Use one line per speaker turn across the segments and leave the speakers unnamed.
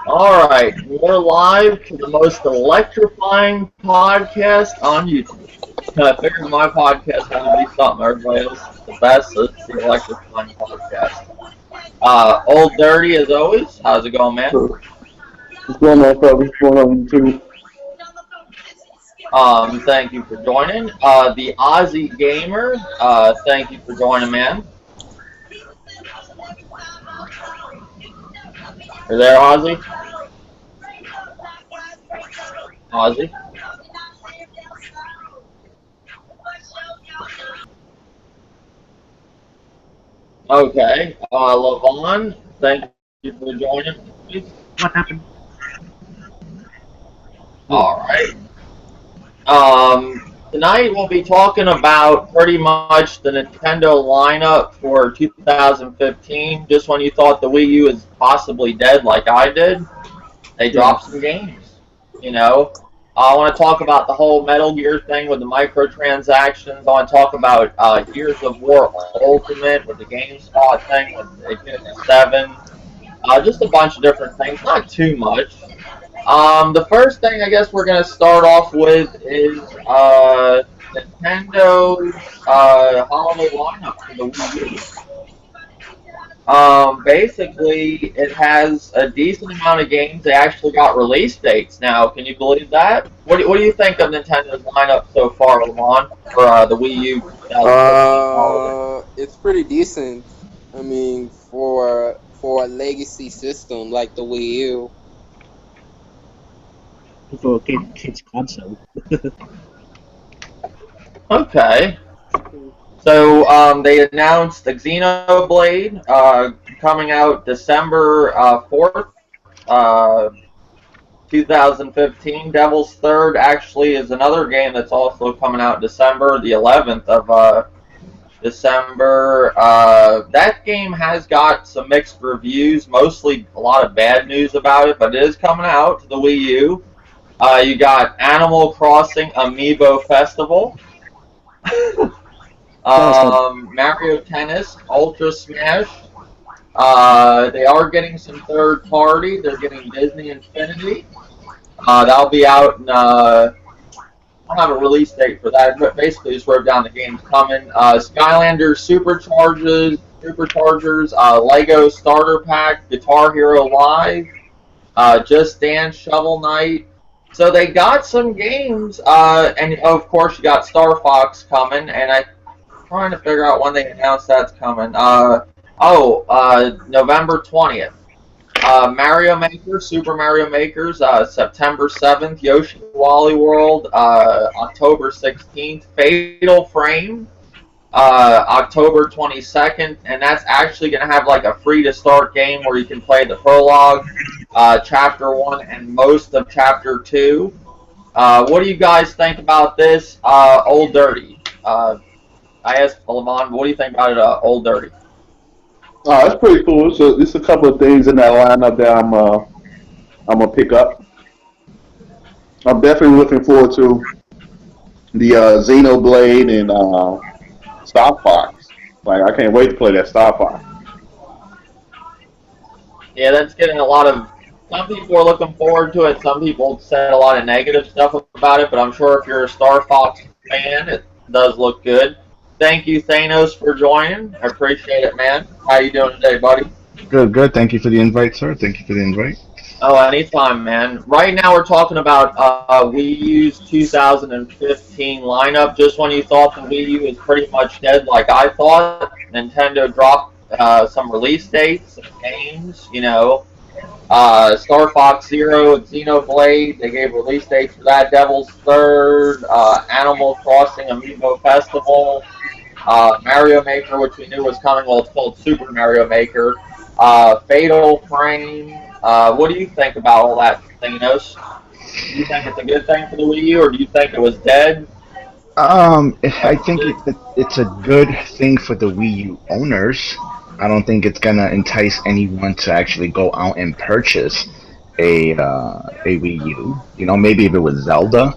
Alright, we're live to the most electrifying podcast on YouTube. I figured my podcast had to be something everybody else is the best, so it's the electrifying podcast. Old Dirty as always. How's it going, man?
What's going on, fellas? What's going on, YouTube?
Thank you for joining. The Aussie Gamer, thank you for joining, man. You there, Ozzy? Ozzy? Okay. Lavon, thank you for joining.
What happened?
Alright. Tonight we'll be talking about pretty much the Nintendo lineup for 2015. Just when you thought the Wii U is possibly dead like I did, they dropped some games, you know. I want to talk about the whole Metal Gear thing with the microtransactions. I want to talk about Gears of War Ultimate with the GameSpot thing with Infinity 7. Just a bunch of different things, not too much. The first thing I guess we're going to start off with is Nintendo's holiday lineup for the Wii U. Basically, it has a decent amount of games. They actually got release dates now. Can you believe that? What do you think of Nintendo's lineup so far, Lamont, for the Wii U?
It's pretty decent. I mean, for a legacy system like the Wii U.
For a kid's console.
Okay. So they announced the Xenoblade coming out December 4th, 2015. Devil's Third actually is another game that's also coming out December the 11th of December. That game has got some mixed reviews, mostly a lot of bad news about it, but it is coming out to the Wii U. You got Animal Crossing Amiibo Festival. Mario Tennis, Ultra Smash. They are getting some third party. They're getting Disney Infinity. That'll be out in, I don't have a release date for that, but basically just wrote down the game's coming. Skylanders Superchargers, Lego Starter Pack, Guitar Hero Live, Just Dance, Shovel Knight. So they got some games, and of course you got Star Fox coming, and I'm trying to figure out when they announced that's coming. November 20th. Mario Maker, Super Mario Makers, September 7th. Yoshi Wally World, October 16th. Fatal Frame, October 22nd, and that's actually going to have like a free-to-start game where you can play the prologue, Chapter 1, and most of Chapter 2. What do you guys think about this, Old Dirty? I asked Lavon, what do you think about it, Old Dirty?
That's pretty cool. So there's a couple of things in that lineup that I'm gonna pick up. I'm definitely looking forward to the Xenoblade and Star Fox. Like, I can't wait to play that Star Fox.
Yeah, that's getting a lot of. Some people are looking forward to it. Some people said a lot of negative stuff about it, but I'm sure if you're a Star Fox fan, it does look good. Thank you, Thanos, for joining. I appreciate it, man. How you doing today, buddy?
Good, good. Thank you for the invite, sir. Thank you for the invite.
Oh, anytime, man. Right now we're talking about Wii U's 2015 lineup. Just when you thought the Wii U was pretty much dead like I thought, Nintendo dropped some release dates, some games, you know. Star Fox Zero and Xenoblade, they gave release dates for that. Devil's Third, Animal Crossing Amiibo Festival, Mario Maker, which we knew was coming. Well, it's called Super Mario Maker. Fatal Frame. What do you think about all that, Thanos? Do you think it's a good thing for the Wii U, or do you think it was dead?
I think it's a good thing for the Wii U owners. I don't think it's gonna entice anyone to actually go out and purchase a Wii U. You know, maybe if it was Zelda,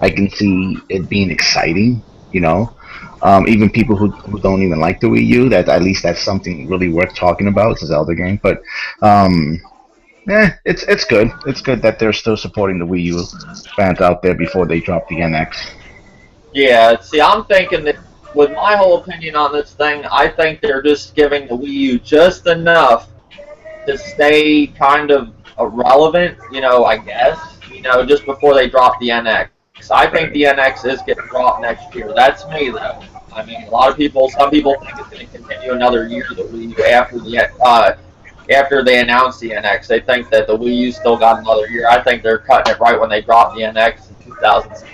I can see it being exciting. You know, even people who don't even like the Wii U, that at least that's something really worth talking about. It's a Zelda game, but It's good. It's good that they're still supporting the Wii U fans out there before they drop the NX.
Yeah, see, I'm thinking that with my whole opinion on this thing, I think they're just giving the Wii U just enough to stay kind of relevant, I guess, just before they drop the NX. I think the NX is getting dropped next year. That's me, though. I mean, some people think it's going to continue another year, the Wii U, after they announce the NX. They think that the Wii U still got another year. I think they're cutting it right when they drop the NX in 2006.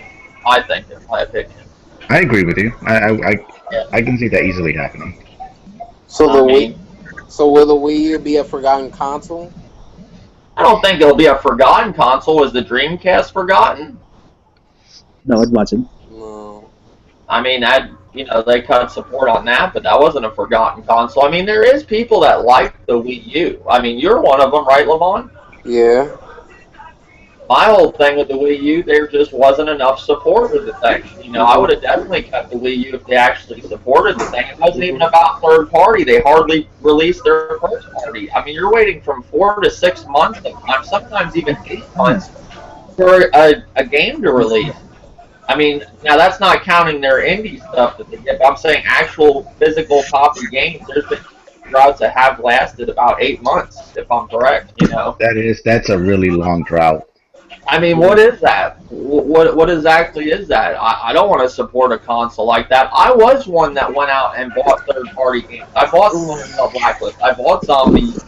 I think, in my opinion.
I agree with you.
Yeah.
I can see that easily happening.
So so will the Wii U be a forgotten console?
I don't think it'll be a forgotten console. Was the Dreamcast forgotten?
No, it wasn't.
No.
I mean, they cut support on that, but that wasn't a forgotten console. I mean, there is people that like the Wii U. I mean, you're one of them, right, Levon?
Yeah.
My whole thing with the Wii U, there just wasn't enough support with the thing. I would have definitely cut the Wii U if they actually supported the thing. It wasn't even about third party. They hardly released their first party. I mean, you're waiting from 4 to 6 months, sometimes even 8 months for a game to release. I mean, now that's not counting their indie stuff that they get, but I'm saying actual physical copy games. There's been droughts that have lasted about 8 months, if I'm correct.
That's a really long drought.
I mean, what is that? What exactly is that? I don't want to support a console like that. I was one that went out and bought third-party games. I bought Blacklist. I bought Zombies.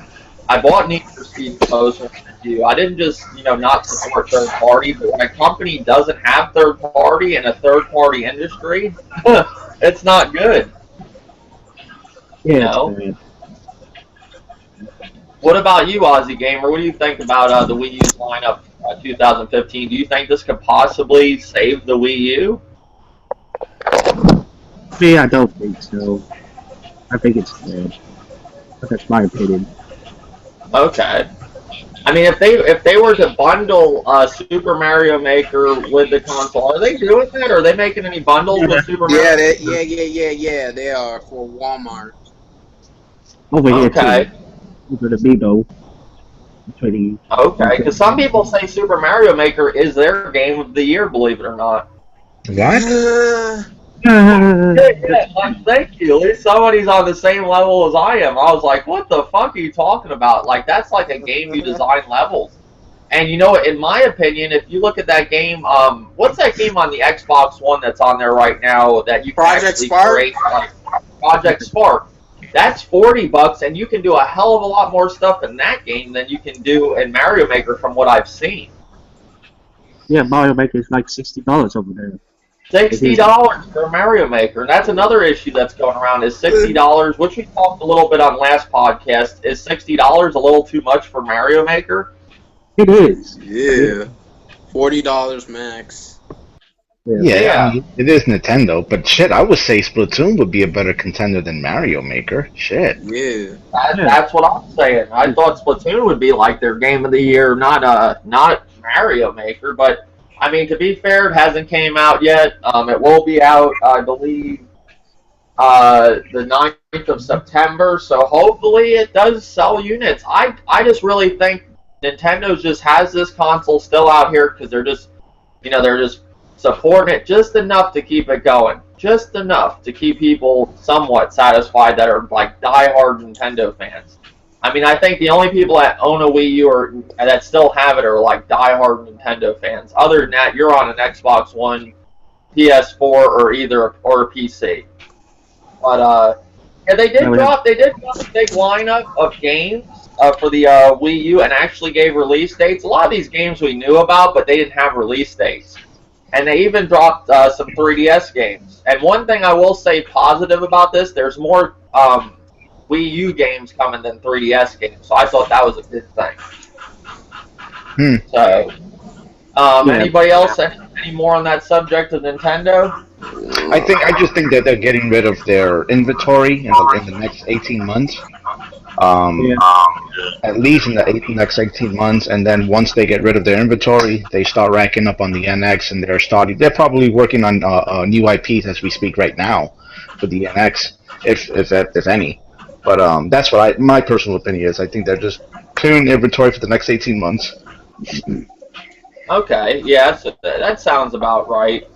I bought Need for Speed Most. I didn't just, not support third party, but when a company doesn't have third party in a third party industry, it's not good.
Yeah, it's bad.
What about you, Aussie Gamer? What do you think about the Wii U's lineup 2015? Do you think this could possibly save the Wii U?
Me, I don't think so. I think it's bad. But that's my opinion.
Okay. I mean, if they were to bundle Super Mario Maker with the console, are they doing that? Are they making any bundles with Super Mario?
Yeah. They are for Walmart.
Over here
Okay.
too. Over the Bebo.
Okay, because some people say Super Mario Maker is their game of the year, believe it or not.
What?
Thank you. At least somebody's on the same level as I am. I was like, what the fuck are you talking about? Like, that's like a game you design levels. And in my opinion, if you look at that game, what's that game on the Xbox One that's on there right now that you can
Project
actually
Spark?
create? Project Spark. That's $40, and you can do a hell of a lot more stuff in that game than you can do in Mario Maker from what I've seen.
Yeah, Mario Maker is like $60 over there.
$60 for Mario Maker. And that's another issue that's going around is $60, which we talked a little bit on last podcast. Is $60 a little too much for Mario Maker?
It is.
Yeah. $40 max.
Yeah. I mean, it is Nintendo, but shit, I would say Splatoon would be a better contender than Mario Maker. Shit.
Yeah.
That's what I'm saying. I thought Splatoon would be like their game of the year, not Mario Maker. But I mean, to be fair, it hasn't came out yet. It will be out, I believe, the 9th of September. So hopefully it does sell units. I just really think Nintendo just has this console still out here because they're just supporting it just enough to keep it going. Just enough to keep people somewhat satisfied that are like diehard Nintendo fans. I mean, I think the only people that own a Wii U or that still have it are like diehard Nintendo fans. Other than that, you're on an Xbox One, PS4, or a PC. But yeah, they did drop a big lineup of games for the Wii U and actually gave release dates. A lot of these games we knew about, but they didn't have release dates. And they even dropped some 3DS games. And one thing I will say positive about this, there's more Wii U games coming than 3DS games. So I thought that was a good thing. So, anybody else, any more on that subject of Nintendo?
I just think that they're getting rid of their inventory in the next 18 months. At least in the next 18 months, and then once they get rid of their inventory, they start racking up on the NX, and they're probably working on new IPs as we speak right now for the NX, if any. But that's what my personal opinion is. I think they're just clearing inventory for the next 18 months.
Okay, yeah, that sounds about right.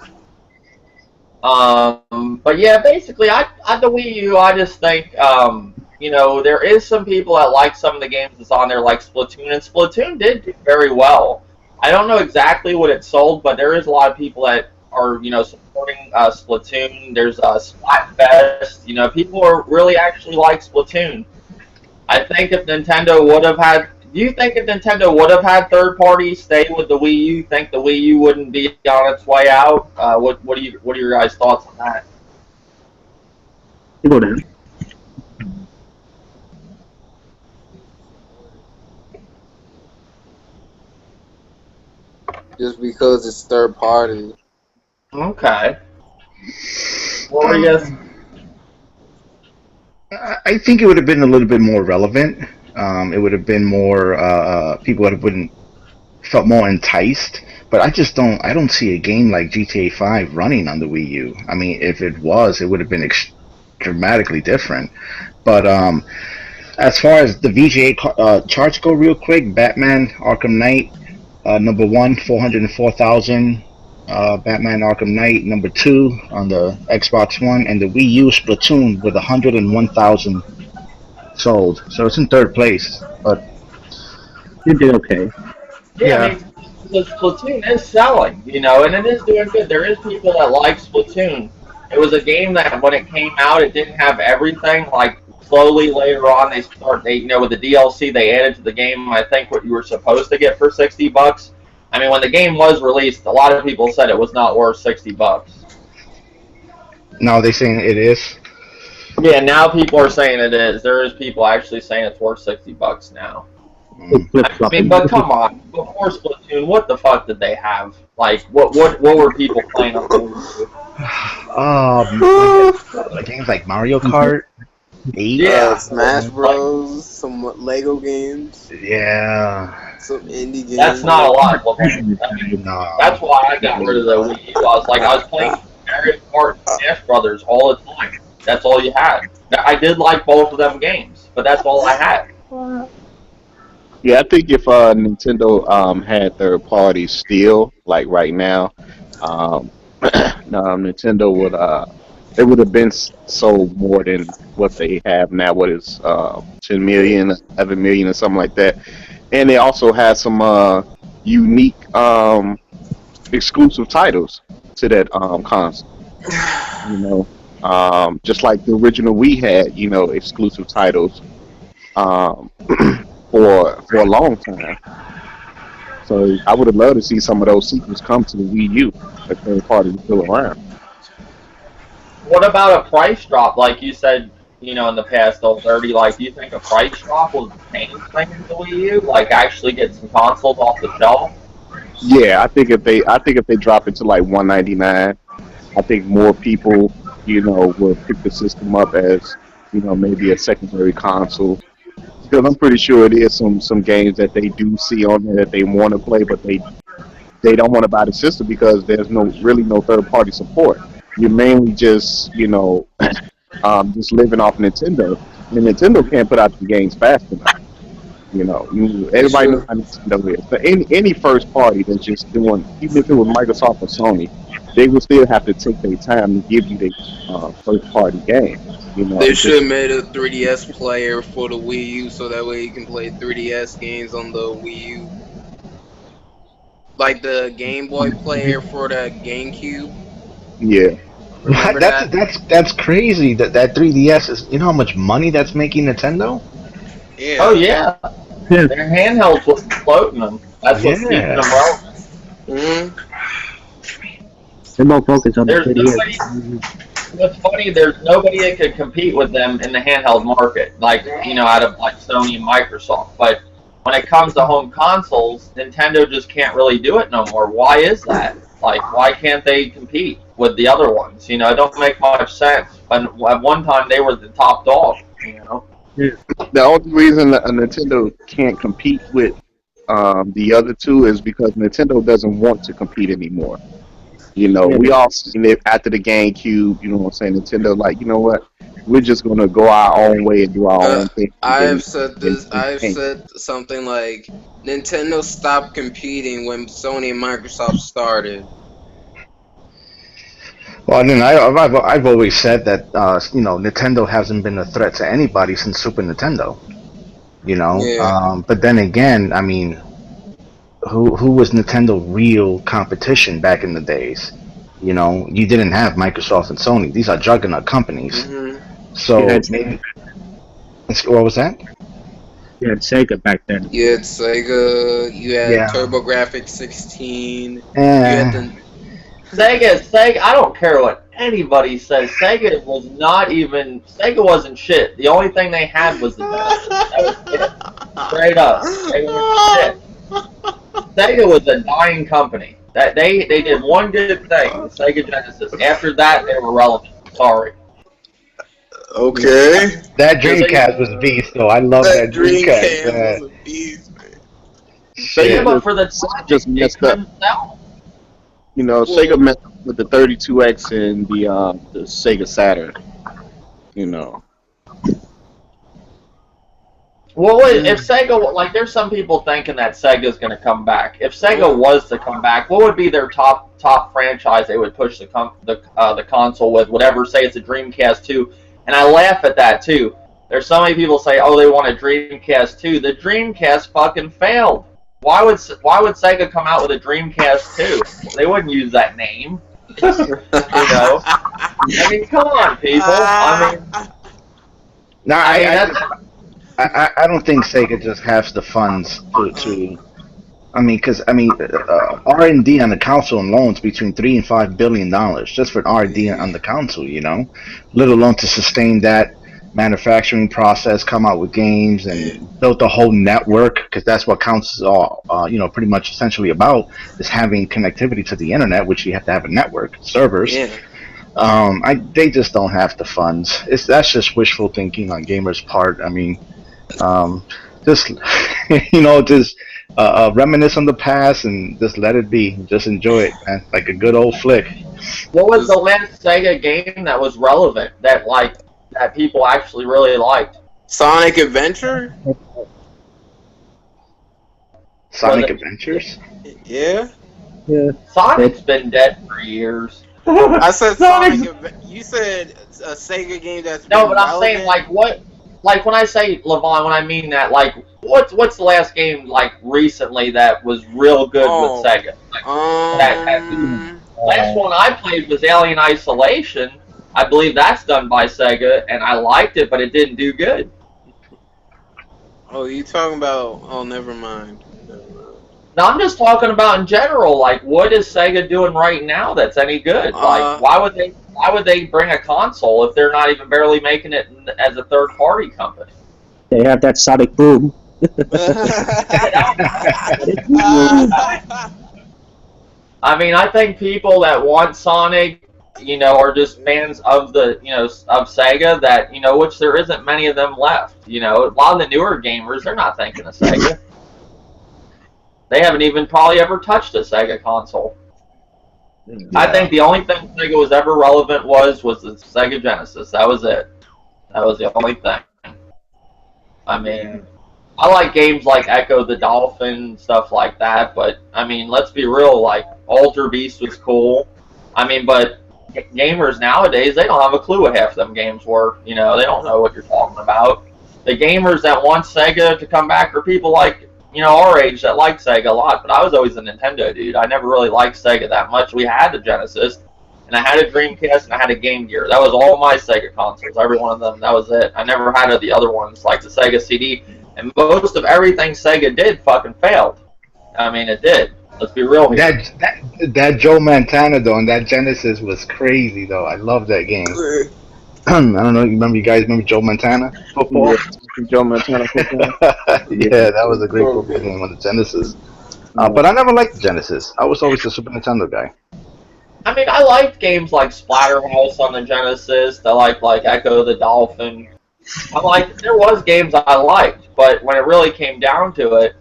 But yeah, basically, I the Wii U, I just think, there is some people that like some of the games that's on there, like Splatoon, and Splatoon did do very well. I don't know exactly what it sold, but there is a lot of people that are, supporting Splatoon. There's Splatfest. People are really actually like Splatoon. I think if Nintendo would have had, do you think if Nintendo would have had third parties stay with the Wii U, think the Wii U wouldn't be on its way out? What are your guys' thoughts on that?
You go down.
Just because it's third party.
Okay. What were you guys?
I think it would have been a little bit more relevant. It would have been more. People would have been felt more enticed. But I don't see a game like GTA 5 running on the Wii U. I mean, if it was, it would have been dramatically different. But as far as the VGA charts go, real quick, Batman Arkham Knight, number one, 404,000. Batman Arkham Knight, number two on the Xbox One, and the Wii U Splatoon with 101,000 sold. So it's in third place. But
You did okay.
Yeah, I mean, the Splatoon is selling, and it is doing good. There is people that like Splatoon. It was a game that when it came out, it didn't have everything. Like slowly later on, with the DLC they added to the game. I think what you were supposed to get for $60. I mean, when the game was released, a lot of people said it was not worth $60.
now they're saying it is.
Yeah, now people are saying it is. There is people actually saying it's worth $60 now. I mean, but come on, before Splatoon, what the fuck did they have? Like, what were people playing on the
Games like Mario Kart 8.
Yeah.
Smash Bros. Some Lego games.
Yeah.
Some indie games.
That's not a lot.
No.
That's why I got rid of the Wii U. I was playing Mario Kart and Smash Brothers all the time. That's all you had. I did like both of them games, but that's all I had.
Yeah, I think if Nintendo had third parties still, like right now, Nintendo would it would have been sold more than what they have now. What is 10 million, 11 million, or something like that. And they also had some unique exclusive titles to that console. Just like the original Wii had, exclusive titles for a long time. So I would have loved to see some of those sequels come to the Wii U if third party was still around.
What about a price drop? Like you said, in the past, Old 30, like, do you think a price drop will change things in the Wii U? Like, actually get some consoles off the shelf?
Yeah, I think if they drop it to like $199, I think more people, will pick the system up as, maybe a secondary console. Because I'm pretty sure it is some games that they do see on there that they want to play, but they don't want to buy the system because there's really no third party support. You're mainly just just living off Nintendo. And Nintendo can't put out the games fast enough. Everybody knows how Nintendo is. But any first party that's just doing, even if it was Microsoft or Sony, they would still have to take their time to give you the first party game.
They should have made a 3DS player for the Wii U so that way you can play 3DS games on the Wii U. Like the Game Boy player for the GameCube.
Yeah.
What? That's crazy. That 3DS is. You know how much money that's making Nintendo?
Yeah.
Oh yeah. Their handhelds was floating them. That's what's keeping them relevant.
They're more focused on the 3DS.
What's funny, there's nobody that could compete with them in the handheld market, like, out of like Sony and Microsoft. But when it comes to home consoles, Nintendo just can't really do it no more. Why is that? Like, why can't they compete with the other ones? It don't make much sense. But at one time, they were the top dog,
The only reason that Nintendo can't compete with the other two is because Nintendo doesn't want to compete anymore. We all seen it after the GameCube, Nintendo like, you know what? we're just gonna go our own way and do our own thing.
I've said this. I've said something like Nintendo stopped competing when Sony and Microsoft started.
Well, then I've always said that Nintendo hasn't been a threat to anybody since Super Nintendo.
Yeah.
But then again, I mean, who was Nintendo real competition back in the days? You didn't have Microsoft and Sony. These are juggernaut companies.
Mm-hmm.
So
You had
maybe what was that?
You had Sega back then.
You had Sega. You had
Yeah.
TurboGrafx 16. You
Eh,
had the
Sega, I don't care what anybody says. Sega wasn't shit. The only thing they had was the Genesis. That was it. Straight up. Sega was shit. Sega was a dying company. That they did one good thing, the Sega Genesis. After that, they were relevant. Sorry.
Okay.
that Dreamcast was beast, though. I love that Dreamcast.
Dreamcast was a beast, man.
Yeah, but for the time,
just
they
messed up.
couldn't sell.
Sega messed up with the 32X and the Sega Saturn.
Well, if Sega, like, there's some people thinking that Sega's going to come back. If Sega was to come back, what would be their top franchise they would push the console with? Whatever, say it's a Dreamcast 2, and I laugh at that too. There's so many people say, oh, they want a Dreamcast 2. The Dreamcast fucking failed. Why would Sega come out with a Dreamcast 2? They wouldn't use that name. I mean, come on, people.
I don't think Sega just has the funds to because R&D on the console alone is between $3 and $5 billion just for R&D on the console, let alone to sustain that manufacturing process, come out with games and build the whole network, because that's what counts all pretty much essentially about, is having connectivity to the internet, which you have to have a network, servers.
Yeah.
They just don't have the funds. That's just wishful thinking on gamers' part. I mean, just reminisce on the past and just let it be. Just enjoy it, man, like a good old flick.
What was the last Sega game that was relevant that people actually really liked?
Sonic Adventure?
Sonic Adventures?
Yeah.
Yeah.
Sonic's been dead for years.
I said Sonic Adventure. You said a Sega game that's
No,
been
but I'm saying, like, what? Like, when I say, Levon, when I mean that, like, what's the last game, like, recently that was real good with Sega? Last one I played was Alien Isolation. I believe that's done by Sega, and I liked it, but it didn't do good.
Oh, you talking about? Oh, never mind.
No, I'm just talking about in general. Like, what is Sega doing right now that's any good? Like, why would they bring a console if they're not even barely making it as a third-party company?
They have that Sonic Boom.
I mean, I think people that want Sonic, are just fans of the, of Sega. That which there isn't many of them left. A lot of the newer gamers, they're not thinking of Sega. They haven't even probably ever touched a Sega console. Yeah. I think the only thing Sega was ever relevant was the Sega Genesis. That was it. That was the only thing. I mean, I like games like Echo the Dolphin, stuff like that, but, I mean, let's be real, like, Alter Beast was cool. I mean, but gamers nowadays, they don't have a clue what half of them games were. They don't know what you're talking about. The gamers that want Sega to come back are people like, our age that liked Sega a lot, but I was always a Nintendo dude. I never really liked Sega that much. We had the Genesis, and I had a Dreamcast, and I had a Game Gear. That was all my Sega consoles, every one of them. That was it. I never had the other ones, like the Sega CD, and most of everything Sega did fucking failed. I mean, it did. Let's be real here.
That Joe Montana, though, and that Genesis was crazy, though. I love that game. I don't know. You guys remember Joe Montana football?
Yeah, Joe Montana football.
Yeah, that was a great football game on the Genesis. But I never liked the Genesis. I was always a Super Nintendo guy.
I mean, I liked games like Splatterhouse on the Genesis. I liked like Echo the Dolphin. There was games I liked, but when it really came down to it,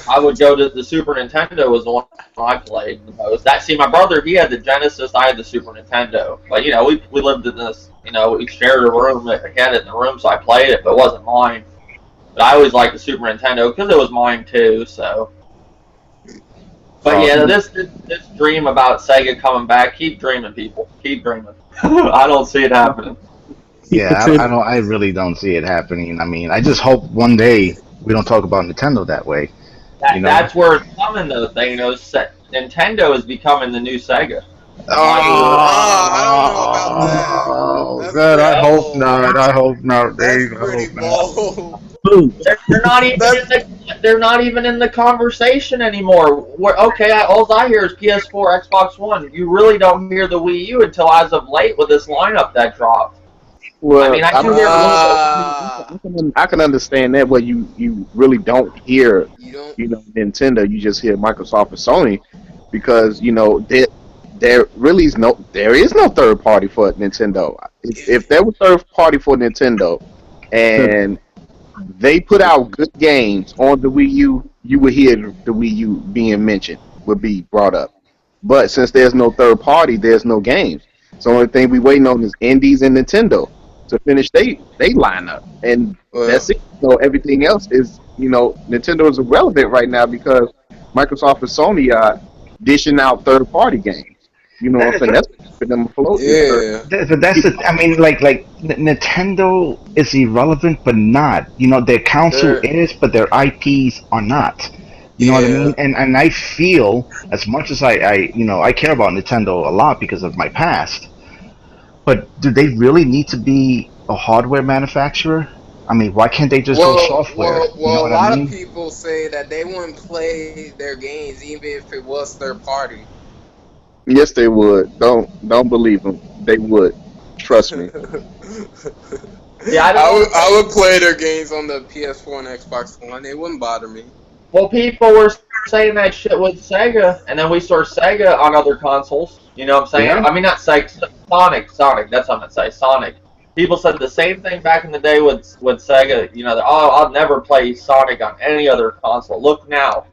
I would go to the Super Nintendo was the one I played the most. My brother, he had the Genesis, I had the Super Nintendo. But, we lived in this we shared a room. I had it in the room, so I played it, but it wasn't mine. But I always liked the Super Nintendo because it was mine too. So, but yeah, this dream about Sega coming back, keep dreaming, people, keep dreaming. I don't see it happening.
Yeah, I really don't see it happening. I mean, I just hope one day we don't talk about Nintendo that way.
That's where it's coming, though. Nintendo is becoming the new Sega.
I don't know about that.
Oh, God, I hope not. I hope not, Dave.
That's
I
pretty
hope not.
bold.
They're not even in the conversation anymore. All I hear is PS4, Xbox One. You really don't hear the Wii U until as of late with this lineup that dropped.
Well,
I mean, I do hear
I can understand that, where you really don't hear, Nintendo. You just hear Microsoft and Sony, because there is no third party for Nintendo. If there was third party for Nintendo, and they put out good games on the Wii U, you would hear the Wii U being mentioned, would be brought up. But since there's no third party, there's no games. So the only thing we waiting on is Indies and Nintendo to finish they lineup, and that's it. So everything else is, Nintendo is irrelevant right now because Microsoft and Sony are dishing out third party games. You know what I'm saying? That's for them afloat.
Yeah.
But that's the. I mean, like Nintendo is irrelevant, but not. Their console is, but their IPs are not. You know what I mean? And I feel, as much as I care about Nintendo a lot because of my past, but do they really need to be a hardware manufacturer? I mean, why can't they just go software?
Well, a lot of people say that they wouldn't play their games even if it was third party.
Yes, they would. Don't believe them. They would. Trust me.
Yeah,
I would play their games on the PS4 and Xbox One. It wouldn't bother me.
Well, people were saying that shit with Sega, and then we saw Sega on other consoles. You know what I'm saying?
Yeah.
I mean, not Sega, Sonic. That's what I'm gonna say, Sonic. People said the same thing back in the day with Sega. I'll never play Sonic on any other console. Look now.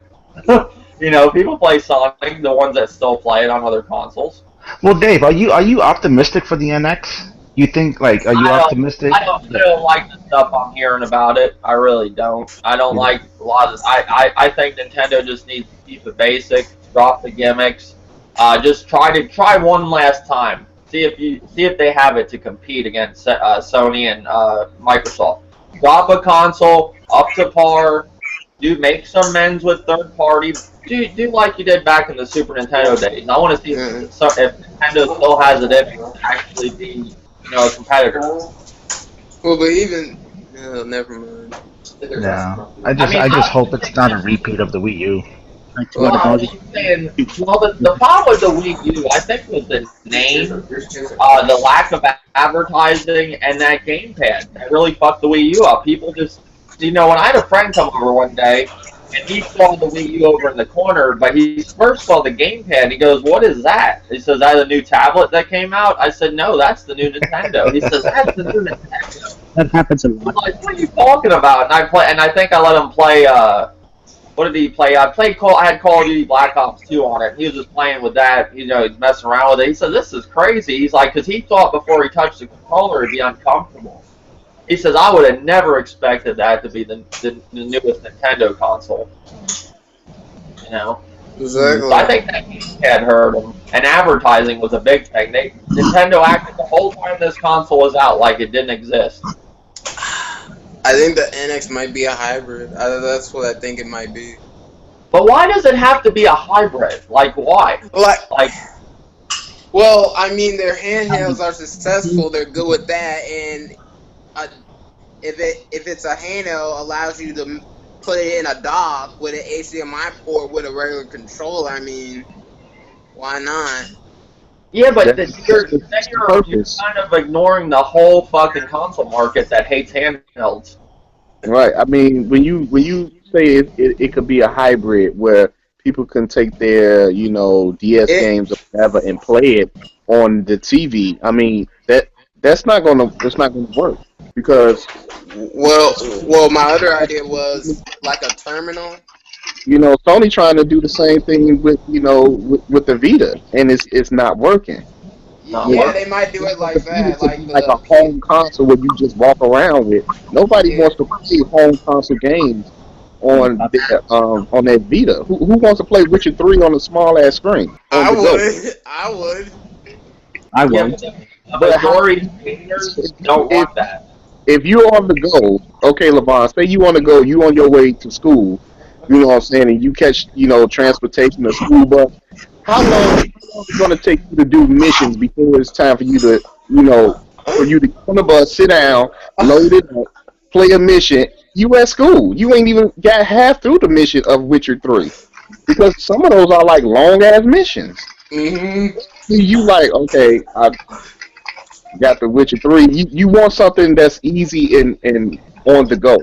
People play Sonic, the ones that still play it on other consoles.
Well, Dave, are you optimistic for the NX? You think, are you optimistic?
I don't like the stuff I'm hearing about it. I really don't. I don't like a lot of. I think Nintendo just needs to keep it basic, drop the gimmicks, just try one last time. See if they have it to compete against Sony and Microsoft. Drop a console up to par. Make some amends with third party. Do like you did back in the Super Nintendo days. I want to see if Nintendo still has it in to actually be a competitor.
Well, but even never mind.
Yeah, I just hope it's not a repeat of the Wii U.
The problem with the Wii U, I think, was the name, the lack of advertising, and that gamepad. That really fucked the Wii U up. People just, when I had a friend come over one day, and he saw the Wii U over in the corner, but he first saw the gamepad. He goes, "What is that?" He says, "That a new tablet that came out?" I said, "No, that's the new Nintendo." He says, "That's the new Nintendo."
That happens a lot.
I'm like, "What are you talking about?" And I think I let him play. What did he play? I had Call of Duty Black Ops 2 on it. He was just playing with that. He's messing around with it. He said, "This is crazy." He's like, because he thought before he touched the controller it'd be uncomfortable. He says, "I would have never expected that to be the newest Nintendo console."
Exactly.
So I think that had hurt him. And advertising was a big thing. Nintendo acted the whole time this console was out like it didn't exist.
I think the NX might be a hybrid. That's what I think it might be.
But why does it have to be a hybrid? Like, why?
Well, I mean, their handhelds are successful. They're good with that, and if it's a handheld, allows you to put it in a dock with an HDMI port with a regular controller. I mean, why not?
Yeah, but you're kind of ignoring the whole fucking console market that hates handhelds.
Right. I mean, when you say it could be a hybrid where people can take their DS games or whatever and play it on the TV. I mean that's not gonna work because
well my other idea was like a terminal.
Sony trying to do the same thing with with the Vita, and it's not working.
not
Yeah,
Yeah,
working.
they might do it
the
like
Vita
that,
could
like
be like
the
a home console where you just walk around with. Nobody
yeah.
wants to play home console games on that Vita. Who wants to play Witcher 3 on a small ass screen on
I
the go?
would, I would.
I
Yeah,
would.
but the
But how
majority of gamers don't
if
want that.
if you're on the go, okay, Levon, say you on the go, you on your way to school, you know what I'm saying, and you catch, transportation or school bus, how long is it gonna take you to do missions before it's time for you to, get on the bus, sit down, load it up, play a mission, you at school. You ain't even got half through the mission of Witcher 3. Because some of those are like long ass missions.
Hmm.
You like, okay, I got the Witcher 3. You want something that's easy and on the go.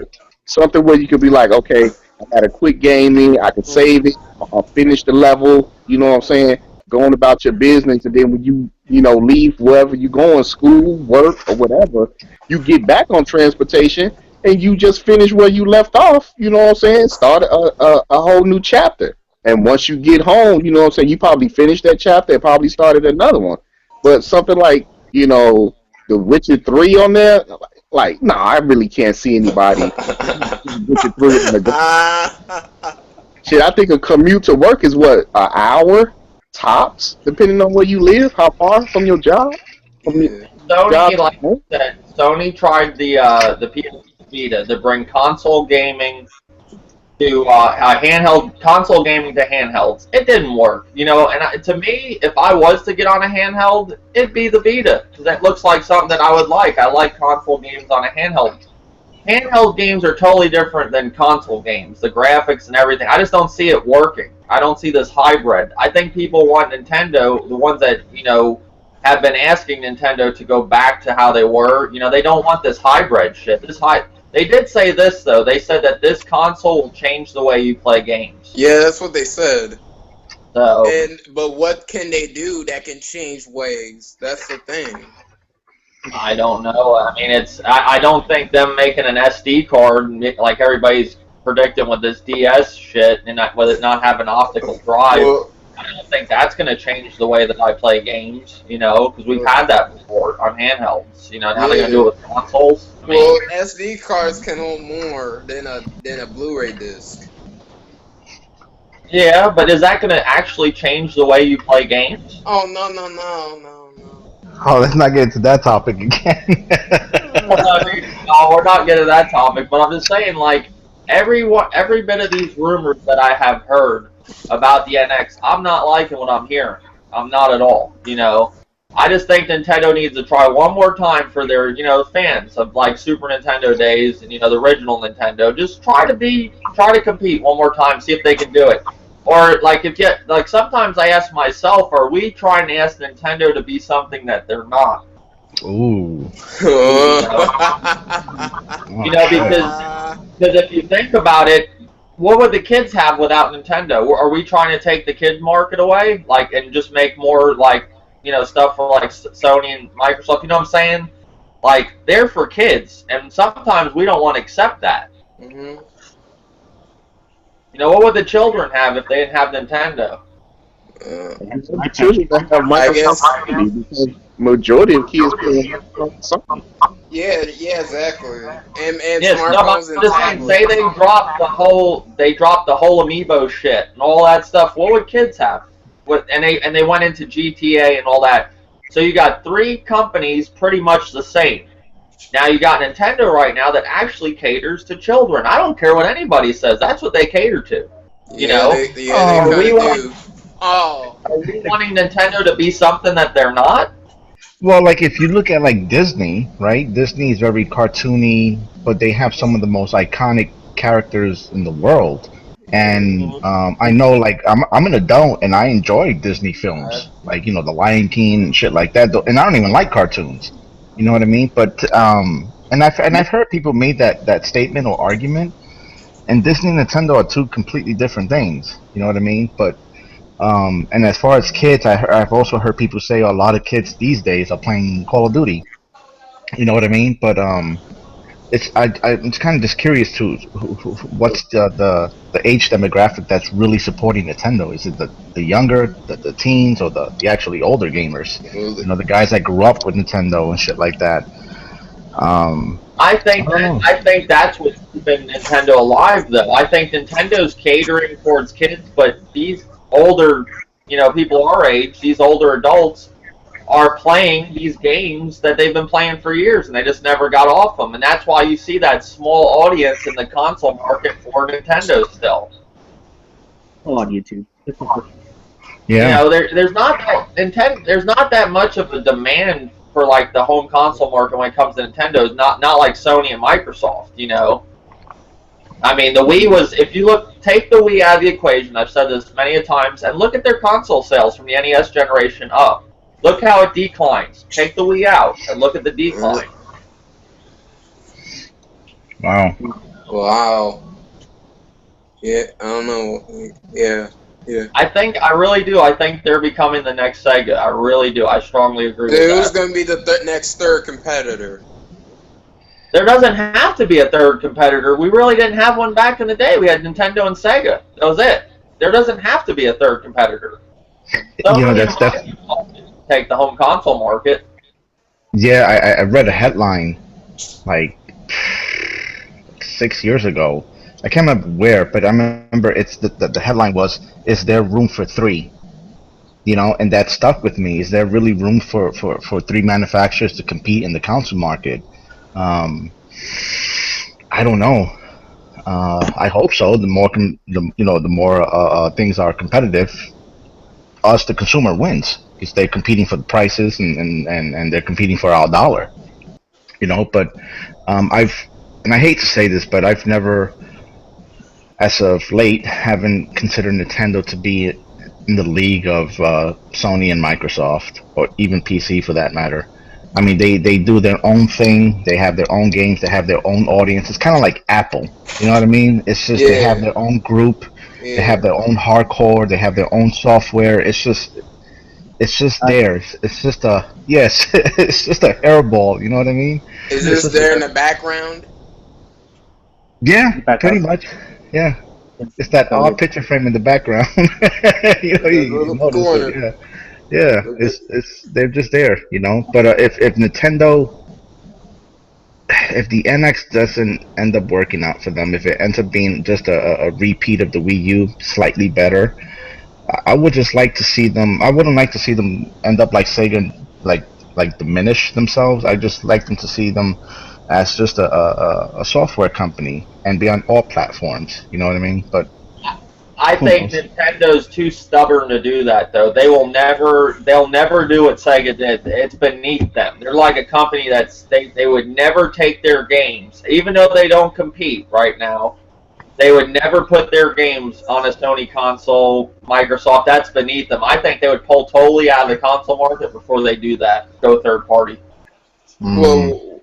Something where you could be like, okay, I got a quick game in, I can save it, I'll finish the level, you know what I'm saying? Going about your business, and then when you leave wherever you're going, school, work, or whatever, you get back on transportation and you just finish where you left off, you know what I'm saying? Start a whole new chapter. And once you get home, you know what I'm saying, you probably finished that chapter and probably started another one. But something like the Witcher 3 on there, like, no, I really can't see anybody Witcher 3 on the go. Shit, I think a commute to work is what, an hour tops, depending on where you live, how far from your job, from your
Yeah.
job
Sony,
to
like
home.
I said, Sony tried the PS Vita to bring console gaming to handheld console gaming to handhelds. It didn't work, And to me, if I was to get on a handheld, it'd be the Vita because that looks like something that I would like. I like console games on a handheld. Handheld games are totally different than console games. The graphics and everything. I just don't see it working. I don't see this hybrid. I think people want Nintendo, the ones that have been asking Nintendo to go back to how they were. They don't want this hybrid shit. They did say this though. They said that this console will change the way you play games.
Yeah, that's what they said.
So
But what can they do that can change ways? That's the thing.
I don't know. I mean, I don't think them making an SD card like everybody's predicting with this DS shit and with it not having optical drive.
Well,
I don't think that's going to change the way that I play games. Because we've had that before on handhelds. Now they're going to do it with consoles. I mean,
SD cards can hold more than a Blu-ray disc.
yeah, but is that going to actually change the way you play games?
Oh no.
Oh, let's not get into that topic again.
No, we're not getting to that topic, but I'm just saying, like, every bit of these rumors that I have heard about the NX, I'm not liking what I'm hearing. I'm not at all, I just think Nintendo needs to try one more time for their, fans of, like, Super Nintendo days and, the original Nintendo. Just try to compete one more time, see if they can do it. Or, sometimes I ask myself, are we trying to ask Nintendo to be something that they're not?
Ooh.
Because if you think about it, what would the kids have without Nintendo? Are we trying to take the kid market away, and just make more stuff for Sony and Microsoft? You know what I'm saying? Like, they're for kids, and sometimes we don't want to accept that.
Mm-hmm.
What would the children have if they didn't have Nintendo?
The children don't have Microsoft because majority of kids play on Sony.
Yeah, exactly. And
Yes, no,
smartphones
I'm
and
just saying,
tablets.
say they dropped the whole amiibo shit and all that stuff. What would kids have? And they went into GTA and all that. So you got three companies pretty much the same. Now you got Nintendo right now that actually caters to children. I don't care what anybody says. That's what they cater to.
They kind of do.
Are we wanting Nintendo to be something that they're not?
Well, like if you look at like Disney, right? Disney is very cartoony, but they have some of the most iconic characters in the world. And I know, like I'm an adult and I enjoy Disney films, like The Lion King and shit like that. And I don't even like cartoons. You know what I mean? But and I've heard people made that statement or argument. And Disney and Nintendo are two completely different things. You know what I mean? But and as far as kids, I've also heard people say a lot of kids these days are playing Call of Duty. You know what I mean? But I'm kind of just curious to what's the age demographic that's really supporting Nintendo. Is it the younger, the teens, or the actually older gamers? You know, the guys that grew up with Nintendo and shit like that.
I
I
think
don't know.
I think that's what's keeping Nintendo alive, though. I think Nintendo's catering towards kids, but these older, people our age, these older adults, are playing these games that they've been playing for years, and they just never got off them. And that's why you see that small audience in the console market for Nintendo still.
On YouTube.
Yeah.
There's not there's not that much of a demand for like the home console market when it comes to Nintendo. It's not like Sony and Microsoft. I mean, the Wii was, if you take the Wii out of the equation, I've said this many a times, and look at their console sales from the NES generation up. Look how it declines. Take the Wii out and look at the decline.
Wow.
Wow. Yeah, I don't know. Yeah.
I really do. I think they're becoming the next Sega. I really do. I strongly agree with that.
Who's going to be the next third competitor?
There doesn't have to be a third competitor. We really didn't have one back in the day. We had Nintendo and Sega. That was it. There doesn't have to be a third competitor.
That's
take the home console market.
Yeah, I read a headline like 6 years ago. I can't remember where, but I remember it's the headline was, "Is there room for three?" And that stuck with me. Is there really room for three manufacturers to compete in the console market? I don't know. I hope so. The more things are competitive, us the consumer wins because they're competing for the prices and they're competing for our dollar. But and I hate to say this, but I've never, as of late, haven't considered Nintendo to be in the league of Sony and Microsoft, or even PC for that matter. I mean, they do their own thing. They have their own games. They have their own audience. It's kind of like Apple. You know what I mean? It's just they have their own group.
Yeah.
They have their own hardcore. They have their own software. It's just theirs. It's just it's just a hairball. You know what I mean?
Is this there in the background?
Yeah, pretty much. Yeah, it's that odd picture frame in the background. You notice it, yeah. It's they're just there, But if Nintendo, if the NX doesn't end up working out for them, if it ends up being just a repeat of the Wii U, slightly better, I would just like to see them. I wouldn't like to see them end up like Sega, like diminish themselves. I just like them to see them as just a software company and be on all platforms. You know what I mean? But
I think Nintendo's too stubborn to do that, though. They'll never do what Sega did. It's beneath them. They're like a company they would never take their games, even though they don't compete right now. They would never put their games on a Sony console, Microsoft. That's beneath them. I think they would pull totally out of the console market before they do that. Go third party.
Well,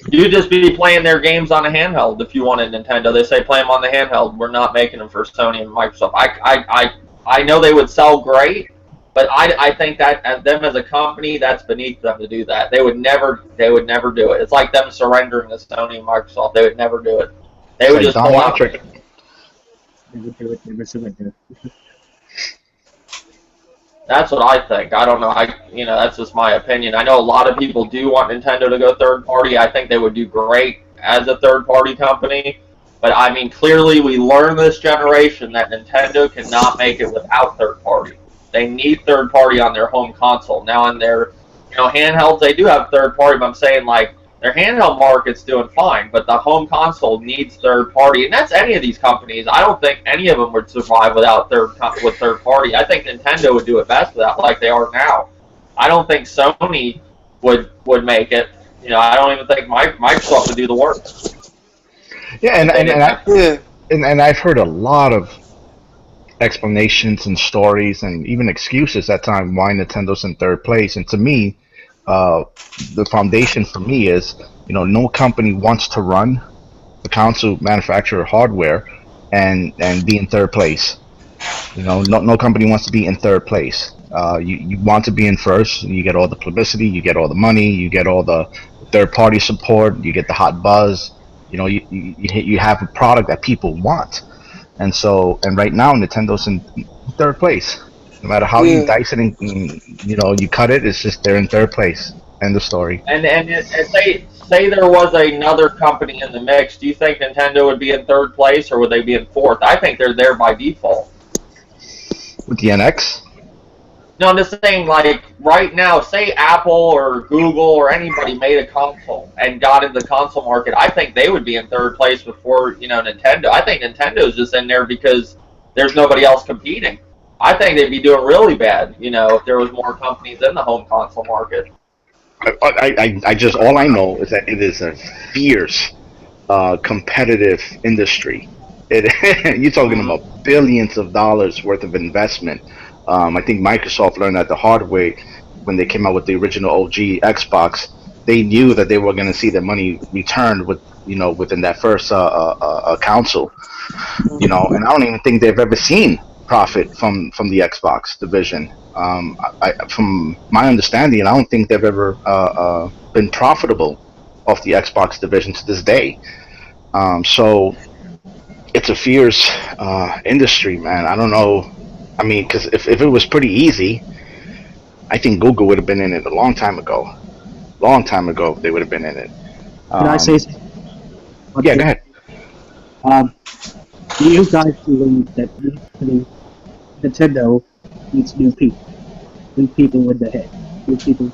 You'd just be playing their games on a handheld if you wanted Nintendo. They say play them on the handheld. We're not making them for Sony and Microsoft. I know they would sell great, but I think that them as a company, that's beneath them to do that. They would never do it. It's like them surrendering to Sony and Microsoft. They would never do it. They would just pull out. That's what I think. I don't know. That's just my opinion. I know a lot of people do want Nintendo to go third party. I think they would do great as a third party company. But I mean, clearly we learned this generation that Nintendo cannot make it without third party. They need third party on their home console. Now on their handhelds, they do have third party, but I'm saying like their handheld market's doing fine, but the home console needs third party, and that's any of these companies. I don't think any of them would survive without third party. I think Nintendo would do it best without, like they are now. I don't think Sony would make it. I don't even think Microsoft would do the work.
Yeah, and I've heard a lot of explanations and stories and even excuses at times why Nintendo's in third place, and to me, the foundation for me is, no company wants to run the console manufacturer hardware and be in third place. No company wants to be in third place. You want to be in first. You get all the publicity, you get all the money, you get all the third party support, you get the hot buzz. You know, you have a product that people want, and right now Nintendo's in third place. No matter how you
Yeah.
dice it and you cut it, it's just they're in third place. End of story.
And say there was another company in the mix, do you think Nintendo would be in third place or would they be in fourth? I think they're there by default.
With the NX,
No, I'm just saying, like, right now, say Apple or Google or anybody made a console and got into the console market, I think they would be in third place before, Nintendo. I think Nintendo's just in there because there's nobody else competing. I think they'd be doing really bad, if there was more companies in the home console market.
I just all I know is that it is a fierce, competitive industry. You're talking about billions of dollars worth of investment. I think Microsoft learned that the hard way when they came out with the original OG Xbox. They knew that they were going to see their money returned within that first console. And I don't even think they've ever seen profit from the Xbox division. From my understanding, I don't think they've ever been profitable off the Xbox division to this day. So it's a fierce industry, man. I don't know. I mean, because if it was pretty easy, I think Google would have been in it a long time ago. Long time ago, they would have been in it.
Can I say something?
Yeah, go ahead.
Do you guys believe that Nintendo needs new people? New people with the head. New people,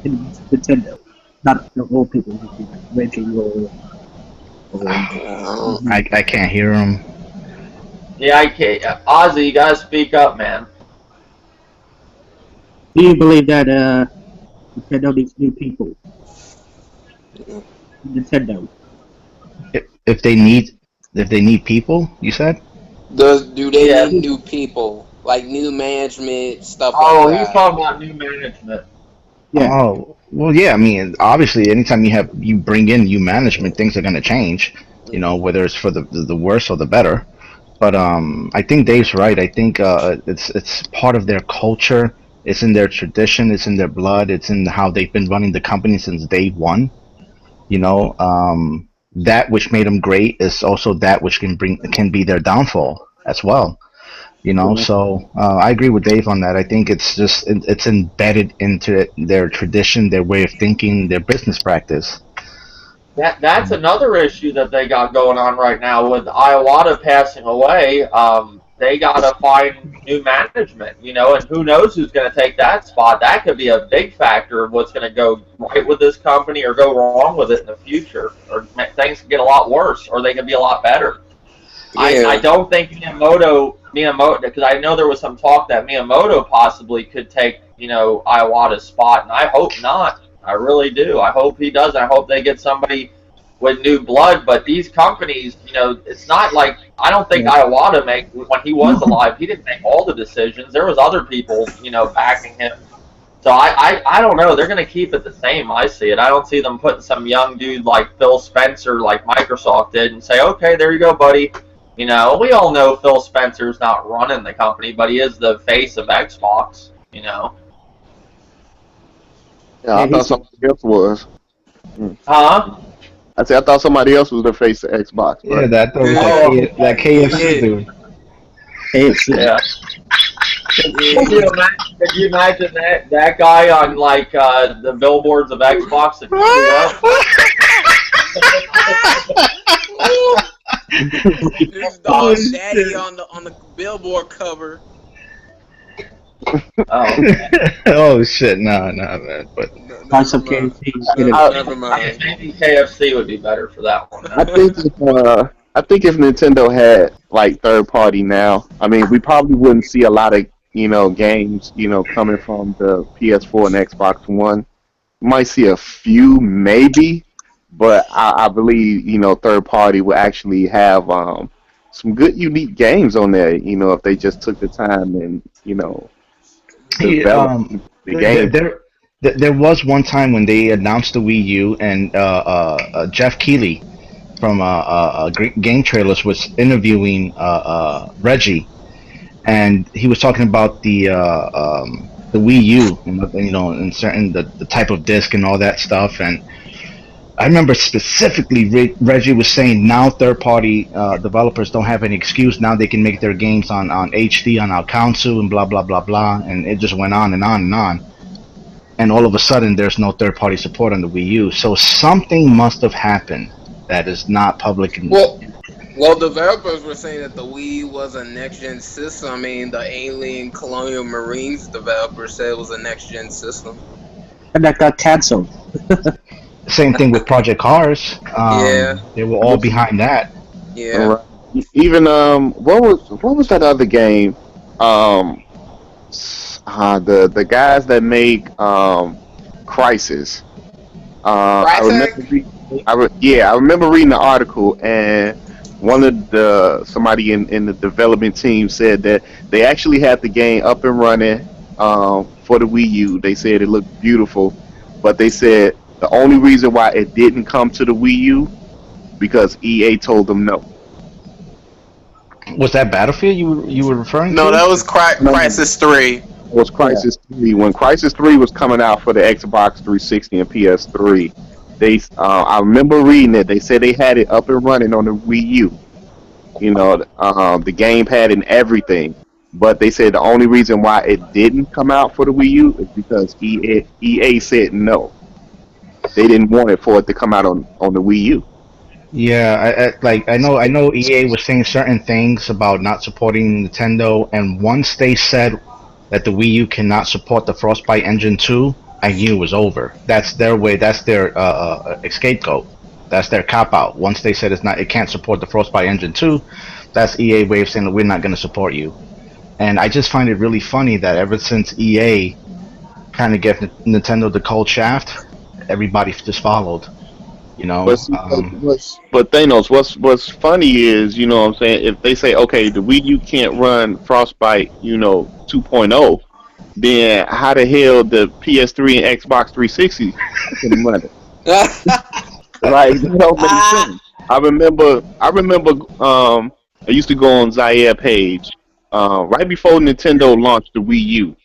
in Nintendo. Not the old people who be Reggie or
I can't hear him.
Yeah, I can't. Ozzy, you gotta speak up, man.
do you believe that Nintendo needs new people? Nintendo.
If they need people, you said.
Do they
Yeah.
need new people, like new management stuff
Oh,
like
he's
that?
talking about new management.
Yeah.
Oh, well, yeah. I mean, obviously, anytime you bring in new management, things are going to change. Whether it's for the worse or the better. But I think Dave's right. I think it's part of their culture. It's in their tradition. It's in their blood. It's in how they've been running the company since day one. That which made them great is also that which can be their downfall as well. So I agree with Dave on that. I think it's embedded into their tradition, their way of thinking, their business practice.
That's another issue that they got going on right now with Iwata passing away. They gotta find new management, and who knows who's gonna take that spot. That could be a big factor of what's gonna go right with this company or go wrong with it in the future, or things can get a lot worse, or they can be a lot better.
Yeah.
I don't think Miyamoto, because I know there was some talk that Miyamoto possibly could take, Iwata's spot, and I hope not. I really do. I hope he does. I hope they get somebody with new blood. But these companies, it's not like I don't think Iwata when he was alive, he didn't make all the decisions. There was other people, backing him. So I don't know. They're going to keep it the same. I see it. I don't see them putting some young dude like Phil Spencer, like Microsoft did, and say, okay, there you go, buddy. We all know Phil Spencer's not running the company, but he is the face of Xbox.
Yeah, I thought somebody else was.
Huh?
I said I thought somebody else was the face of Xbox.
Yeah,
But
that was that KFC dude.
Yeah. Could you imagine that guy on like the billboards of Xbox?
This dog daddy on the billboard cover.
Oh shit! No, man. But
Buy some KFC.
Never mind.
Maybe KFC would be better for that one.
I think if Nintendo had like third party now, I mean, we probably wouldn't see a lot of games coming from the PS4 and Xbox One. You might see a few maybe, but I believe third party will actually have some good unique games on there. If they just took the time and develop the game.
There was one time when they announced the Wii U, and Jeff Keighley from Game Trailers was interviewing Reggie, and he was talking about the Wii U, and certain the type of disc and all that stuff. And I remember specifically Reggie was saying now third-party developers don't have any excuse. Now they can make their games on HD on Alcanzu and blah blah blah blah, and it just went on and on and on. And all of a sudden, there's no third-party support on the Wii U. So something must have happened that is not public.
Well, developers were saying that the Wii was a next-gen system. I mean, the Alien Colonial Marines developer said it was a next-gen system.
And that got canceled.
Same thing with Project Cars.
Yeah.
They were all behind that.
Yeah.
Even what was that other game? The guys that make Crisis. I remember reading the article, and one of somebody in the development team said that they actually had the game up and running for the Wii U. They said it looked beautiful, but they said the only reason why it didn't come to the Wii U because EA told them no.
Was that Battlefield you were referring to?
No, that was Crisis 3.
It was Crisis 3. When Crisis 3 was coming out for the Xbox 360 and PS3, I remember reading it. They said they had it up and running on the Wii U. The gamepad and everything. But they said the only reason why it didn't come out for the Wii U is because EA said no. They didn't want it for it to come out on the Wii U.
Yeah, I know EA was saying certain things about not supporting Nintendo, and once they said that the Wii U cannot support the Frostbite Engine 2, I knew it was over. That's their way. That's their scapegoat. That's their cop out. Once they said it can't support the Frostbite Engine 2, that's EA way of saying that we're not going to support you. And I just find it really funny that ever since EA kind of gave Nintendo the cold shaft, everybody just followed.
But Thanos, what's funny is, what I'm saying, if they say, okay, the Wii U can't run Frostbite, 2.0, then how the hell the PS3 and Xbox 360 can run it? Like, that don't make sense. I remember I used to go on Zaire page right before Nintendo launched the Wii U.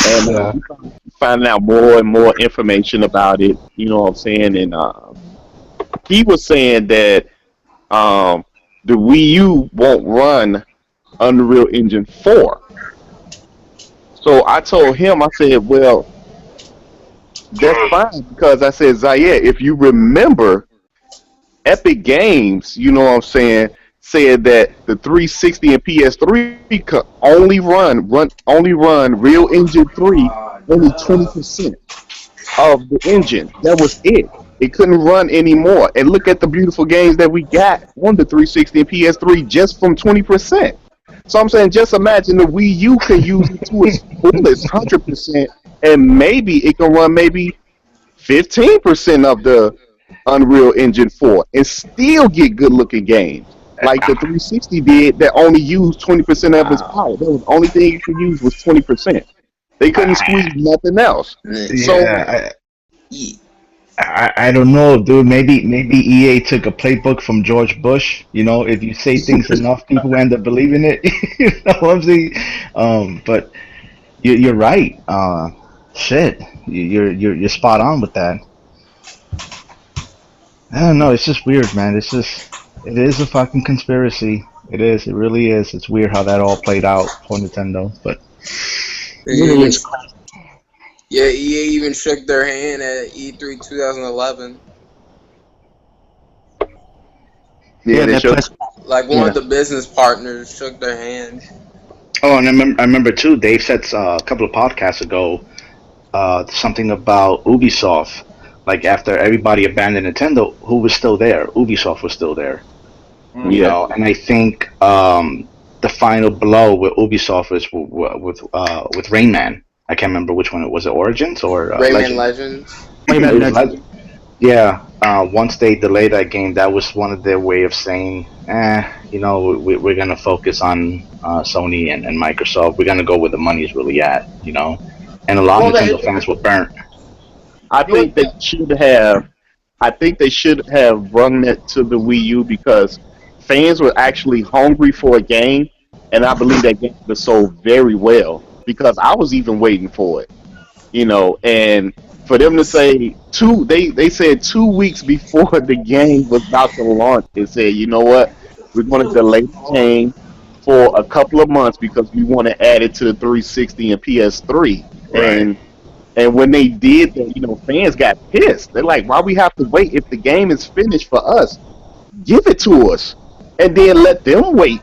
And finding out more and more information about it, you know what I'm saying? And he was saying that the Wii U won't run Unreal Engine 4. So I told him, I said, well, that's fine, because I said, Zaire, if you remember, Epic Games, you know what I'm saying, said that the 360 and PS3 could only run Real Engine 3 only 20% of the engine. That was it. It couldn't run anymore. And look at the beautiful games that we got on the 360 and PS3 just from 20%. So I'm saying, just imagine the Wii U can use it to its fullest 100%, and maybe it can run maybe 15% of the Unreal Engine 4 and still get good looking games. Like the 360 did, that only used 20% of its power. That was the only thing it could use was 20%. They couldn't squeeze nothing else.
Yeah, I don't know, dude. Maybe EA took a playbook from George Bush. If you say things enough, people end up believing it. You know what I'm saying? But you're right. Shit, you're spot on with that. I don't know. It's just weird, man. It is a fucking conspiracy. It is. It really is. It's weird how that all played out for Nintendo, but.
Yeah, EA even shook their hand at E3 2011.
Yeah, they shook.
Like one of the business partners shook their hand.
Oh, and I remember too. Dave said a couple of podcasts ago something about Ubisoft. Like after everybody abandoned Nintendo, who was still there? Ubisoft was still there. You know, and I think the final blow with Ubisoft was with Rain Man. I can't remember which one it was. It Origins or
Rayman Legends?
Legends. Yeah. Once they delayed that game, that was one of their way of saying, we're gonna focus on Sony and Microsoft. We're gonna go where the money's really at, And a lot of Nintendo fans were burnt.
I think they should have run that to the Wii U because fans were actually hungry for a game, and I believe that game was sold very well. because I was even waiting for it, and for them to say they said 2 weeks before the game was about to launch, they said, you know what, we're going to delay the game for a couple of months because we want to add it to the 360 and PS3.
Right.
And when they did that, fans got pissed. They're like, why we have to wait if the game is finished for us? Give it to us, and then let them wait.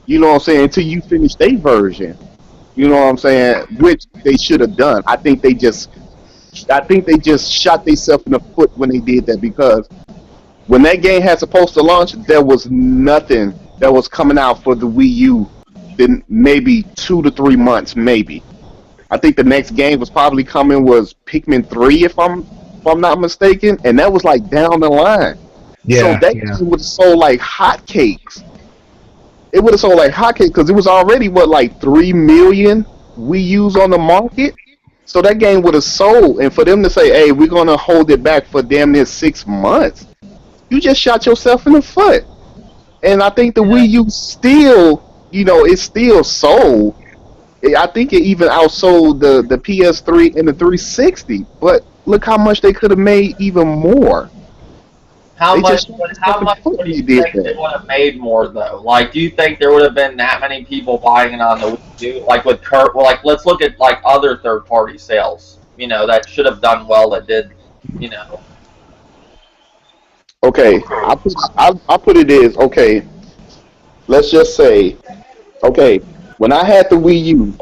You know what I'm saying? Until you finish their version. You know what I'm saying? Which they should have done. I think they just shot themselves in the foot when they did that, because when that game had supposed to launch, there was nothing that was coming out for the Wii U. Then maybe 2 to 3 months, maybe. I think the next game was probably coming was Pikmin 3, if I'm not mistaken, and that was like down the line. So
Yeah,
that
yeah.
game would have sold like hotcakes. It would have sold like hotcakes because it was already like 3 million Wii U's on the market. So that game would have sold, and for them to say, "Hey, we're gonna hold it back for damn near 6 months," you just shot yourself in the foot. And I think the Wii U still, it's still sold. I think it even outsold the PS3 and the 360. But look how much they could have made even more.
How
They
much?
just shot
How
themselves in the
much
foot
would
when they
you
did
think they
that.
would have made more though? Like, do you think there would have been that many people buying it on the Wii U? Like with Kurt, well, like let's look at like other third-party sales. That should have done well. That did. You know.
Okay, I put it as, okay. Let's just say, okay, when I had the Wii U,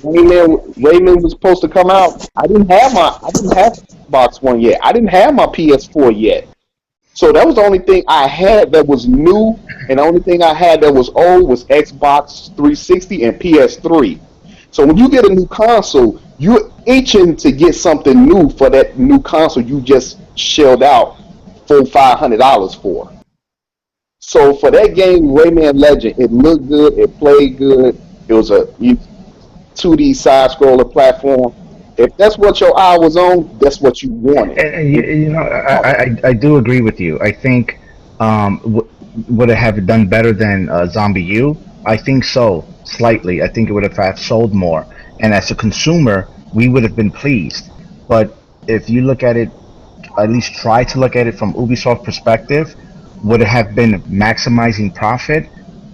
Rayman was supposed to come out. I didn't have Xbox One yet. I didn't have my PS4 yet. So that was the only thing I had that was new, and the only thing I had that was old was Xbox 360 and PS3. So when you get a new console, you're itching to get something new for that new console you just shelled out $400-500 for. So for that game, Rayman Legend, it looked good, it played good. It was a 2D side scroller platform. If that's what your eye was on, that's what you wanted.
And I do agree with you. I think would it have done better than Zombie U? I think so, slightly. I think it would have sold more, and as a consumer, we would have been pleased. But if you look at it, at least try to look at it from Ubisoft perspective, would it have been maximizing profit?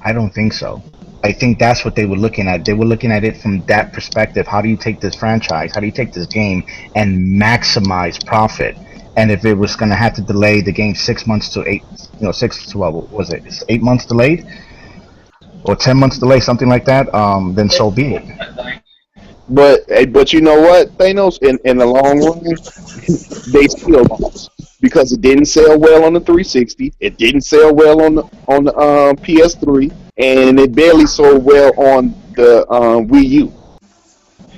I don't think so. I think that's what they were looking at. They were looking at it from that perspective. How do you take this franchise? How do you take this game and maximize profit? And if it was going to have to delay the game 6 months to eight, 6 to what was it? It's 8 months delayed or 10 months delayed, something like that. Then so be it.
But you know what, Thanos? In the long run, they still lost because it didn't sell well on the 360. It didn't sell well on the PS3, and it barely sold well on the Wii U.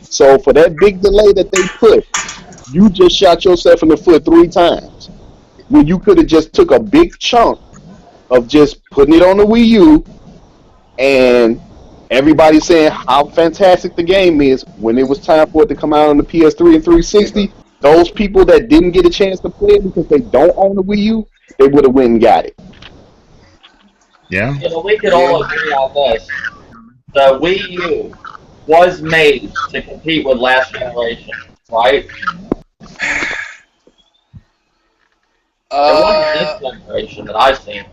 So for that big delay that they put, you just shot yourself in the foot 3 times. When you could have just took a big chunk of just putting it on the Wii U, and everybody saying how fantastic the game is. When it was time for it to come out on the PS3 and 360, those people that didn't get a chance to play it because they don't own the Wii U, they would have went and got it.
Yeah.
We could all agree on this. The Wii U was made to compete with last generation, right? It wasn't this generation that I've seen.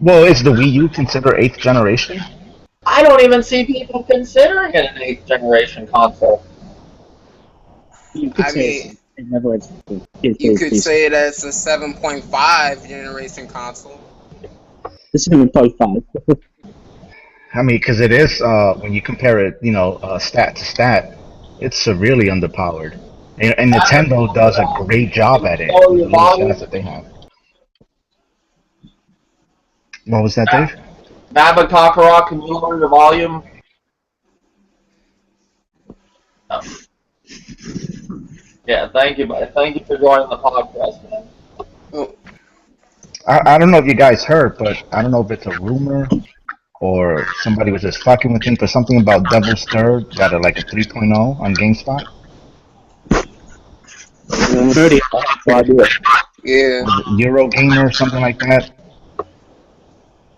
Well, is the Wii U considered 8th generation?
I don't even see people considering it an 8th generation console.
You could
I
say
mean,
in other words,
you could say that it's a 7.5 generation console.
This is 7.5.
I mean, because it is when you compare it, stat to stat, it's severely underpowered. And Nintendo does a great job at it with the little stats that they have. What was that, Dave?
Baba Kakarot, can you lower your volume? No. Yeah, thank you, buddy. Thank you for joining the podcast, man.
Oh.
I don't know if you guys heard, but I don't know if it's a rumor or somebody was just fucking with him for something about Devil's Third got like a 3.0 on GameSpot.
Yeah.
Was it Eurogamer or something like that?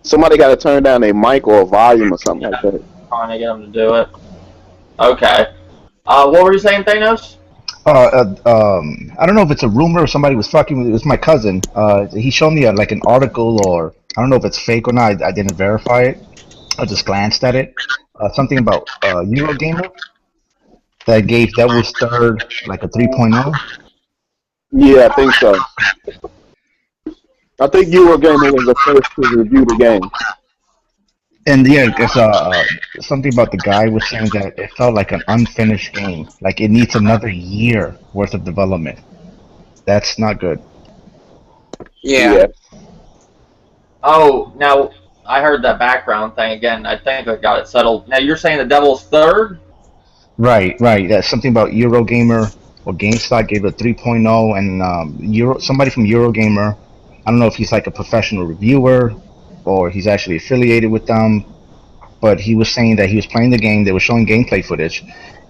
Somebody got to turn down their mic or volume or something like that.
Trying to get them to do it. Okay. What were you saying, Thanos?
I don't know if it's a rumor or somebody was fucking with it. It was my cousin. He showed me like an article, or I don't know if it's fake or not. I didn't verify it. I just glanced at it. Something about Eurogamer that gave Devil's Third like a 3.0.
Yeah, I think so. I think Eurogamer was the first to review the game.
And yeah, it's something about the guy was saying that it felt like an unfinished game. Like it needs another year worth of development. That's not good.
Yeah.
Oh, now I heard that background thing again. I think I got it settled. Now you're saying the Devil's Third?
Right, right. That's something about Eurogamer or GameStop gave it a 3.0, and somebody from Eurogamer. I don't know if he's like a professional reviewer or he's actually affiliated with them, but he was saying that he was playing the game. They were showing gameplay footage,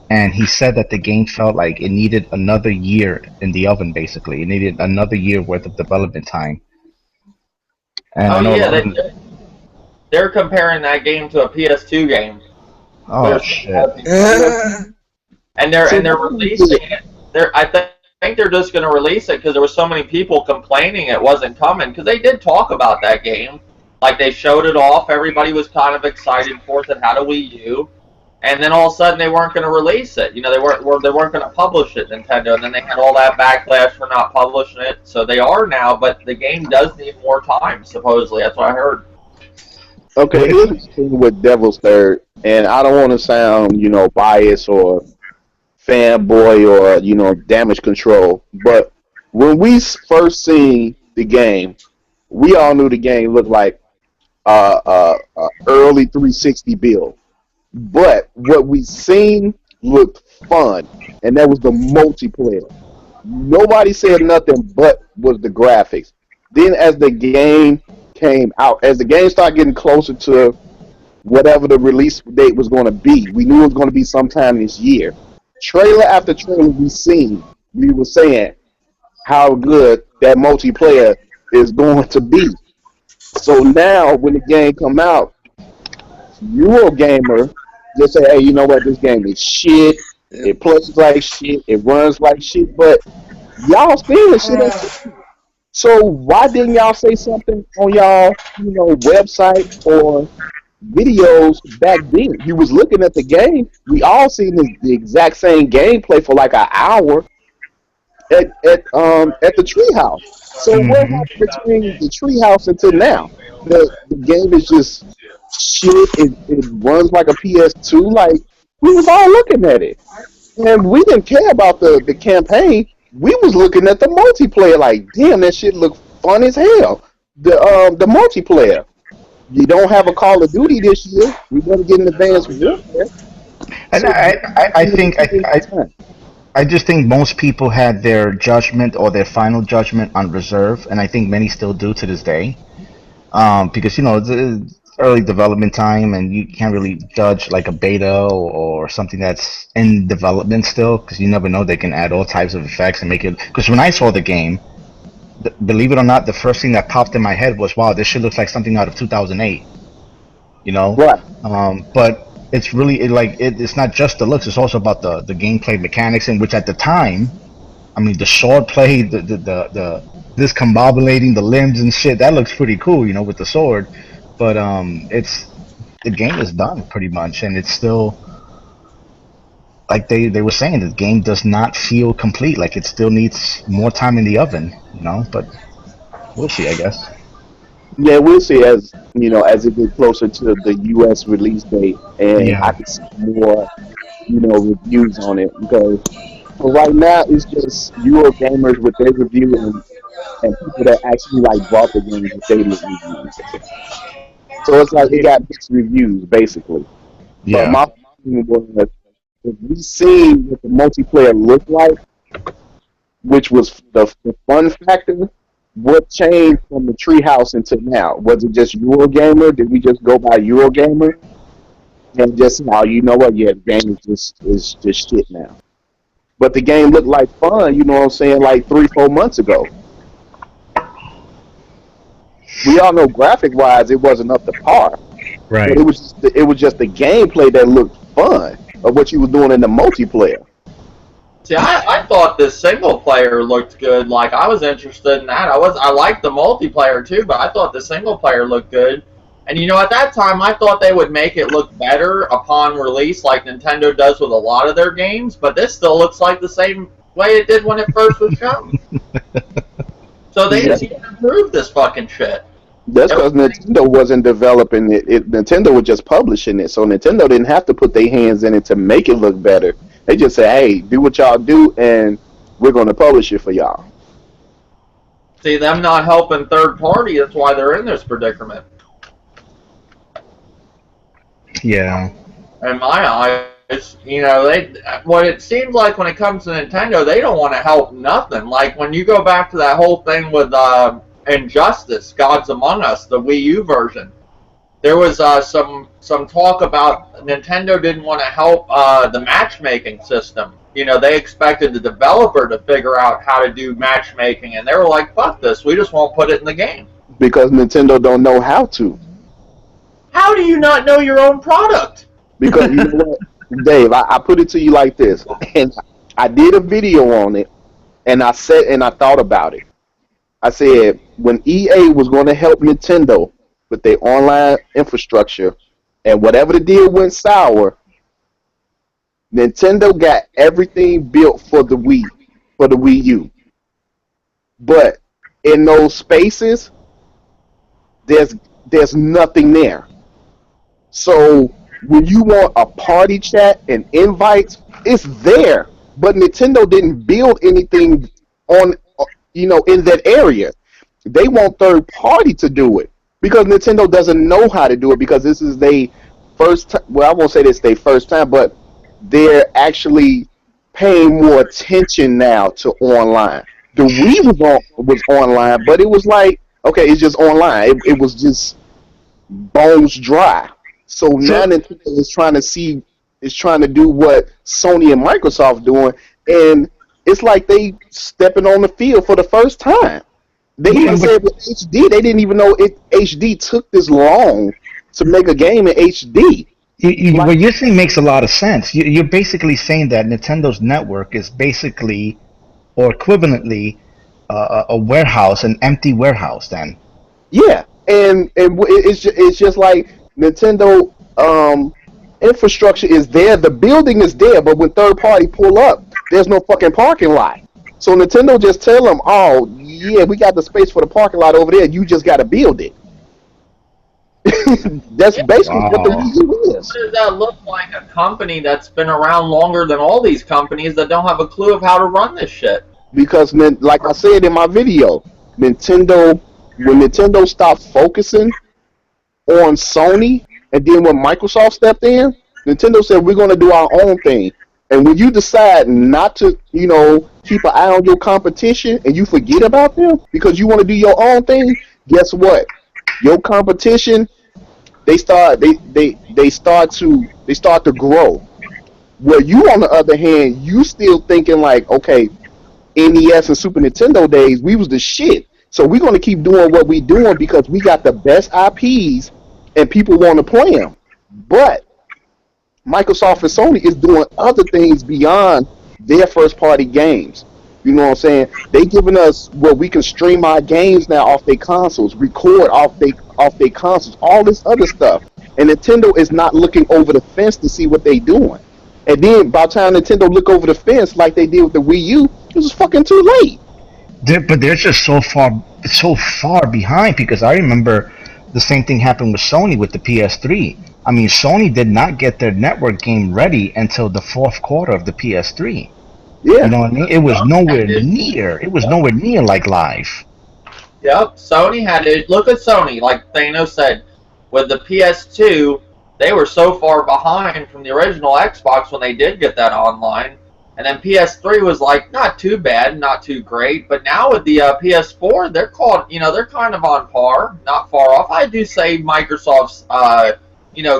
and he said that the game felt like it needed another year in the oven. Basically, it needed another year worth of development time. And
Oh
I know a
yeah,
lot of
they're comparing that game to a PS2 game.
oh shit.
And they're releasing it. I think they're just going to release it because there were so many people complaining it wasn't coming. Because they did talk about that game, like they showed it off. Everybody was kind of excited for it that had a Wii U, and then all of a sudden they weren't going to release it. You know, they weren't going to publish it, Nintendo. And then they had all that backlash for not publishing it. So they are now, but the game does need more time. Supposedly, that's what I heard.
Okay, here's the thing with Devil's Third, and I don't want to sound, biased or fanboy or, damage control, but when we first seen the game, we all knew the game looked like early 360 build. But what we seen looked fun, and that was the multiplayer. Nobody said nothing but was the graphics. Then as the game came out, as the game started getting closer to whatever the release date was going to be, we knew it was going to be sometime this year. Trailer after trailer we were saying how good that multiplayer is going to be. So now when the game come out, Eurogamer just say, hey, you know what, this game is shit. It plays like shit. It runs like shit. But y'all still shit. So why didn't y'all say something on y'all, website or videos back then? You was looking at the game. We all seen the exact same gameplay for like an hour at the treehouse. So what happened between the treehouse until now? The game is just shit. It runs like a PS2. Like we was all looking at it, and we didn't care about the campaign. We was looking at the multiplayer. Like, damn, that shit looked fun as hell. The multiplayer. You don't have a Call of Duty this year. We better get in advanced warfare.
And I just think most people had their judgment or their final judgment on reserve, and I think many still do to this day. Because it's early development time, and you can't really judge like a beta or something that's in development still, because you never know, they can add all types of effects and make it. Because when I saw the game, believe it or not, the first thing that popped in my head was, wow, this shit looks like something out of 2008.
Right.
But it's really it's not just the looks; it's also about the gameplay mechanics, in which at the time, I mean, the sword play, the discombobulating the limbs and shit, that looks pretty cool, with the sword. But the game is done pretty much, and it's still like they were saying, the game does not feel complete. Like it still needs more time in the oven, But we'll see, I guess.
Yeah, we'll see as as it gets closer to the U.S. release date, and I
Yeah.
can see more reviews on it, because for right now it's just Euro gamers with their review and people that actually like bought the game with their reviews. So it's like it got mixed reviews basically. But
Yeah.
my thing was, if we seen what the multiplayer looked like, which was the fun factor, what changed from the treehouse until now? Was it just Eurogamer? Did we just go by Eurogamer and just now, you know what? Yeah, the game is just shit now. But the game looked like fun, you know what I'm saying, like 3-4 months ago. we all know graphic wise it wasn't up to par, but
Right.
it was just the gameplay that looked fun of what you was doing in the multiplayer.
See, I thought the single player looked good. Like I was interested in that. I liked the multiplayer too, but I thought the single player looked good. And you know, at that time, I thought they would make it look better upon release, like Nintendo does with a lot of their games. But this still looks like the same way it did when it first was shown. So they just need to improve this fucking shit.
That's because Nintendo wasn't developing it. Nintendo was just publishing it, so Nintendo didn't have to put their hands in it to make it look better. They just say, "Hey, do what y'all do, and we're going to publish it for y'all."
See, them not helping third party, that's why they're in this predicament.
Yeah.
In my eyes, you know, what it seems like when it comes to Nintendo, they don't want to help nothing. Like when you go back to that whole thing with Injustice, Gods Among Us, the Wii U version, there was some talk about Nintendo didn't want to help the matchmaking system. You know, they expected the developer to figure out how to do matchmaking, and they were like, "Fuck this, we just won't put it in the game."
Because Nintendo don't know how to.
How do you not know your own product?
Because you know what, Dave, I put it to you like this, and I did a video on it, and I said, and I thought about it. I said when EA was going to help Nintendo with their online infrastructure, and whatever the deal went sour, Nintendo got everything built for the Wii U. But in those spaces, there's nothing there. So when you want a party chat and invites, it's there. But Nintendo didn't build anything on, in that area. They want third party to do it because Nintendo doesn't know how to do it because this is their first time. Well, I won't say this is their first time, but they're actually paying more attention now to online. The Wii was online, but it was like, okay, it's just online. It was just bones dry. So now Nintendo is trying to do what Sony and Microsoft doing, and it's like they stepping on the field for the first time. They even said with HD, they didn't even know HD took this long to make a game in HD.
What you're saying makes a lot of sense. You're basically saying that Nintendo's network is basically, or equivalently, a warehouse, an empty warehouse. Then.
Yeah, and it's just like Nintendo infrastructure is there, the building is there, but when third party pull up, there's no fucking parking lot. So Nintendo just tell them, "Oh yeah, we got the space for the parking lot over there. You just got to build it." That's basically what the Wii U is.
What does that look like? A company that's been around longer than all these companies that don't have a clue of how to run this shit.
Because, like I said in my video, when Nintendo stopped focusing on Sony, and then when Microsoft stepped in, Nintendo said, "We're going to do our own thing." And when you decide not to, keep an eye on your competition and you forget about them because you want to do your own thing, guess what? Your competition, they start to grow. Where you, on the other hand, you still thinking like, okay, NES and Super Nintendo days, we was the shit. So we're going to keep doing what we doing because we got the best IPs and people want to play them. But Microsoft and Sony is doing other things beyond their first party games. You know what I'm saying? They giving us where we can stream our games now off their consoles, record off their consoles, all this other stuff. And Nintendo is not looking over the fence to see what they doing. And then by the time Nintendo look over the fence like they did with the Wii U, it was fucking too late.
But they're just so far behind because I remember the same thing happened with Sony with the PS3. I mean, Sony did not get their network game ready until the fourth quarter of the PS3.
Yeah.
You know what I mean? It was nowhere near. It was nowhere near like live.
Yep, Sony had it. Look at Sony, like Thanos said, with the PS2, they were so far behind from the original Xbox when they did get that online. And then PS3 was like not too bad, not too great, but now with the PS4, they're kind of on par, not far off. I do say Microsoft's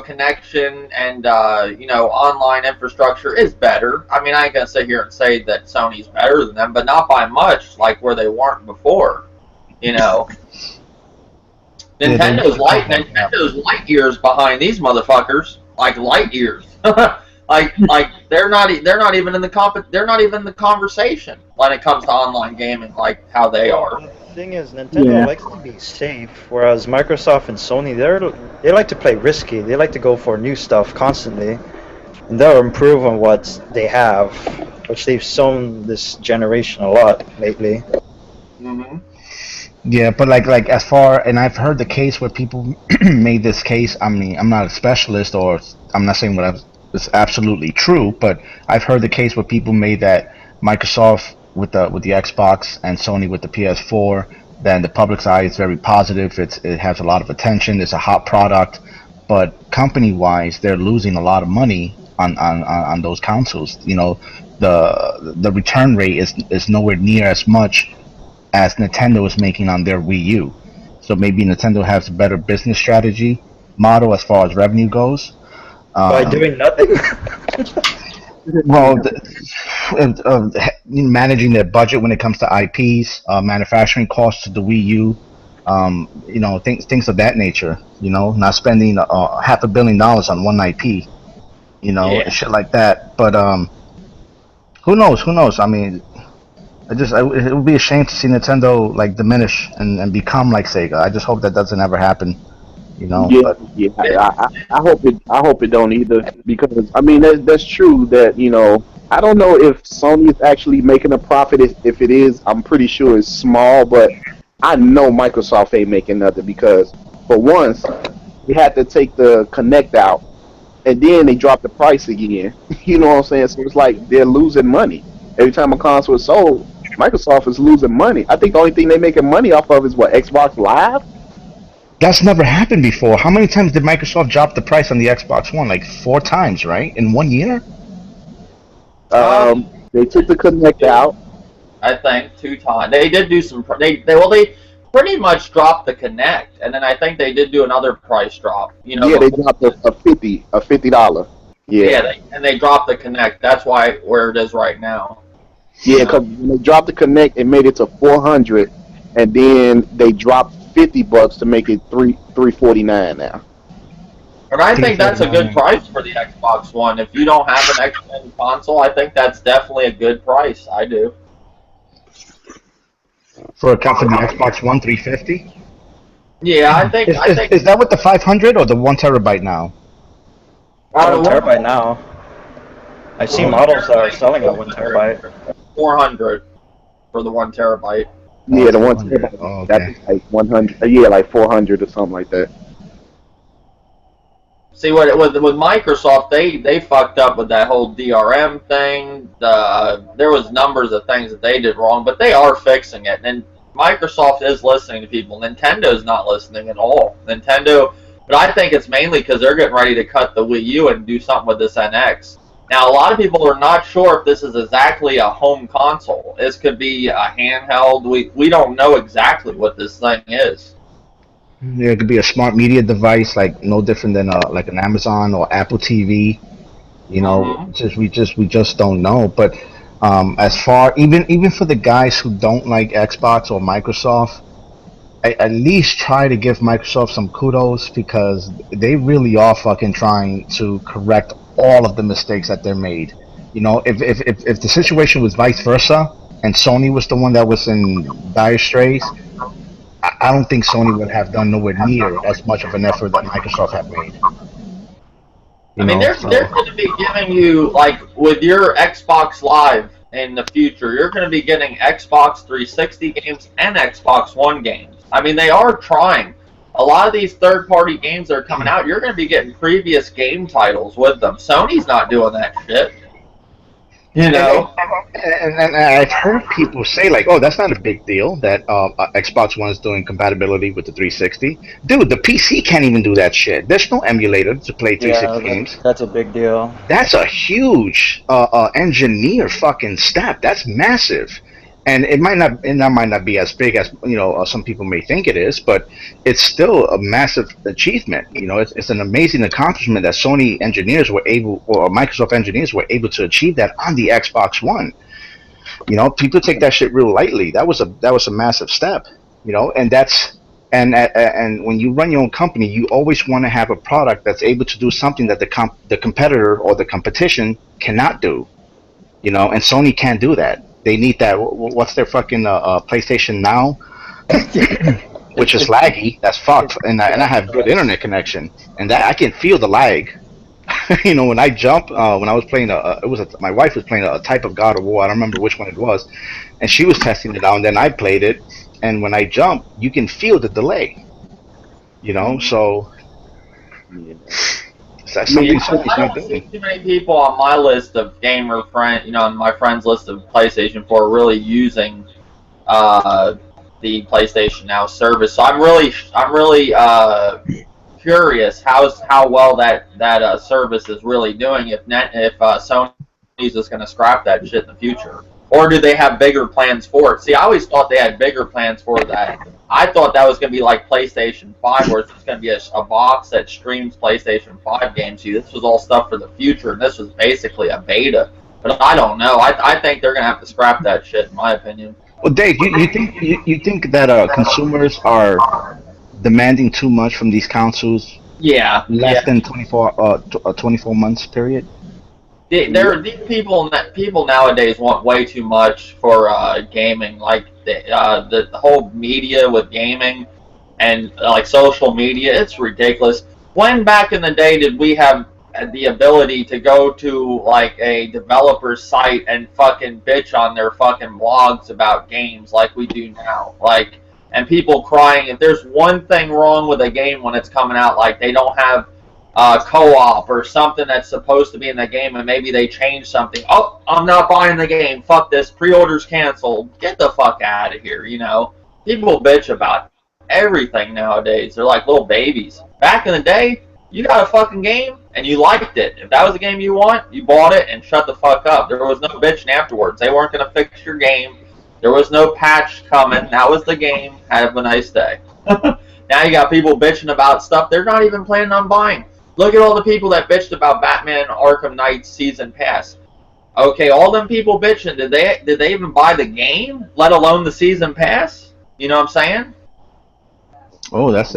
connection and online infrastructure is better. I mean, I ain't gonna sit here and say that Sony's better than them, but not by much, like where they weren't before.
Yeah, they
Nintendo's
really
light.
don't have
Nintendo's light years behind these motherfuckers. Like light years. like they're not even in the conversation when it comes to online gaming like how they are.
The thing is, Nintendo likes to be safe, whereas Microsoft and Sony, they like to play risky. They like to go for new stuff constantly, and they'll improve on what they have, which they've shown this generation a lot lately.
Mm-hmm.
Yeah, but like as far, and I've heard the case where people made this case. I mean, I'm not a specialist, or I'm not saying it's absolutely true, but I've heard the case where people made that Microsoft with the Xbox and Sony with the PS4, then the public's eye is very positive. It has a lot of attention. It's a hot product, but company wise, they're losing a lot of money on those consoles. You know, the return rate is nowhere near as much as Nintendo is making on their Wii U. So maybe Nintendo has a better business strategy model as far as revenue goes.
By doing nothing.
Well, managing their budget when it comes to IPs, manufacturing costs of the Wii U, you know, things of that nature. You know, not spending $500 million on one IP. You know,
Yeah.
shit like that. But who knows? Who knows? I mean, it would be a shame to see Nintendo like diminish and become like Sega. I just hope that doesn't ever happen. You know.
Yeah,
But
yeah. I hope it don't either, because I mean that's true that, you know, I don't know if Sony is actually making a profit. If it is, I'm pretty sure it's small, but I know Microsoft ain't making nothing, because for once they had to take the Connect out, and then they dropped the price again. You know what I'm saying? So it's like they're losing money every time a console is sold. Microsoft is losing money. I think the only thing they're making money off of is what, Xbox Live.
that's never happened before. How many times did Microsoft drop the price on the Xbox One? Like 4 times, right? In 1 year?
They took the Connect out.
I think 2 times. They did do some. They pretty much dropped the Connect, and then I think they did do another price drop. You know.
Yeah, they dropped a $50. Yeah,
They dropped the Connect. That's why where it is right now.
yeah, because when they dropped the Connect, it made it to 400, and then they dropped $50 to make it 349 now.
And I think that's a good price for the Xbox One. If you don't have an X-Men console, I think that's definitely a good price. I do.
For the Xbox One 350?
Yeah, I think.
Is that with the 500 or the 1 terabyte now?
1 terabyte now. I've seen models that are selling at 1 terabyte.
400 for the 1 terabyte.
Yeah, the one
400. Oh, okay.
that's like 100. Yeah, like 400 or something like that.
See what with Microsoft, they fucked up with that whole DRM thing. There was numbers of things that they did wrong, but they are fixing it. And Microsoft is listening to people. Nintendo's not listening at all. Nintendo, but I think it's mainly because they're getting ready to cut the Wii U and do something with this NX. Now, a lot of people are not sure if this is exactly a home console. This could be a handheld. We don't know exactly what this thing is.
Yeah, it could be a smart media device, like no different than like an Amazon or Apple TV. You know, we just don't know. But as far even for the guys who don't like Xbox or Microsoft, I at least try to give Microsoft some kudos, because they really are fucking trying to correct all of the mistakes that they're made. You know, if the situation was vice versa and Sony was the one that was in dire straits, I don't think Sony would have done nowhere near as much of an effort that Microsoft have made.
I mean, they're going to be giving you, like, with your Xbox Live in the future, you're going to be getting Xbox 360 games and Xbox One games. I mean, they are trying. A lot of these third-party games that are coming out, you're going to be getting previous game titles with them. Sony's not doing that shit. You know?
And I've heard people say, like, oh, that's not a big deal that Xbox One is doing compatibility with the 360. Dude, the PC can't even do that shit. There's no emulator to play 360 games.
That's a big deal.
That's a huge engineer fucking step. That's massive. And it might not be as big as, you know, some people may think it is, but it's still a massive achievement. You know, it's an amazing accomplishment that Sony engineers were able, or Microsoft engineers were able to achieve that on the Xbox One. You know, people take that shit real lightly. That was a massive step. You know, and that's And when you run your own company, you always want to have a product that's able to do something that the competitor or the competition cannot do. And Sony can't do that. They need that. What's their fucking PlayStation Now, which is laggy. That's fucked. And I have good internet connection, and that I can feel the lag. When I jump, when I was playing my wife was playing a type of God of War. I don't remember which one it was, and she was testing it out, and then I played it. And when I jump, you can feel the delay. So that's something Sony's
I
not
don't see
doing.
too many people on my list of gamer friend, on my friends list of PlayStation 4 really using the PlayStation Now service. So I'm really curious how well that service is really doing. If Sony's just going to scrap that shit in the future, or do they have bigger plans for it? See, I always thought they had bigger plans for that. I thought that was going to be like PlayStation 5, where it's going to be a box that streams PlayStation 5 games. See, this was all stuff for the future, and this was basically a beta. But I don't know. I think they're going to have to scrap that shit, in my opinion.
Well, Dave, you think that consumers are demanding too much from these consoles?
Yeah.
Less than 24 months period.
These people nowadays want way too much for gaming. Like the whole media with gaming and like social media, it's ridiculous. When back in the day did we have the ability to go to like a developer's site and fucking bitch on their fucking blogs about games like we do now? And people crying if there's one thing wrong with a game when it's coming out, like they don't have co-op or something that's supposed to be in the game, and maybe they change something. Oh, I'm not buying the game. Fuck this. Pre-order's canceled. Get the fuck out of here. People bitch about everything nowadays. They're like little babies. Back in the day, you got a fucking game and you liked it. If that was the game you want, you bought it and shut the fuck up. There was no bitching afterwards. They weren't going to fix your game. There was no patch coming. That was the game. Have a nice day. Now you got people bitching about stuff they're not even planning on buying. Look at all the people that bitched about Batman Arkham Knight Season Pass. Okay, all them people bitching, did they even buy the game, let alone the Season Pass? You know what I'm saying?
Oh, that's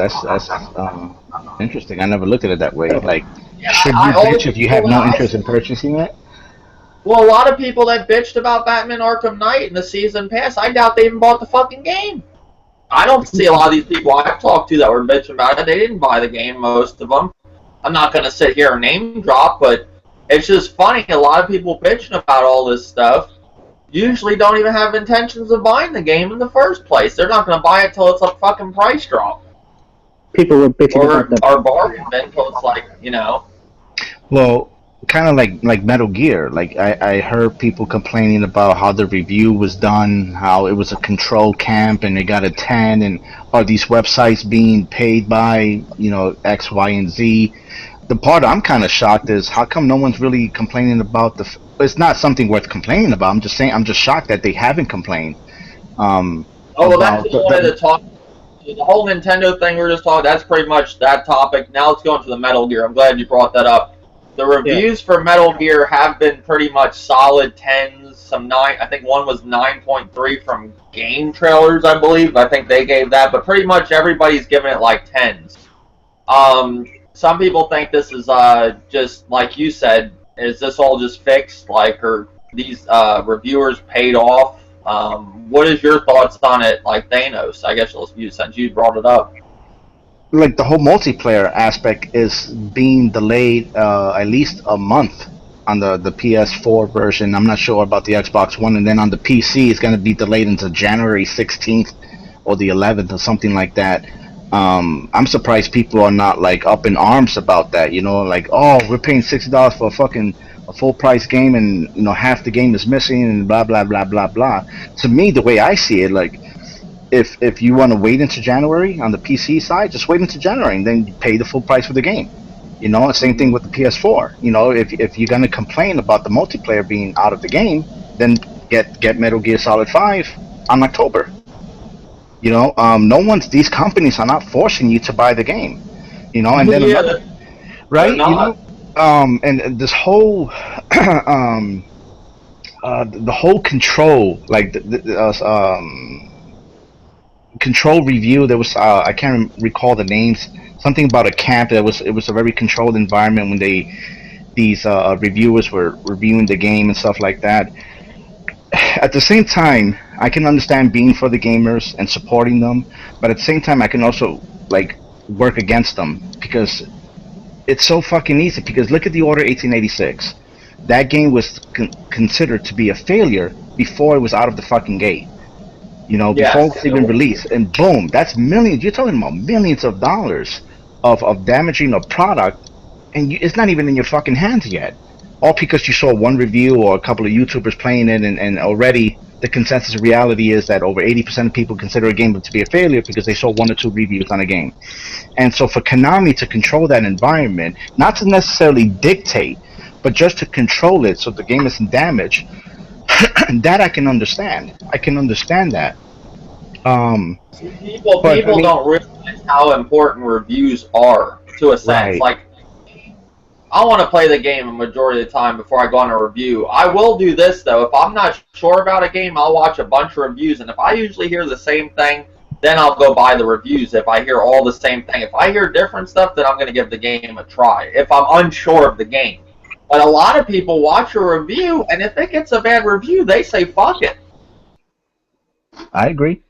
interesting. I never looked at it that way. Like,
Yeah,
should you bitch if you have no interest in purchasing it?
Well, a lot of people that bitched about Batman Arkham Knight and the Season Pass, I doubt they even bought the fucking game. I don't see a lot of these people I've talked to that were bitching about it. They didn't buy the game, most of them. I'm not going to sit here and name drop, but it's just funny. A lot of people bitching about all this stuff usually don't even have intentions of buying the game in the first place. They're not going to buy it till it's a fucking price drop.
People were bitching about the
bargain bin until it's like,
Well, kind of like Metal Gear. Like I heard people complaining about how the review was done, how it was a control camp, and they got a 10, and are these websites being paid by X, Y, and Z? The part I'm kind of shocked is how come no one's really complaining about it's not something worth complaining about. I'm just saying, I'm just shocked that they haven't complained.
Well, that's what I wanted to talk. The whole Nintendo thing we're just talking. That's pretty much that topic. Now let's go into the Metal Gear. I'm glad you brought that up. The reviews for Metal Gear have been pretty much solid 10s. Some 9. I think one was 9.3 from Game Trailers, I believe. I think they gave that, but pretty much everybody's giving it like 10s. Some people think this is just like you said. Is this all just fixed? Like, are these reviewers paid off? What is your thoughts on it? Like Thanos, I guess since you brought it up.
Like the whole multiplayer aspect is being delayed at least a month on the PS4 version. I'm not sure about the Xbox One, and then on the PC it's going to be delayed into January 16th or the 11th or something like that. I'm surprised people are not like up in arms about that. Like, oh, we're paying $60 for a full price game, and half the game is missing, and blah blah blah blah blah. To me, the way I see it, like, if you want to wait until January on the PC side, just wait until January and then you pay the full price for the game. Same thing with the PS4. If you're gonna complain about the multiplayer being out of the game, then get Metal Gear Solid 5 on October. These companies are not forcing you to buy the game. And then right? And this whole the whole control, like control review. There was I can't recall the names. Something about a camp that was, it was a very controlled environment when these reviewers were reviewing the game and stuff like that. At the same time, I can understand being for the gamers and supporting them, but at the same time, I can also like work against them because it's so fucking easy. Because look at the Order 1886. That game was considered to be a failure before it was out of the fucking gate. You know, before
Yes.
it was even released, and boom, that's millions. You're talking about millions of dollars of damaging a product, and it's not even in your fucking hands yet. All because you saw one review or a couple of YouTubers playing it, and already the consensus reality is that over 80% of people consider a game to be a failure because they saw one or two reviews on a game. And so for Konami to control that environment, not to necessarily dictate, but just to control it so the game isn't damaged, that I can understand. I can understand that.
People
But, I mean,
don't realize how important reviews are to a sense.
Right.
Like, I want to play the game a majority of the time before I go on a review. I will do this though. If I'm not sure about a game, I'll watch a bunch of reviews, and if I usually hear the same thing, then I'll go buy the reviews. If I hear all the same thing, if I hear different stuff, then I'm going to give the game a try. If I'm unsure of the game. But a lot of people watch a review, and if it gets a bad review, they say fuck it.
I agree.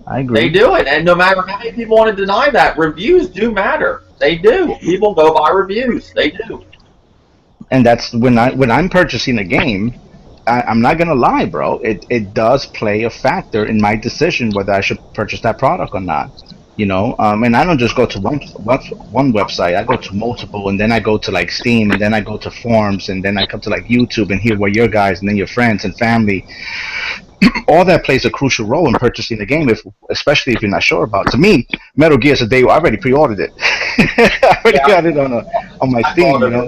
They do it, and no matter how many people want to deny that, reviews do matter. They do. People go by reviews. They do.
And that's when I'm purchasing a game. I'm not gonna lie, bro. It does play a factor in my decision whether I should purchase that product or not. You know, and I don't just go to one website. I go to multiple, and then I go to like Steam, and then I go to forums, and then I come to like YouTube and hear what your guys, and then your friends and family. All that plays a crucial role in purchasing the game, especially if you're not sure about it. To me, Metal Gear is a day. I already pre-ordered it. I already got it on my Steam. You know?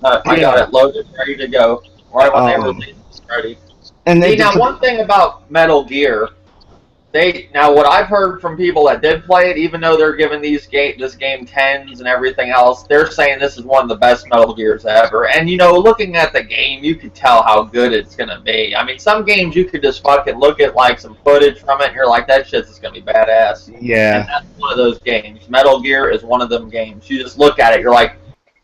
I got it loaded, ready to go. Right when they release it, ready.
And
See, now one thing about Metal Gear, now what I've heard from people that did play it, even though they're giving this game 10s and everything else, they're saying this is one of the best Metal Gears ever. And you know, looking at the game, you could tell how good it's gonna be. I mean, some games you could just fucking look at like some footage from it, and you're like, that shit's gonna be badass.
Yeah.
And that's one of those games. Metal Gear is one of them games. You just look at it, you're like,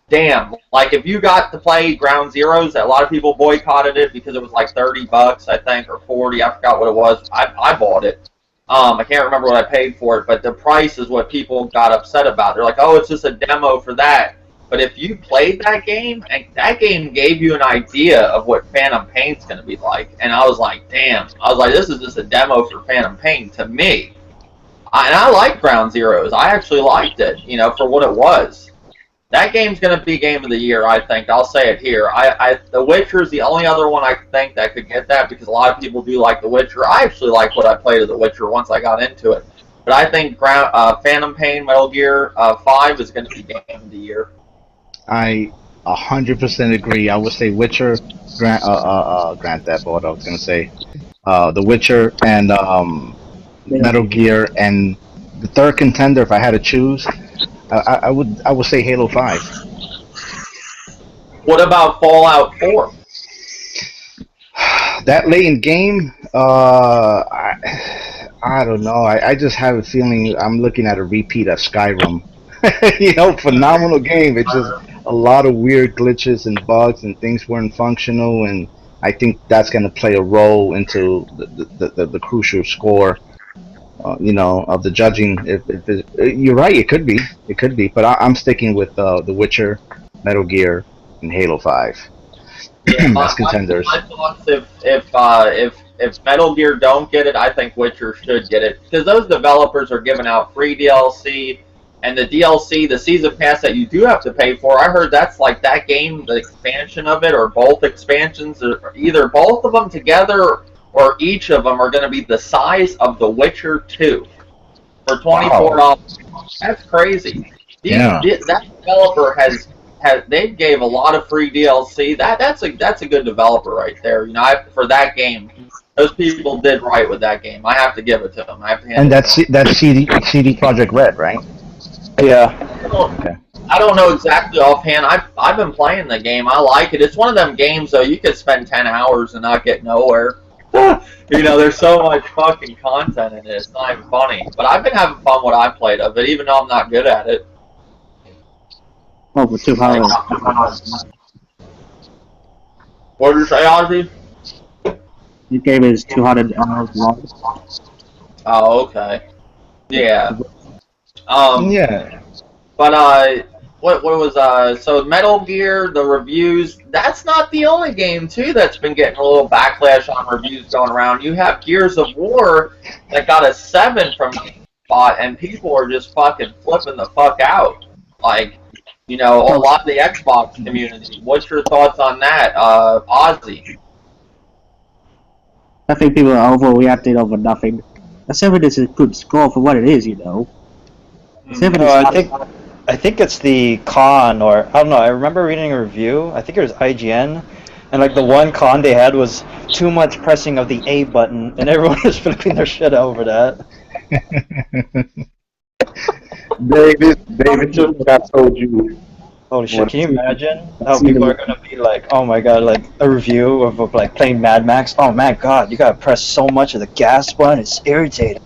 damn. Like if you got to play Ground Zeroes, a lot of people boycotted it because it was like $30, I think, or 40. I forgot what it was. I bought it. I can't remember what I paid for it, but the price is what people got upset about. They're like, oh, it's just a demo for that. But if you played that game, and that game gave you an idea of what Phantom Pain's going to be like. And I was like, damn. I was like, this is just a demo for Phantom Pain to me. And I liked Ground Zeroes. I actually liked it, you know, for what it was. That game's going to be Game of the Year, I think. I'll say it here. The Witcher is the only other one I think that could get that because a lot of people do like The Witcher. I actually like what I played of The Witcher once I got into it. But I think Phantom Pain, Metal Gear 5 is going to be Game of the Year.
I 100% agree. I would say Witcher, Grand Theft Auto. I was going to say The Witcher and Metal Gear, and the third contender, if I had to choose, I would say Halo 5.
What about Fallout 4?
That late in game, I don't know. I just have a feeling I'm looking at a repeat of Skyrim. You know, phenomenal game. It's just a lot of weird glitches and bugs and things weren't functional, and I think that's going to play a role into the crucial score. You know, of the judging. You're right, it could be, but I'm sticking with The Witcher, Metal Gear, and Halo 5.
Yeah,
as contenders.
My thoughts, if Metal Gear don't get it, I think Witcher should get it because those developers are giving out free DLC, and the DLC, the season pass that you do have to pay for. I heard that's like that game, the expansion of it, or both expansions, or either both of them together. Or each of them are going to be the size of The Witcher 2 for $24. Wow. That's crazy. That developer they gave a lot of free DLC. That's a good developer right there. You know, for that game, those people did right with that game. I have to give it to them.
And that's CD Projekt Red, right?
Yeah.
Okay.
I don't know exactly offhand. I've been playing the game. I like it. It's one of them games though. You could spend 10 hours and not get nowhere. You know, there's so much fucking content in it. It's not even funny. But I've been having fun what I've played of it, even though I'm not good at it.
Oh, for 200.
What did you say, Ozzy?
This game is 200 hours long.
Oh, okay. Yeah.
Yeah.
But what was so Metal Gear, the reviews, that's not the only game too that's been getting a little backlash on reviews going around. You have Gears of War that got a 7 from GameSpot, and people are just fucking flipping the fuck out. Like, you know, a lot of the Xbox community. What's your thoughts on that, Ozzy?
I think people are overreacting over nothing. A 7 is a good score for what it is, you know. 7 is
I think it's the con, or I don't know. I remember reading a review. I think it was IGN, and like the one con they had was too much pressing of the A button, and everyone was flipping their shit over that.
David, just like I told you.
Holy shit! Can you imagine how people are gonna be like, "Oh my god!" Like a review of like playing Mad Max. Oh my god! You gotta press so much of the gas button. It's irritating.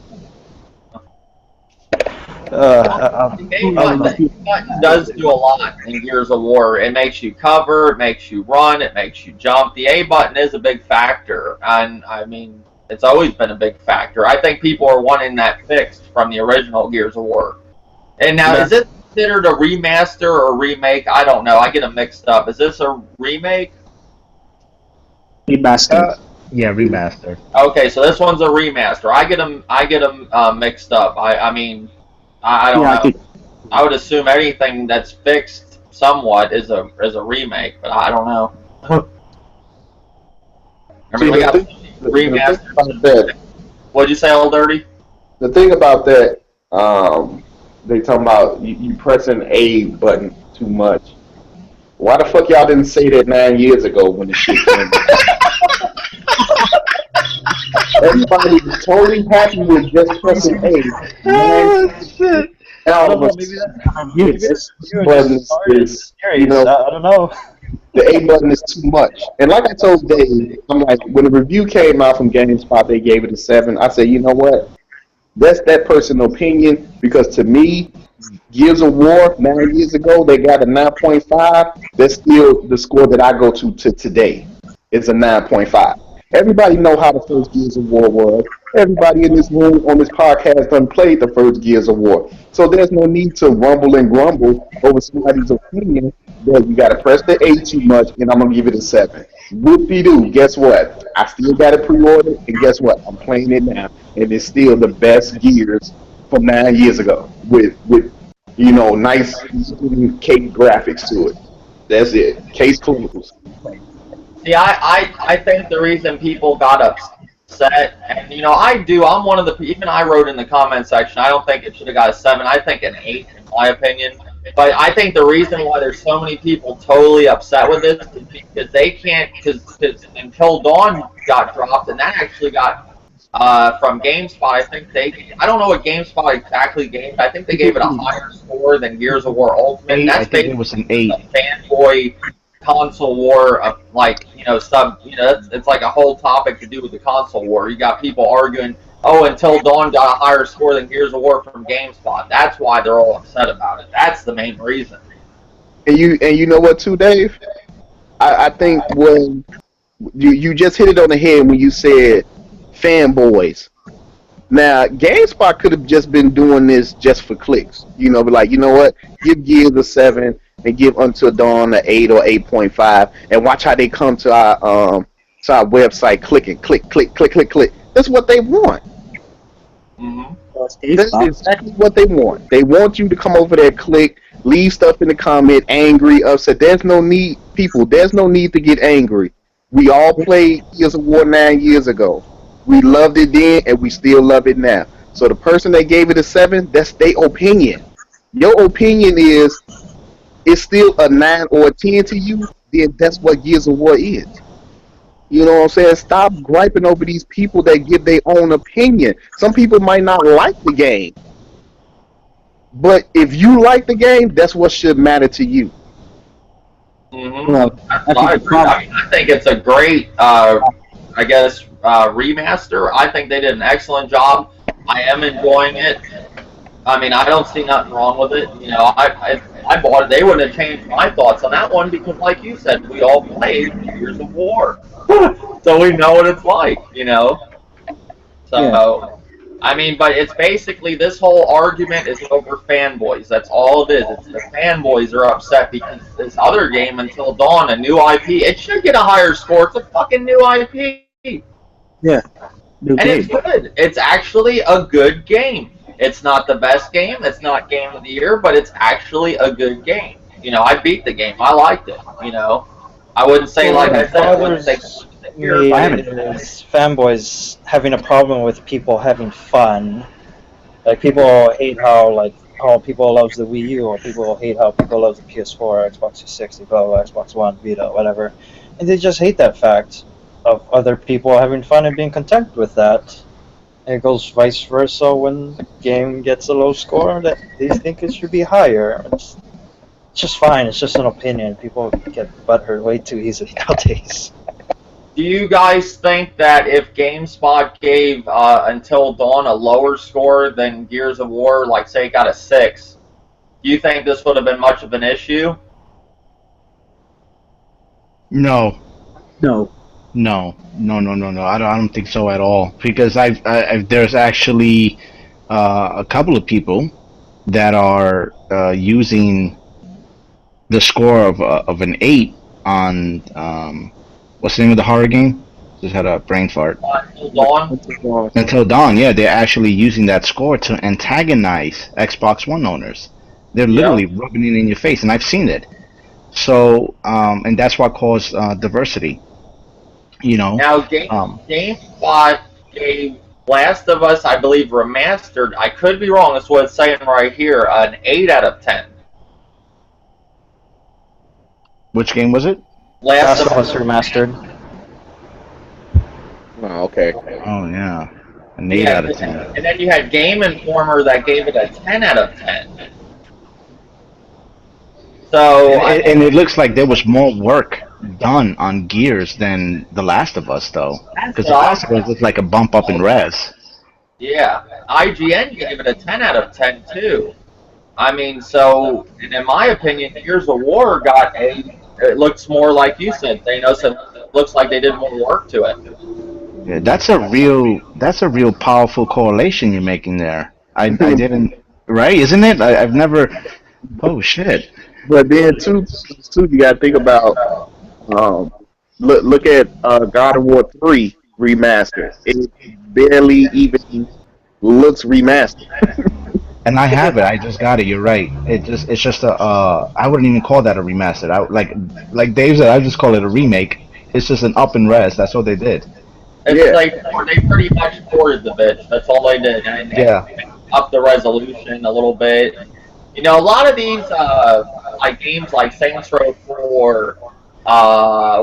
The button does do a lot in Gears of War. It makes you cover, it makes you run, it makes you jump. The A button is a big factor, and I mean, it's always been a big factor. I think people are wanting that fixed from the original Gears of War. And now, is this considered a remaster or a remake? I don't know. I get them mixed up. Is this a remake?
Remastered.
Yeah, remastered.
Okay, so this one's a remaster. I get them mixed up. I mean, I don't know. I would assume anything that's fixed somewhat is a remake, but I don't know. I mean, we got remastered. What'd you say, Old Dirty?
The thing about that, they talking about you pressing A button too much. Why the fuck y'all didn't say that 9 years ago when the shit came out? Everybody was totally happy with just pressing A.
Oh shit!
I
don't know, maybe
you know,
I don't know.
the A button is too much. And like I told Dave, I'm like, when the review came out from GameSpot, they gave it a 7. I said, you know what? That's that person's opinion, because to me, Gears of War 9 years ago, they got a 9.5. That's still the score that I go to today. It's a 9.5. Everybody know how the first Gears of War was. Everybody in this room on this podcast done played the first Gears of War. So there's no need to rumble and grumble over somebody's opinion that you got to press the A too much, and I'm going to give it a 7. Whoop-de-doo, guess what? I still got it pre-ordered, and guess what? I'm playing it now, and it's still the best Gears from 9 years ago with you know, nice cake graphics to it. That's it. Case closed.
See, I think the reason people got upset, and you know, I'm one of the, even I wrote in the comment section, I don't think it should have got a 7, I think an 8 in my opinion. But I think the reason why there's so many people totally upset with this is because they can't, because Until Dawn got dropped, and that actually got, from GameSpot, I think I don't know what GameSpot exactly gave, I think they gave it a higher score than Gears of War Ultimate. And that's
I think it was an 8.
A fanboy console war of, like, you know, it's like a whole topic to do with the console war. You got people arguing, oh, Until Dawn got a higher score than Gears of War from GameSpot. That's why they're all upset about it. That's the main reason.
And you know what too, Dave? I think when you just hit it on the head when you said fanboys. Now, GameSpot could have just been doing this just for clicks. You know, but like, you know what? Give Gears a 7 and give Until Dawn an 8 or 8.5, and watch how they come to our website clicking, click. That's what they want.
Mm-hmm.
That's exactly what they want. They want you to come over there, click, leave stuff in the comment, angry, upset. There's no need, people. There's no need to get angry. We all played Gears of War 9 years ago. We loved it then, and we still love it now. So the person that gave it a 7, that's their opinion. Your opinion is, it's still a 9 or a 10 to you, then that's what Gears of War is. You know what I'm saying? Stop griping over these people that give their own opinion. Some people might not like the game. But if you like the game, that's what should matter to you.
Mm-hmm. I think it's a great, remaster. I think they did an excellent job. I am enjoying it. I mean, I don't see nothing wrong with it. You know, I bought it. They wouldn't have changed my thoughts on that one because, like you said, we all played Gears of War, so we know what it's like. You know, so.
Yeah.
I mean, but it's basically this whole argument is over fanboys. That's all it is. It's the fanboys are upset because this other game, Until Dawn, a new IP, it should get a higher score. It's a fucking new IP.
Yeah. New
And
game.
it's good. It's actually a good game. It's not the best game. It's not Game of the Year, but it's actually a good game. You know, I beat the game. I liked it. You know, I wouldn't say like I said. I wouldn't say
is fanboys having a problem with people having fun. Like people hate how people loves the Wii U, or people hate how people love the PS4, Xbox 360, blah blah, Xbox One, Vita, whatever, and they just hate that fact of other people having fun and being content with that. And it goes vice versa when the game gets a low score that they think it should be higher. It's just fine. It's just an opinion. People get butthurt way too easily nowadays.
Do you guys think that if GameSpot gave Until Dawn a lower score than Gears of War, like say it got a 6, do you think this would have been much of an issue?
No.
No.
No. I don't think so at all. Because there's actually a couple of people that are using the score of an 8 on what's the name of the horror game? Just had a brain fart.
Until Dawn?
Until Dawn, yeah, they're actually using that score to antagonize Xbox One owners. They're literally rubbing it in your face, and I've seen it. So, and that's what caused diversity. You know.
Now, GameSpot gave Last of Us, I believe, remastered. I could be wrong. That's what it's saying right here. An 8 out of 10.
Which game was it?
Last of Us remastered.
Oh, okay.
Oh yeah, an 8 out of 10.
And then you had Game Informer that gave it a 10 out of 10. So
and it looks like there was more work done on Gears than The Last of Us, though, because The Last of Us looks like a bump up in res.
Yeah, IGN gave it a 10 out of 10 too. I mean, so and in my opinion, Gears of War got a. It looks more like you said, Thanos. It looks like they did more work to it.
Yeah, that's a real powerful correlation you're making there. I didn't, right? Isn't it? I've never. Oh shit.
But then too, you gotta think about look at God of War 3 remastered. It barely even looks remastered.
And I have it. I just got it. You're right. It's just a. I wouldn't even call that a remastered. Like Dave said, I just call it a remake. It's just an up and res. That's what they did.
It's like they pretty much ported the bitch. That's all they did. And they upped the resolution a little bit. You know, a lot of these like games like Saints Row 4,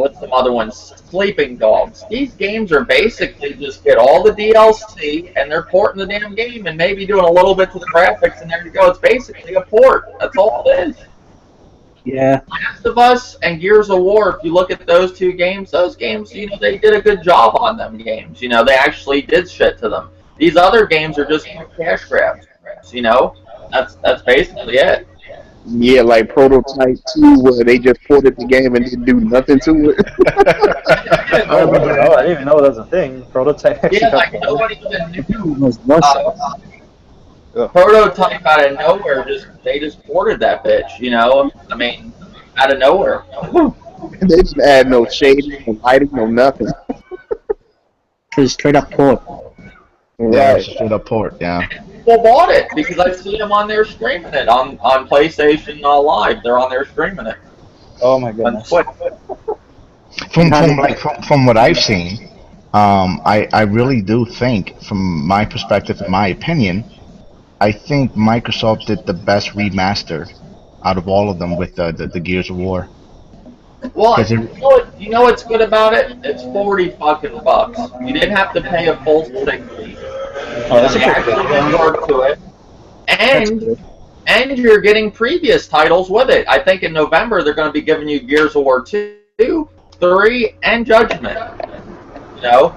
what's some other ones? Sleeping Dogs. These games are basically just get all the DLC and they're porting the damn game and maybe doing a little bit to the graphics and there you go. It's basically a port. That's all it is.
Yeah.
Last of Us and Gears of War, if you look at those two games, you know, they did a good job on them games. You know, they actually did shit to them. These other games are just cash grabs, you know? That's basically it.
Yeah, like Prototype 2, where they just ported the game and didn't do nothing to it.
I didn't even know that was a thing. Prototype.
Yeah, like nobody even knew. Prototype out of nowhere, they just ported that bitch, you know? I mean, out of nowhere.
They didn't add no shading, no lighting, no nothing.
Just straight up port.
Yeah, straight up port. Yeah.
People bought it because I see them on there streaming it on PlayStation Live. They're on there streaming it.
Oh my goodness.
From what I've seen, I really do think, from my perspective, in my opinion, I think Microsoft did the best remaster out of all of them with the Gears of War.
Well, you know what's good about it? It's $40 fucking bucks. You didn't have to pay a full 60.
That's
you actually did work to it, and you're getting previous titles with it. I think in November they're going to be giving you Gears of War 2, 3, and Judgment. You know,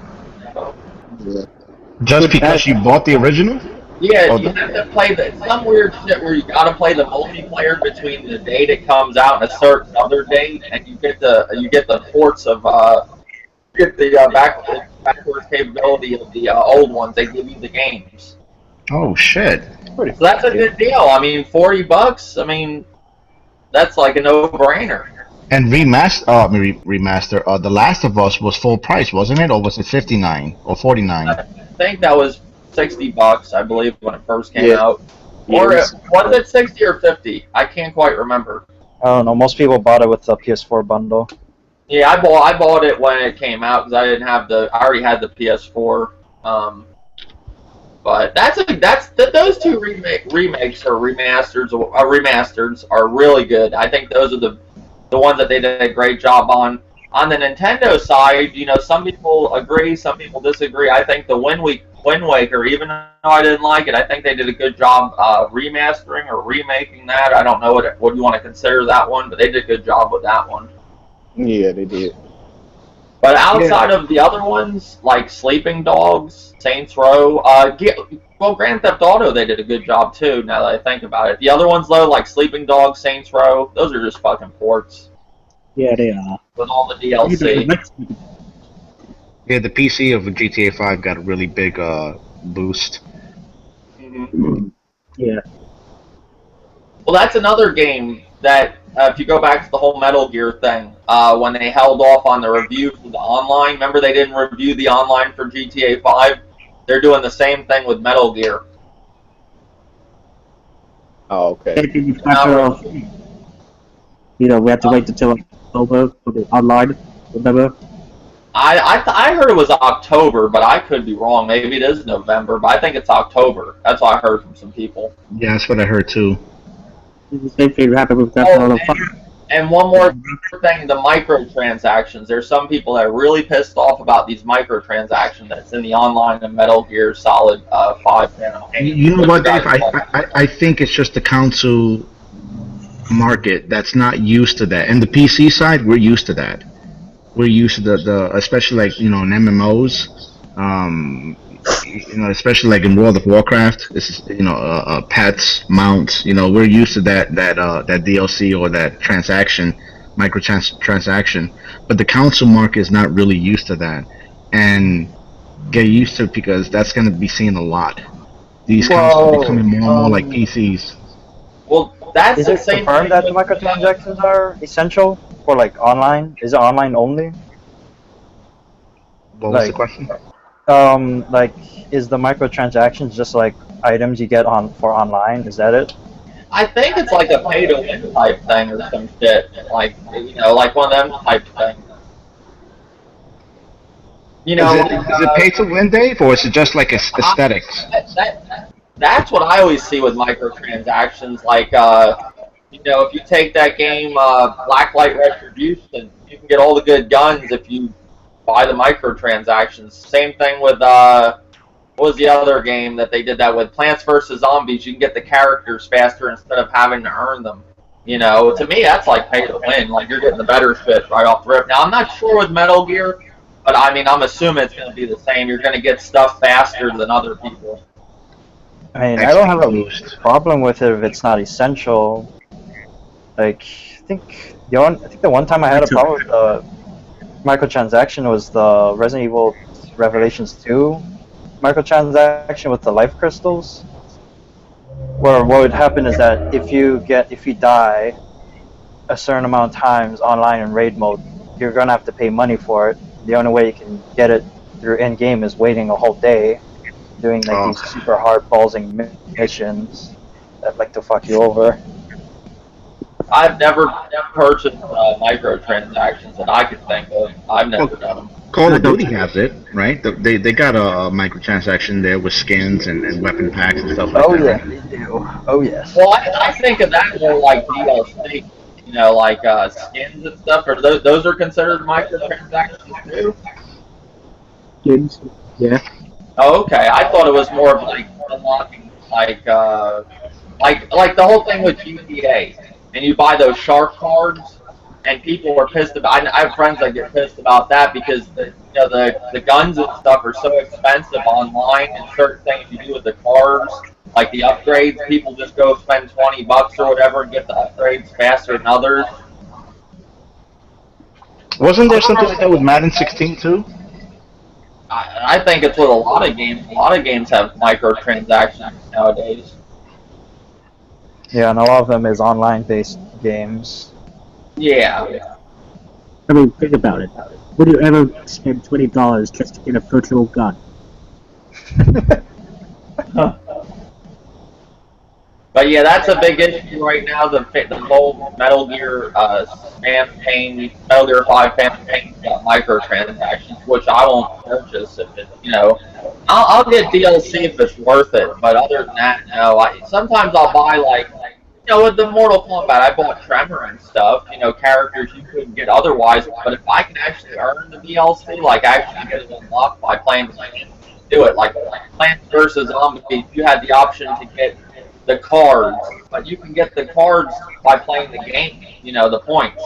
Just because you bought the original?
Yeah,
Oh,
you have to play some weird shit where you gotta play the multiplayer between the date it comes out and a certain other date, and you get the ports of get the backwards capability of the old ones. They give you the games.
oh shit.
So that's a good deal. I mean, $40. I mean, that's like a no-brainer.
And remaster. The Last of Us was full price, wasn't it, or was it 59 or 49?
I think that was $60, I believe, when it first came
Yeah.
out. Or was it 60 or 50? I can't quite remember.
I don't know. Most people bought it with the PS4 bundle.
Yeah, I bought it when it came out because I already had the PS4. But those two remakes or remasters are really good. I think those are the ones that they did a great job on. On the Nintendo side, some people agree, some people disagree. I think the Wind Waker, even though I didn't like it, I think they did a good job remastering or remaking that. I don't know what you want to consider that one, but they did a good job with that one.
Yeah, they did.
But outside of the other ones, like Sleeping Dogs, Saints Row, Grand Theft Auto, they did a good job too, now that I think about it. The other ones, though, like Sleeping Dogs, Saints Row, those are just fucking ports.
Yeah, they are.
With all the DLC.
Yeah, the PC of GTA 5 got a really big boost.
Mm-hmm.
Yeah.
Well, that's another game that, if you go back to the whole Metal Gear thing, when they held off on the review for the online, remember they didn't review the online for GTA 5? They're doing the same thing with Metal Gear.
Oh, okay.
We have to wait until October for the online, remember?
I heard it was October, but I could be wrong. Maybe it is November, but I think it's October. That's what I heard from some people.
Yeah, that's what I heard too.
The same thing happened with Grand Theft Auto 5.
And one more thing, the microtransactions. There's some people that are really pissed off about these microtransactions that's in the online of Metal Gear Solid 5 campaign.
You know what, Dave? I think it's just the console market that's not used to that. And the PC side, we're used to that. We're used to the especially like, in MMOs, especially like in World of Warcraft. This is, pets, mounts. We're used to that DLC or that microtransaction. But the console market is not really used to that, and get used to it because that's going to be seen a lot. These consoles are becoming more and more like PCs.
Well, that's
is it confirmed that the microtransactions are essential for like online? Is it online only?
What was the question?
Is the microtransactions just like items you get for online? Is that it?
I think it's like a pay-to-win type thing or some shit, like like one of them type things.
Is it pay-to-win, Dave, or is it just like aesthetics?
That's what I always see with microtransactions. Like, if you take that game, Blacklight Retribution, you can get all the good guns if you buy the microtransactions. Same thing with, what was the other game that they did that with? Plants vs. Zombies. You can get the characters faster instead of having to earn them. To me, that's like pay to win. Like, you're getting the better shit right off the rip. Now, I'm not sure with Metal Gear, but I mean, I'm assuming it's going to be the same. You're going to get stuff faster than other people.
I mean, I don't have a problem with it if it's not essential. Like, I think the one time I had a problem with the microtransaction was the Resident Evil Revelations 2 microtransaction with the life crystals. Where what would happen is that if you die a certain amount of times online in raid mode, you're gonna have to pay money for it. The only way you can get it through in game is waiting a whole day, doing like these super hard ballsing missions that like to fuck you over.
I've never purchased microtransactions that I could think of. I've never done them.
Call of Duty has it, right? They got a microtransaction there with skins and weapon packs and stuff like that.
Oh yeah,
right?
they do. Oh yes.
Well, I think of that more like DLC. Like skins and stuff. Or those are considered microtransactions too.
Skins, yeah.
Oh, okay. I thought it was more of like unlocking, like the whole thing with GTA. And you buy those shark cards, and people are pissed about. I have friends that get pissed about that because the guns and stuff are so expensive online, and certain things you do with the cars, like the upgrades, people just go spend $20 or whatever and get the upgrades faster than others.
Wasn't there something like that with Madden 16 too?
I think it's with a lot of games. A lot of games have microtransactions nowadays.
Yeah, and a lot of them is online-based games.
Yeah.
I mean, think about it. Would you ever spend $20 just to get a virtual gun?
But yeah, that's a big issue right now. The whole Metal Gear campaign, Metal Gear 5 campaign got microtransactions, which I won't purchase if it, I'll get DLC if it's worth it. But other than that, no. Sometimes I'll buy with the Mortal Kombat, I bought Tremor and stuff. Characters you couldn't get otherwise. But if I can actually earn the DLC, like actually get it unlocked by playing the game, do it. Like Plants vs Zombies, you had the option to get the cards, but you can get the cards by playing the game. The points.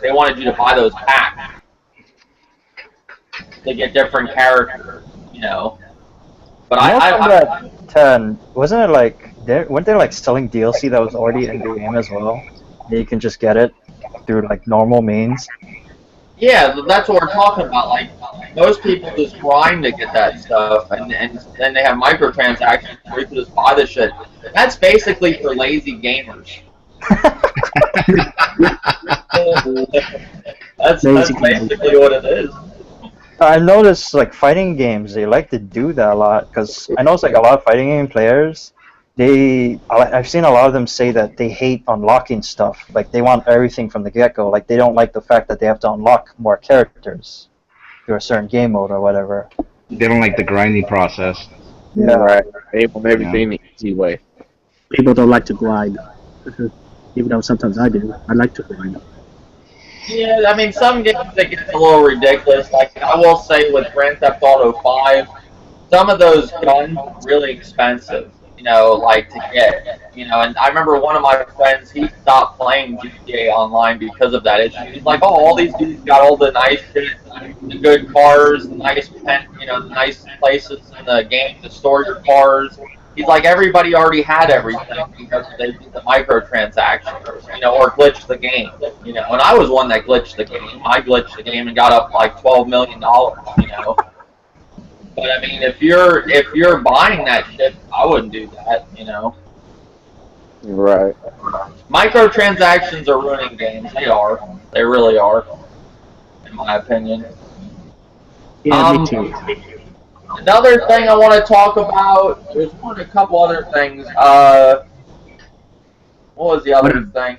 They wanted you to buy those packs to get different characters. But
I 10 wasn't it like weren't they like selling DLC that was already in the game as well? You can just get it through like normal means.
Yeah, that's what we're talking about. Like most people just grind to get that stuff, and then they have microtransactions where you can just buy the shit. That's basically for lazy gamers. that's basically what it is.
I noticed like fighting games, they like to do that a lot because I know it's like a lot of fighting game players. I've seen a lot of them say that they hate unlocking stuff. Like they want everything from the get-go. Like they don't like the fact that they have to unlock more characters through a certain game mode or whatever.
They don't like the grinding process.
Yeah, right. They want everything the easy way.
People don't like to grind. Even though sometimes I do. I like to grind.
Yeah, I mean, some games it gets a little ridiculous. Like I will say with Grand Theft Auto 5, some of those guns are really expensive. Like to get. And I remember one of my friends, he stopped playing GTA Online because of that issue. He's like, oh, all these dudes got all the nice shit, the good cars, the nice the nice places in the game to store your cars. He's like, everybody already had everything because they did the microtransactions, or glitched the game, And I was one that glitched the game. I glitched the game and got up like $12 million, But I mean, if you're buying that shit, I wouldn't do that,
Right.
Microtransactions are ruining games. They are. They really are, in my opinion.
Yeah, me too.
Another thing I want to talk about, there's a couple other things. What was the other thing?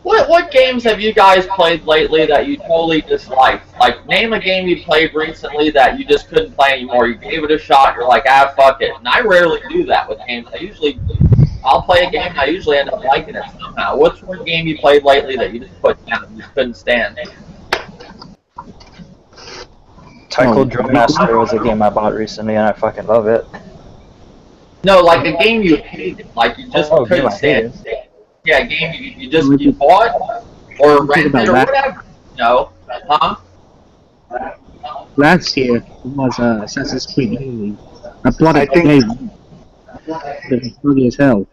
What games have you guys played lately that you totally disliked? Like, name a game you played recently that you just couldn't play anymore. You gave it a shot, you're like, fuck it. And I rarely do that with games. I'll play a game and I usually end up liking it somehow. What's one game you played lately that you just put down and you couldn't stand?
Taiko Drum Master was a game I bought recently and I fucking love it.
No, like a game you hated, like you just couldn't stand. Yeah, a game you bought or rented or whatever. No, huh?
Last year was Assassin's Creed Unity. I bought it game. It was funny as hell.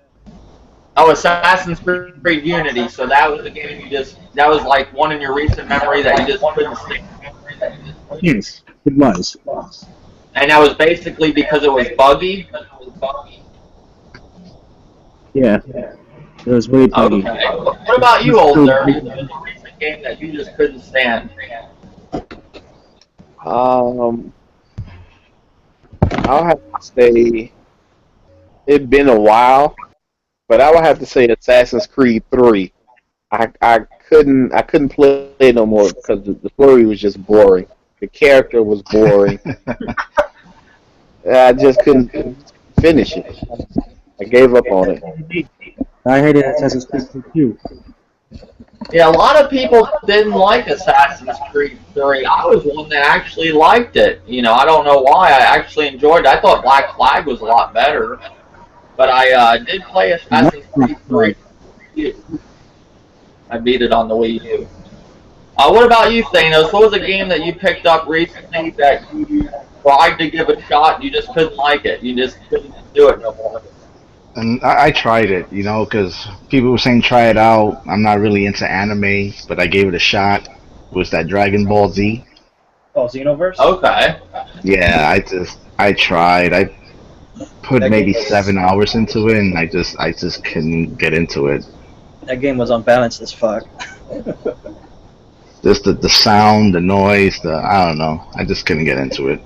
Oh, Assassin's Creed Unity. So that was the game that was like one in your recent memory that you just couldn't stand.
Yes, it was.
And that was basically because it was buggy?
Yeah. It was really buggy.
Okay. What about you, old Derby? A recent game that you just couldn't stand?
I'll have to say it's been a while, but I would have to say Assassin's Creed 3. I couldn't play it no more because the story was just boring. The character was boring. I just couldn't finish it. I gave up on it.
I hated Assassin's Creed 2.
Yeah, a lot of people didn't like Assassin's Creed 3. I was one that actually liked it. I don't know why. I actually enjoyed it. I thought Black Flag was a lot better. But I did play Assassin's Creed 3. I beat it on the Wii U. What about you, Thanos? What was a game that you picked up recently that you tried to give a shot and you just couldn't like it? You just couldn't do it no more.
And I tried it, you know, because people were saying try it out. I'm not really into anime, but I gave it a shot. It was that Dragon Ball Z?
Oh, Xenoverse?
Okay.
Yeah, I tried. I put
That
maybe
game was
7 hours into it, and I just couldn't get into it.
that game was unbalanced as fuck.
Just the sound, the noise, I don't know. I just couldn't get into it.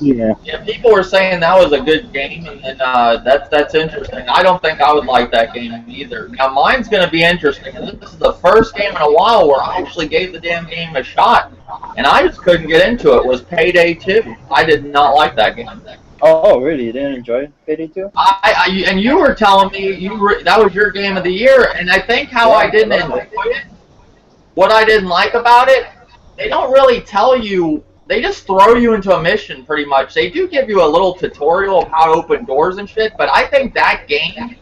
Yeah.
Yeah, people were saying that was a good game, and that's interesting. I don't think I would like that game either. Now, mine's going to be interesting. This is the first game in a while where I actually gave the damn game a shot, and I just couldn't get into it. Was Payday 2. I did not like that game.
Oh, really? You didn't enjoy Payday 2?
And you were telling me that was your game of the year, and I think how I didn't enjoy it, what I didn't like about it, they don't really tell you. They just throw you into a mission, pretty much. They do give you a little tutorial of how to open doors and shit, but I think that game,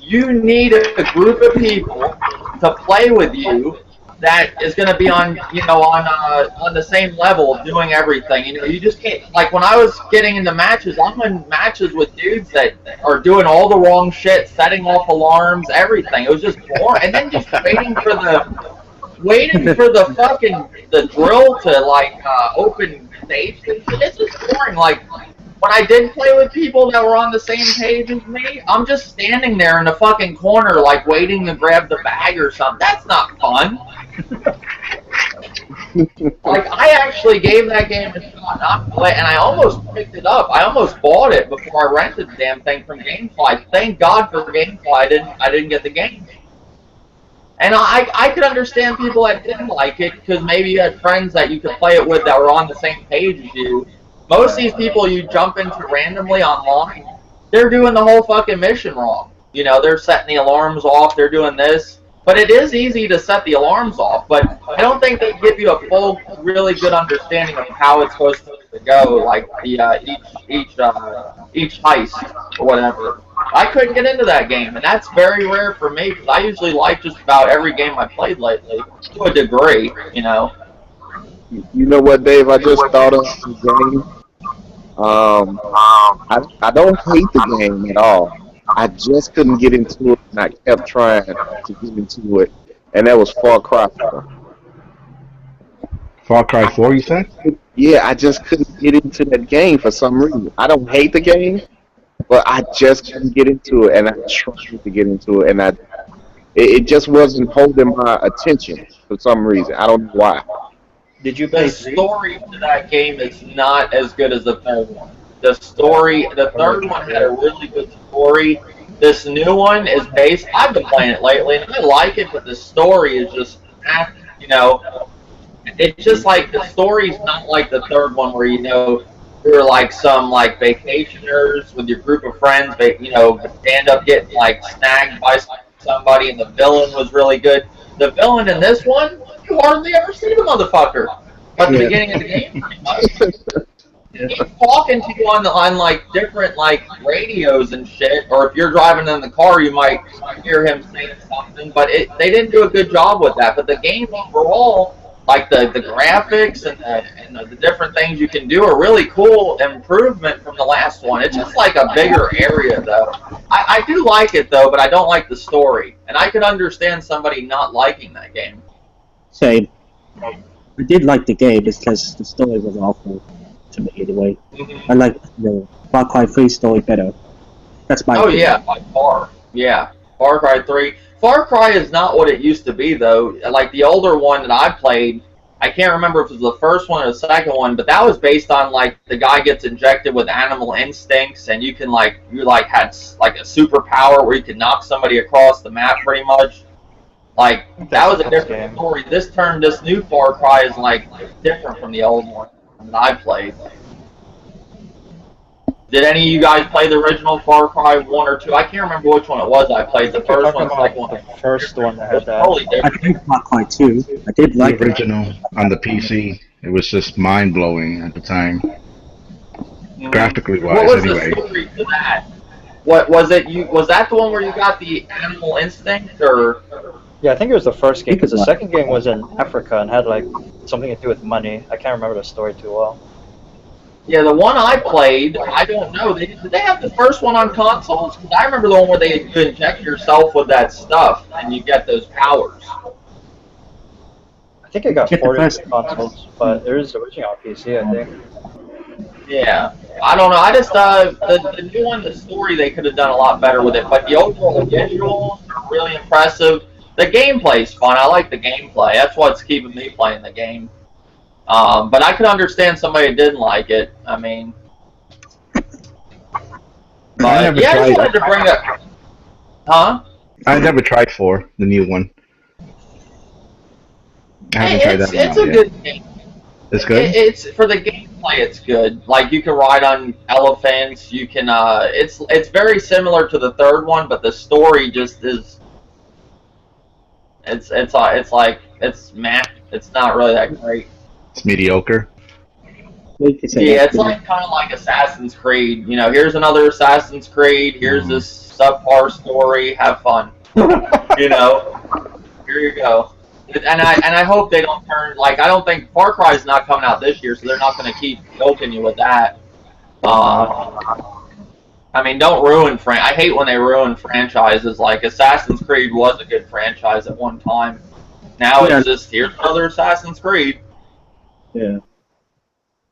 you need a group of people to play with you that is going to be on the same level of doing everything. You know, you just can't. Like when I was getting into matches, I'm in matches with dudes that are doing all the wrong shit, setting off alarms, everything. It was just boring, and then just waiting for the fucking drill to open stage. It's just boring. Like when I did play with people that were on the same page as me, I'm just standing there in the fucking corner like waiting to grab the bag or something. That's not fun. Like I actually gave that game a shot, and I almost picked it up. I almost bought it before I rented the damn thing from GameFly. Thank God for GameFly. I didn't get the game. And I could understand people that didn't like it because maybe you had friends that you could play it with that were on the same page as you. Most of these people you jump into randomly online, they're doing the whole fucking mission wrong. You know, they're setting the alarms off, they're doing this. But it is easy to set the alarms off, but I don't think they give you a full, really good understanding of how it's supposed to go, like the each heist or whatever. I couldn't get into that game, and that's very rare for me because I usually like just about every game I played lately to a degree, you know.
You know what, Dave? I just thought of the game. I don't hate the game at all. I just couldn't get into it, and I kept trying to get into it, and that was Far Cry 4.
Far Cry 4, you said?
Yeah, I just couldn't get into that game for some reason. I don't hate the game, but I just couldn't get into it, and I tried to get into it, and it just wasn't holding my attention for some reason. I don't know why.
Did you play
The story to that game is not as good as the third one. The third one had a really good story. This new one is based. I've been playing it lately, and I like it, but the story is just, you know, it's just like the story's not like the third one where you're like some like vacationers with your group of friends, but end up getting like snagged by somebody, and the villain was really good. The villain in this one, you hardly ever see the motherfucker at the beginning of the game. He's talking to you on like different like radios and shit, or if you're driving in the car, you might hear him saying something. But they didn't do a good job with that. But the game overall, like the graphics and the different things you can do, are really cool improvement from the last one. It's just like a bigger area though. I do like it though, but I don't like the story, and I could understand somebody not liking that game.
Same. I did like the game because the story was awful to me anyway. I like the Far Cry 3 story better. That's my opinion.
Yeah, by far. Yeah, Far Cry 3. Far Cry is not what it used to be, though. Like the older one that I played, I can't remember if it was the first one or the second one, but that was based on like the guy gets injected with animal instincts, and you had like a superpower where you could knock somebody across the map, pretty much. Like that was a different story. This new Far Cry is like different from the old one that I played. Did any of you guys play the original Far Cry 1 or 2? I can't remember which one it was I played. The first one, the second one.
The first one that had that.
Totally different.
I played Far Cry 2. I did like
The original on the PC. It was just mind blowing at the time. Graphically wise,
What was
anyway.
the story to that? What was it? Was that the one where you got the animal instinct, or?
Yeah, I think it was the first game, because the
Think
second game was in Africa and had like something to do with money. I can't remember the story too well.
Yeah, the one I played, I don't know. Did they have the first one on consoles? 'Cause I remember the one where you inject yourself with that stuff and you get those powers.
I think it got
Get the
ported
first
to consoles, but it is originally on PC, I think.
Yeah, I don't know. I just the new one, the story they could have done a lot better with it, but the overall visuals are really impressive. The gameplay's fun. I like the gameplay. That's what's keeping me playing the game. But I could understand somebody who didn't like it. I mean,
I never
yeah, I just
tried.
wanted to bring up, huh?
I never tried 4, the new one. I haven't tried that one
It's
out
a
yet.
good game.
It's good.
It's for the gameplay. It's good. Like you can ride on elephants. You can. It's very similar to the third one, but the story just is. It's like it's meh. It's not really that great.
It's mediocre.
Yeah, it's like kind of like Assassin's Creed. You know, here's another Assassin's Creed. Here's this subpar story. Have fun. You know, here you go. And I hope they don't turn, like, I don't think Far Cry is not coming out this year, so they're not going to keep milking you with that. I mean, don't ruin I hate when they ruin franchises. Like Assassin's Creed was a good franchise at one time. Now it's just here's another Assassin's Creed.
Yeah.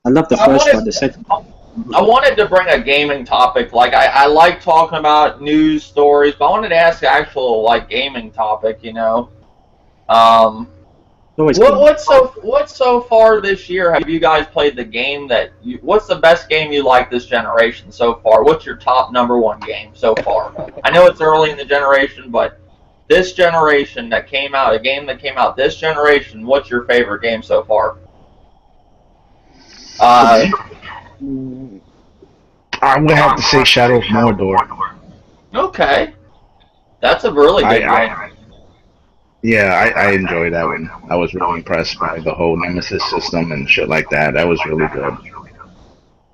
I love the first one. The second.
I wanted to bring a gaming topic. Like I like talking about news stories, but I wanted to ask an actual like gaming topic. You know. What's so far this year? Have you guys played the game that what's the best game you like this generation so far? What's your top #1 game so far? I know it's early in the generation, but this generation that came out, a game that came out this generation, what's your favorite game so far?
I would have to say Shadow of Mordor.
Okay, that's a really good game.
Yeah, I enjoyed that one. I was really impressed by the whole Nemesis system and shit like that. That was really good.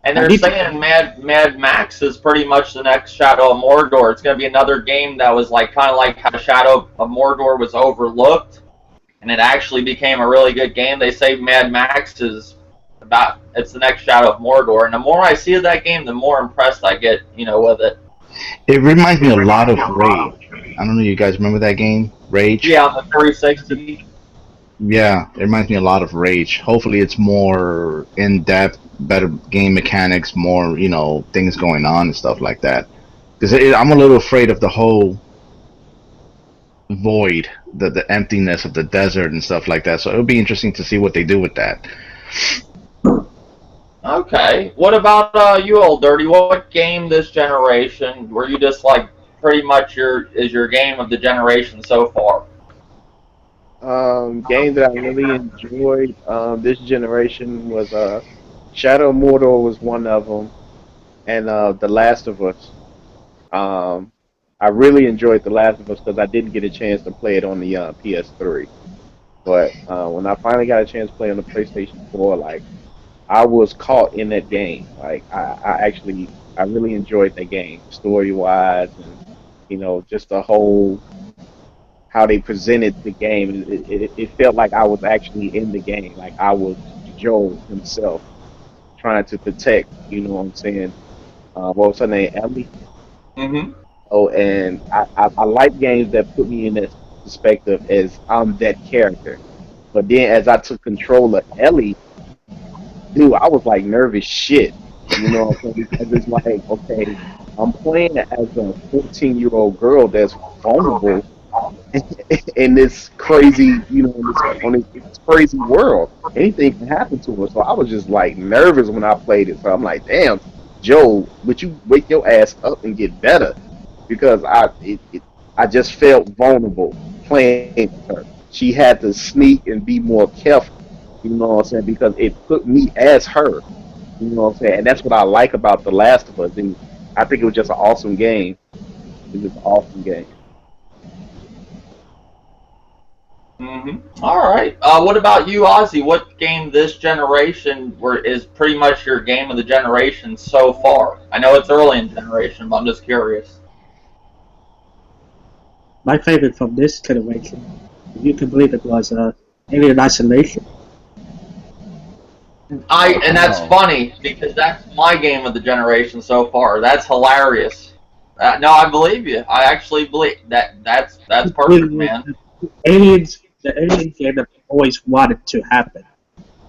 And they're saying Mad Max is pretty much the next Shadow of Mordor. It's going to be another game that was like kind of like how Shadow of Mordor was overlooked, and it actually became a really good game. They say Mad Max is it's the next Shadow of Mordor, and the more I see of that game, the more impressed I get, you know, with it.
It reminds me a lot of Rage. I don't know, you guys remember that game, Rage?
Yeah, on the 360.
Yeah, it reminds me a lot of Rage. Hopefully it's more in-depth, better game mechanics, more, you know, things going on and stuff like that. Because I'm a little afraid of the whole void, the emptiness of the desert and stuff like that. So it'll be interesting to see what they do with that.
Okay. What about you, Old Dirty? What game this generation were you just like pretty much is your game of the generation so far?
Game that I really enjoyed this generation was Shadow of Mordor was one of them, and The Last of Us. I really enjoyed The Last of Us because I didn't get a chance to play it on the PS3. But when I finally got a chance to play on the PlayStation 4, like I was caught in that game. Like I really enjoyed that game, story wise, and you know, just the whole how they presented the game. It felt like I was actually in the game, like I was Joel himself trying to protect. You know what I'm saying? What was her name? Ellie.
Mm-hmm.
Oh, and I like games that put me in that perspective as I'm that character. But then as I took control of Ellie, dude, I was like nervous shit. You know what I'm saying? Because it's like, okay, I'm playing as a 14-year-old girl that's vulnerable in this crazy, you know, on this crazy world. Anything can happen to her. So I was just like nervous when I played it. So I'm like, damn, Joe, would you wake your ass up and get better? Because I just felt vulnerable playing her. She had to sneak and be more careful. You know what I'm saying? Because it put me as her. You know what I'm saying? And that's what I like about The Last of Us. And I think it was just an awesome game. It was an awesome game.
Mm-hmm. All right. What about you, Ozzy? What game this generation is pretty much your game of the generation so far? I know it's early in the generation, but I'm just curious.
My favorite from this generation You can believe it was Alien Isolation.
And that's funny because that's my game of the generation so far. That's hilarious. No, I believe you. I actually believe that. That's perfect, man.
The Alien game I've always wanted to happen.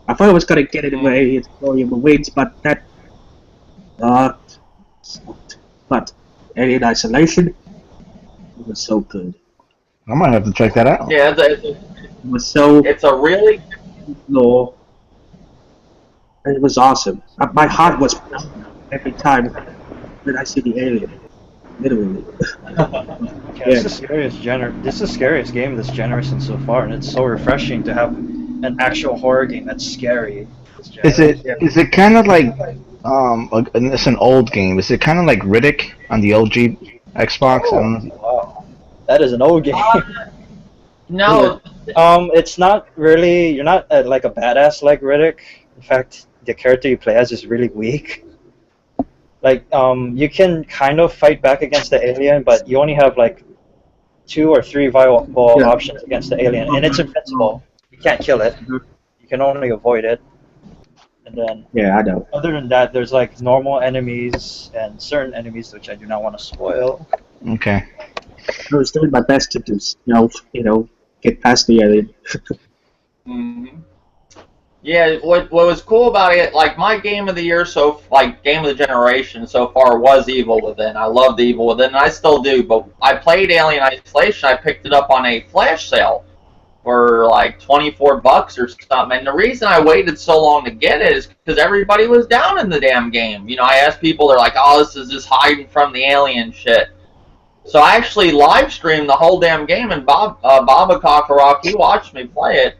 I thought I was gonna get it with Aliens Glory in the Wings, but that sucked. But Alien Isolation, it was so good.
I might have to check that out.
Yeah,
It was so
it's a really
low. It was awesome. My heart was pounding every time when I see the alien. Literally.
This is the scariest game of this generation so far, and it's so refreshing to have an actual horror game that's scary.
Is it kind of like it's an old game? Is it kind of like Riddick on the OG Xbox? I don't know.
Wow, that is an old game.
no.
It's not really. You're not like a badass like Riddick. In fact, the character you play as is really weak. Like, you can kind of fight back against the alien, but you only have like 2 or 3 viable options against the alien, and it's invincible. You can't kill it. You can only avoid it. And then,
yeah, I know.
Other than that, there's like normal enemies and certain enemies which I do not want to spoil.
Okay.
I was doing my best to just, get past the alien.
Mm-hmm. Yeah, what was cool about it, like my game of the year, game of the generation so far was Evil Within. I loved Evil Within, and I still do. But I played Alien Isolation. I picked it up on a flash sale for like $24 or something. And the reason I waited so long to get it is because everybody was down in the damn game. I asked people, they're like, "Oh, this is just hiding from the alien shit." So I actually live streamed the whole damn game, and Baba Kakarot, he watched me play it.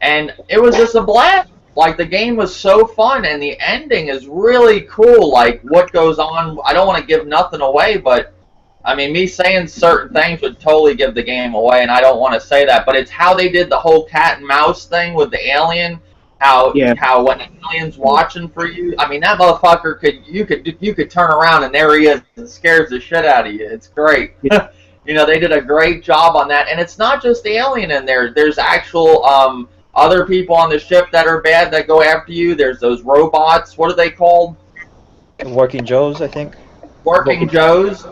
And it was just a blast. Like, the game was so fun, and the ending is really cool. Like, what goes on, I don't want to give nothing away, but, I mean, me saying certain things would totally give the game away, and I don't want to say that. But it's how they did the whole cat and mouse thing with the alien, how when the alien's watching for you, I mean, that motherfucker you could turn around, and there he is, and scares the shit out of you. It's great.
Yeah.
They did a great job on that. And it's not just the alien in there. There's actual, other people on the ship that are bad that go after you. There's those robots. What are they called?
Working Joes, I think.
Working Joes.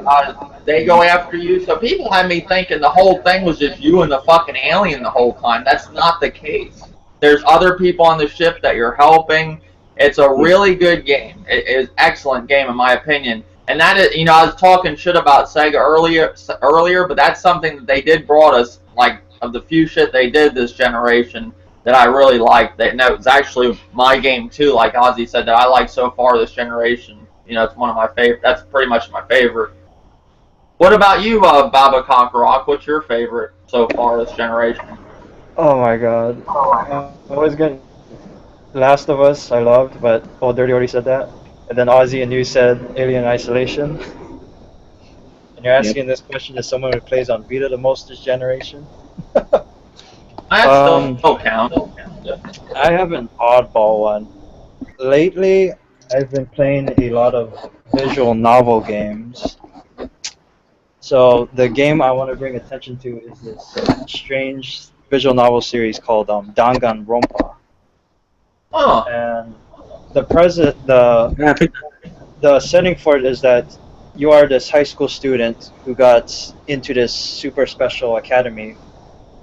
They go after you. So people had me thinking the whole thing was just you and the fucking alien the whole time. That's not the case. There's other people on the ship that you're helping. It's a really good game. It is an excellent game in my opinion. And that is, I was talking shit about Sega earlier, but that's something that they did brought us, like, of the few shit they did this generation that I really liked. And that was actually my game too, like Ozzy said, that I like so far this generation. It's one of my favorite. That's pretty much my favorite. What about you, Baba Conqueror? What's your favorite so far this generation?
Oh my god. I was good. Last of Us, I loved, but Dirty already said that. And then Ozzy and you said Alien Isolation. And you're asking this question to someone who plays on Vita the most this generation?
That still count.
I have an oddball one. Lately, I've been playing a lot of visual novel games. So the game I want to bring attention to is this strange visual novel series called Danganronpa.
Oh.
And the setting for it is that you are this high school student who got into this super special academy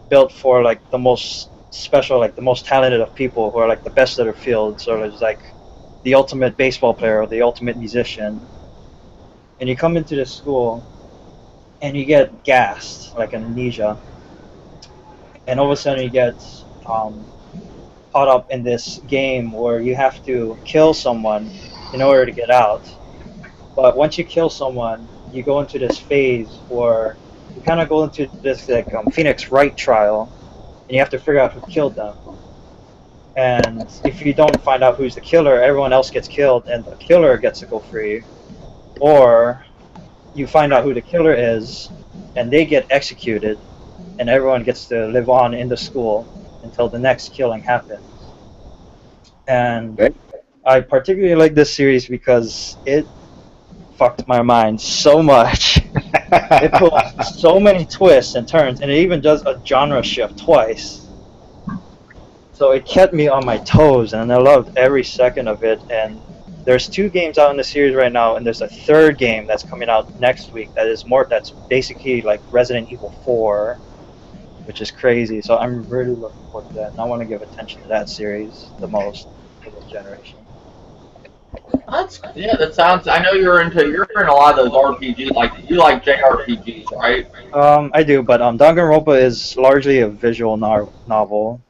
built for like the most special, like the most talented of people who are like the best of their field. So it's like the ultimate baseball player or the ultimate musician. And you come into this school and you get gassed, like amnesia. And all of a sudden you get caught up in this game where you have to kill someone in order to get out. But once you kill someone, you go into this phase where you kind of go into this like Phoenix Wright trial, and you have to figure out who killed them. And if you don't find out who's the killer, everyone else gets killed, and the killer gets to go free. Or you find out who the killer is, and they get executed, and everyone gets to live on in the school until the next killing happens. And I particularly like this series because it fucked my mind so much. It pulls so many twists and turns, and it even does a genre shift twice. So it kept me on my toes, and I loved every second of it. And there's 2 games out in the series right now, and there's a 3rd game that's coming out next week that's basically like Resident Evil 4, which is crazy. So I'm really looking forward to that, and I want to give attention to that series the most for this generation.
That sounds. I know you're in a lot of those RPGs. Like you like JRPGs, right?
I do, but Danganronpa is largely a visual novel.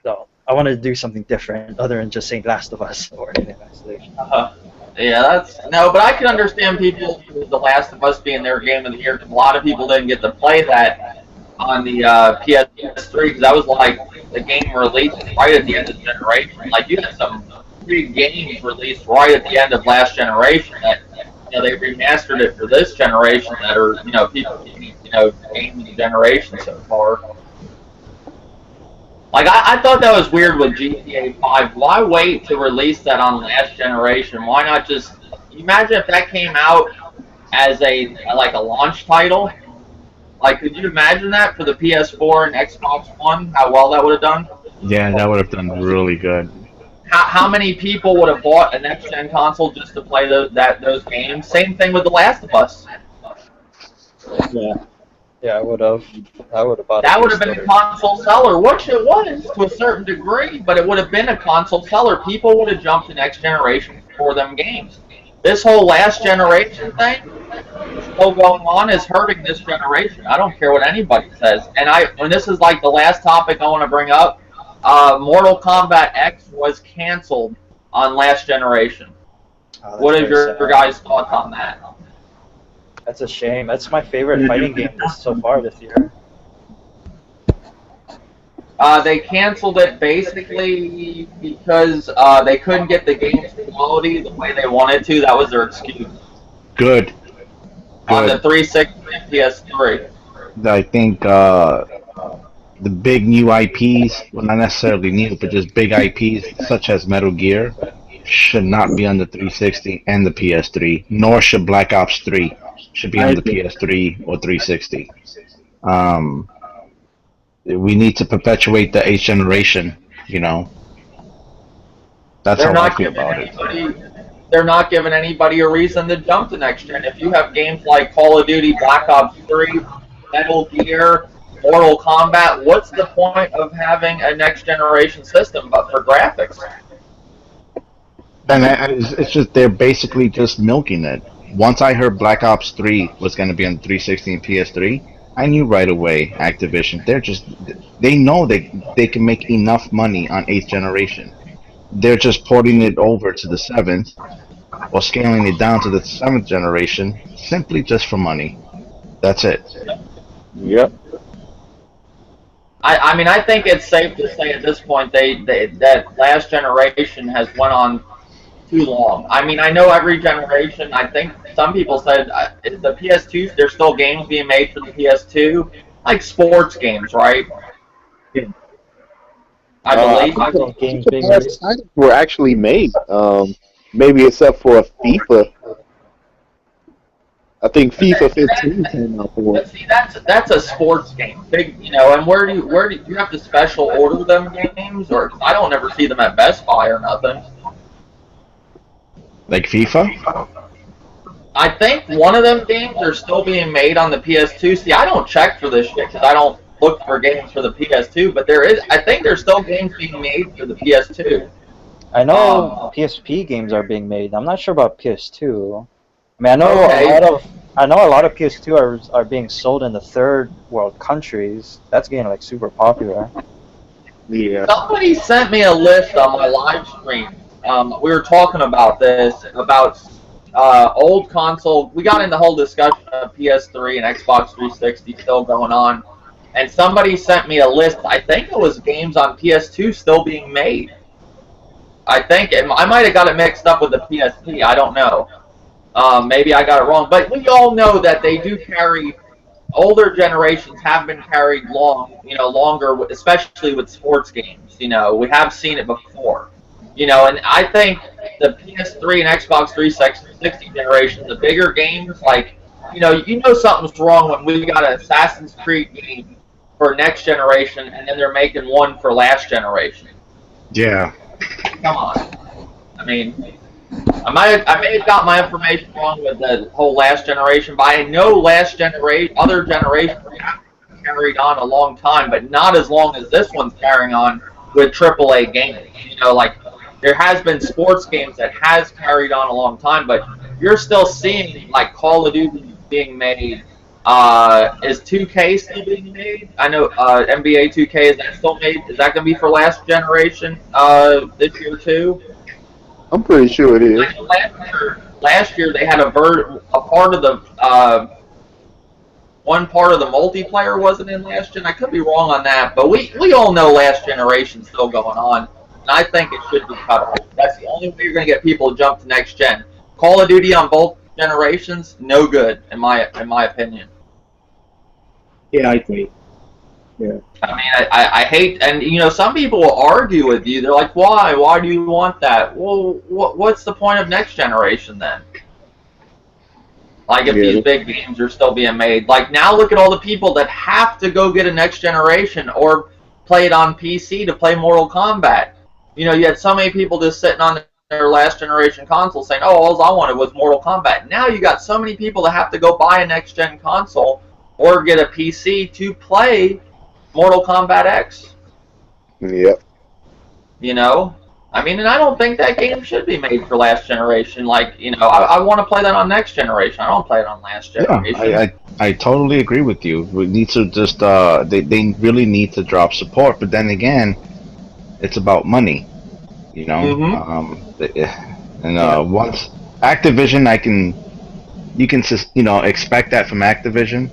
So I wanted to do something different other than just saying Last of Us or anything like that.
Yeah, but I can understand people with The Last of Us being their game of the year because a lot of people didn't get to play that on the PS3 because that was like the game released right at the end of the generation. Like you had some big games released right at the end of last generation that they remastered it for this generation that are people game of the generation so far. Like, I thought that was weird with GTA 5. Why wait to release that on last generation? Why not just... Imagine if that came out as a launch title. Like, could you imagine that for the PS4 and Xbox One? How well that would have done?
Yeah, that would have done really good.
How many people would have bought a next-gen console just to play those games? Same thing with The Last of Us.
Yeah, I would have bought.
That would have been a console seller, which it was to a certain degree, but it would have been a console seller. People would have jumped to next generation for them games. This whole last generation thing still going on is hurting this generation. I don't care what anybody says. And this is like the last topic I want to bring up. Mortal Kombat X was canceled on last generation. What is your guys' thoughts on that?
That's a shame. That's my favorite fighting game so far this year.
They canceled it basically because they couldn't get the game's quality the way they wanted to. That was their excuse.
Good.
On the 360 and PS3.
I think the big new IPs, well, not necessarily new, but just big IPs such as Metal Gear, should not be on the 360 and the PS3, nor should Black Ops 3 should be on the PS3 or 360. We need to perpetuate the 8th generation, That's how I feel about it.
They're not giving anybody a reason to jump to next gen. If you have games like Call of Duty, Black Ops 3, Metal Gear, Mortal Kombat, what's the point of having a next generation system but for graphics?
And it's just they're basically just milking it. Once I heard Black Ops 3 was going to be on 360 and PS3, I knew right away Activision. They know they can make enough money on 8th generation. They're just porting it over to the 7th or scaling it down to the 7th generation simply just for money. That's it.
Yep.
I mean, I think it's safe to say at this point that last generation has went on too long. I mean, I know every generation, I think some people said the PS2, there's still games being made for the PS2, like sports games, right? I believe.
Games being released.
Were actually made, maybe except for FIFA. I think FIFA 15 came out for it.
But see, that's a sports game, big, And where do you have to special order them games, or I don't ever see them at Best Buy or nothing.
Like FIFA?
I think one of them games are still being made on the PS2. See, I don't check for this shit because I don't look for games for the PS2, but I think there's still games being made for the PS2.
I know PSP games are being made. I'm not sure about PS2. I mean, I know a lot of PS2 are being sold in the third world countries. That's getting like super popular.
Yeah.
Somebody sent me a list on my live stream. We were talking about this, about old console. We got in the whole discussion of PS3 and Xbox 360 still going on. And somebody sent me a list. I think it was games on PS2 still being made. I might have got it mixed up with the PSP. I don't know. Maybe I got it wrong. But we all know that they do carry, older generations have been carried longer, especially with sports games. We have seen it before. And I think the PS3 and Xbox 360 generation, the bigger games like you know something's wrong when we got an Assassin's Creed game for next generation, and then they're making one for last generation.
Yeah.
Come on. I mean, I may have got my information wrong with the whole last generation, but I know other generations carried on a long time, but not as long as this one's carrying on with AAA games. Like there has been sports games that has carried on a long time, but you're still seeing like Call of Duty being made. Is 2K still being made? I know NBA 2K, is that still made? Is that going to be for last generation this year too?
I'm pretty sure it is.
Last year they had a part of the one part of the multiplayer wasn't in last gen. I could be wrong on that, but we all know last generation's still going on, and I think it should be cut off. That's the only way you're going to get people to jump to next gen. Call of Duty on both generations, no good in my opinion.
Yeah, I agree. Yeah.
I mean, I hate, and some people will argue with you. They're like, why? Why do you want that? Well, what's the point of next generation then? Like if these big games are still being made. Like now look at all the people that have to go get a next generation or play it on PC to play Mortal Kombat. You had so many people just sitting on their last generation console saying, oh, all I wanted was Mortal Kombat. Now you got so many people that have to go buy a next gen console or get a PC to play Mortal Kombat X.
Yep.
I mean, and I don't think that game should be made for last generation. Like, I want to play that on next generation. I don't play it on last generation.
Yeah, I totally agree with you. We need to just they really need to drop support. But then again, it's about money,
Mm-hmm.
Once Activision, you can expect that from Activision,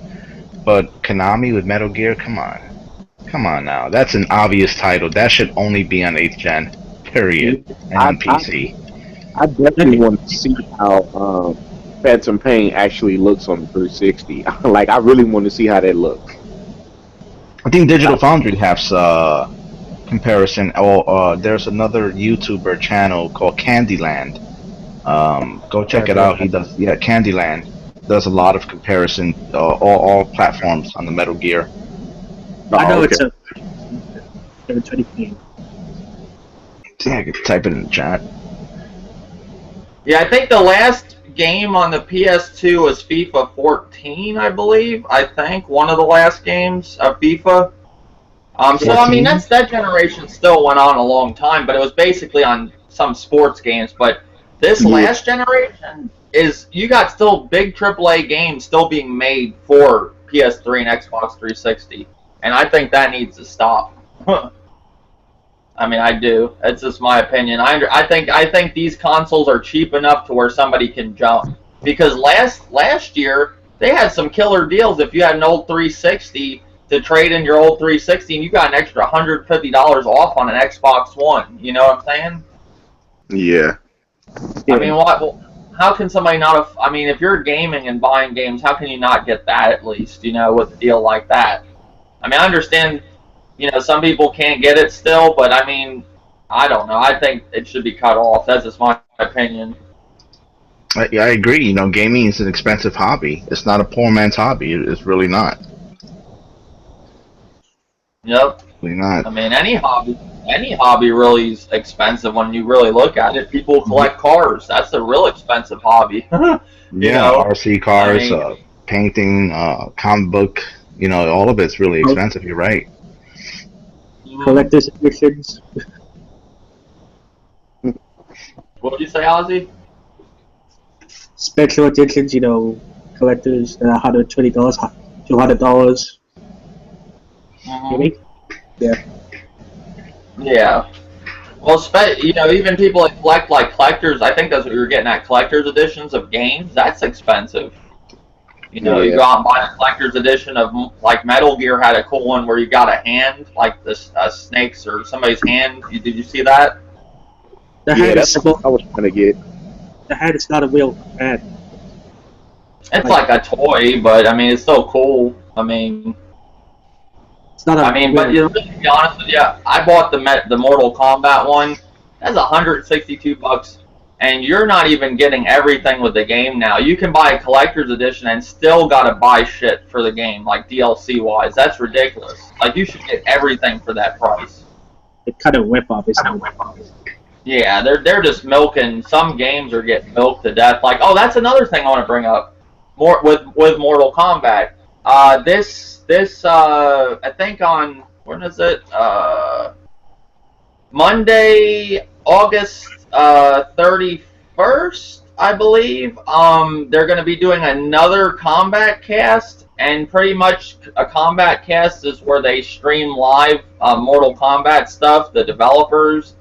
but Konami with Metal Gear, come on now, that's an obvious title. That should only be on 8th gen. Period. And on PC.
I definitely want to see how Phantom Pain actually looks on the 360. Like, I really want to see how that looks.
I think Digital Foundry has comparison. There's another YouTuber channel called Candyland. Go check it out. He does, Candyland does a lot of comparison, all platforms on the Metal Gear.
I know it's a 720p.
Yeah, I could type it in the chat.
Yeah, I think the last game on the PS2 was FIFA 14, I believe. I think one of the last games of FIFA. So I mean, that generation still went on a long time, but it was basically on some sports games. But this last generation you got still big AAA games still being made for PS3 and Xbox 360, and I think that needs to stop. I mean, I do. It's just my opinion. I think these consoles are cheap enough to where somebody can jump. Because last year they had some killer deals. If you had an old 360 to trade in your old 360, and you got an extra $150 off on an Xbox One. You know what I'm saying?
Yeah.
I mean, how can somebody not? I mean, if you're gaming and buying games, how can you not get that at least? With a deal like that. I mean, I understand. Some people can't get it still, but I mean, I don't know. I think it should be cut off. That's just my opinion.
I agree. Gaming is an expensive hobby. It's not a poor man's hobby. It's really not.
Yep.
Really not.
I mean, any hobby really is expensive when you really look at it. People collect cars. That's a real expensive hobby.
RC cars, painting, comic book. All of it's really expensive. You're right.
Collector's editions.
What did you say, Ozzy?
Special editions, collectors that are $120, $200.
Mm-hmm.
Yeah.
Yeah. Well, even people that collect like collectors. I think that's what you're getting at. Collectors editions of games. That's expensive. You go out and buy a collector's edition of, like, Metal Gear had a cool one where you got a hand, like this snake's or somebody's hand. Did you see that?
That's what I was trying to get.
The hand is not a real hand.
It's like a toy, but I mean, it's still cool. I mean,
it's not.
But to be honest with you, I bought the Mortal Kombat one. That's $162 and you're not even getting everything with the game now. You can buy a collector's edition and still gotta buy shit for the game, like DLC wise. That's ridiculous. Like, you should get everything for that price.
It kind of rip off, isn't it?
Yeah, they're just milking. Some games are getting milked to death. Like, oh, that's another thing I want to bring up. More with Mortal Kombat. I think on, when is it? Monday, August 31st, I believe. They're going to be doing another combat cast, and pretty much a combat cast is where they stream live Mortal Kombat stuff, the developers,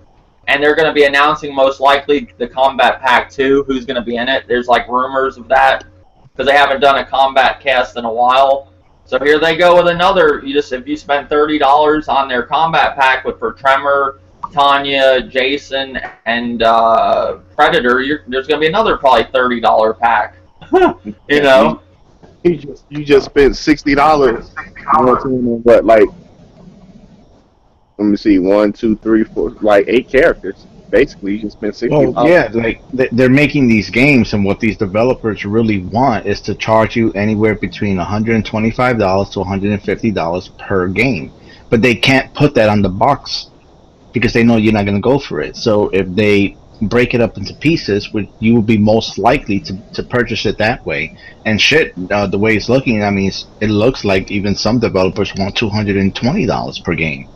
and they're going to be announcing most likely the Combat Pack 2, who's going to be in it. There's like rumors of that, because they haven't done a combat cast in a while. So here they go with another. If you spend $30 on their combat pack for Tremor, Tanya, Jason, and Predator, there's going to be another probably $30 pack. You know,
you just spent $60. What, like, let me see, 1, 2, 3, 4, like 8 characters. Basically, you just spent $60.
Well, yeah, like they're making these games, and what these developers really want is to charge you anywhere between $125 to $150 per game. But they can't put that on the box because they know you're not going to go for it. So if they break it up into pieces, you will be most likely to purchase it that way. And shit, the way it's looking, I mean, it looks like even some developers want $220 per game.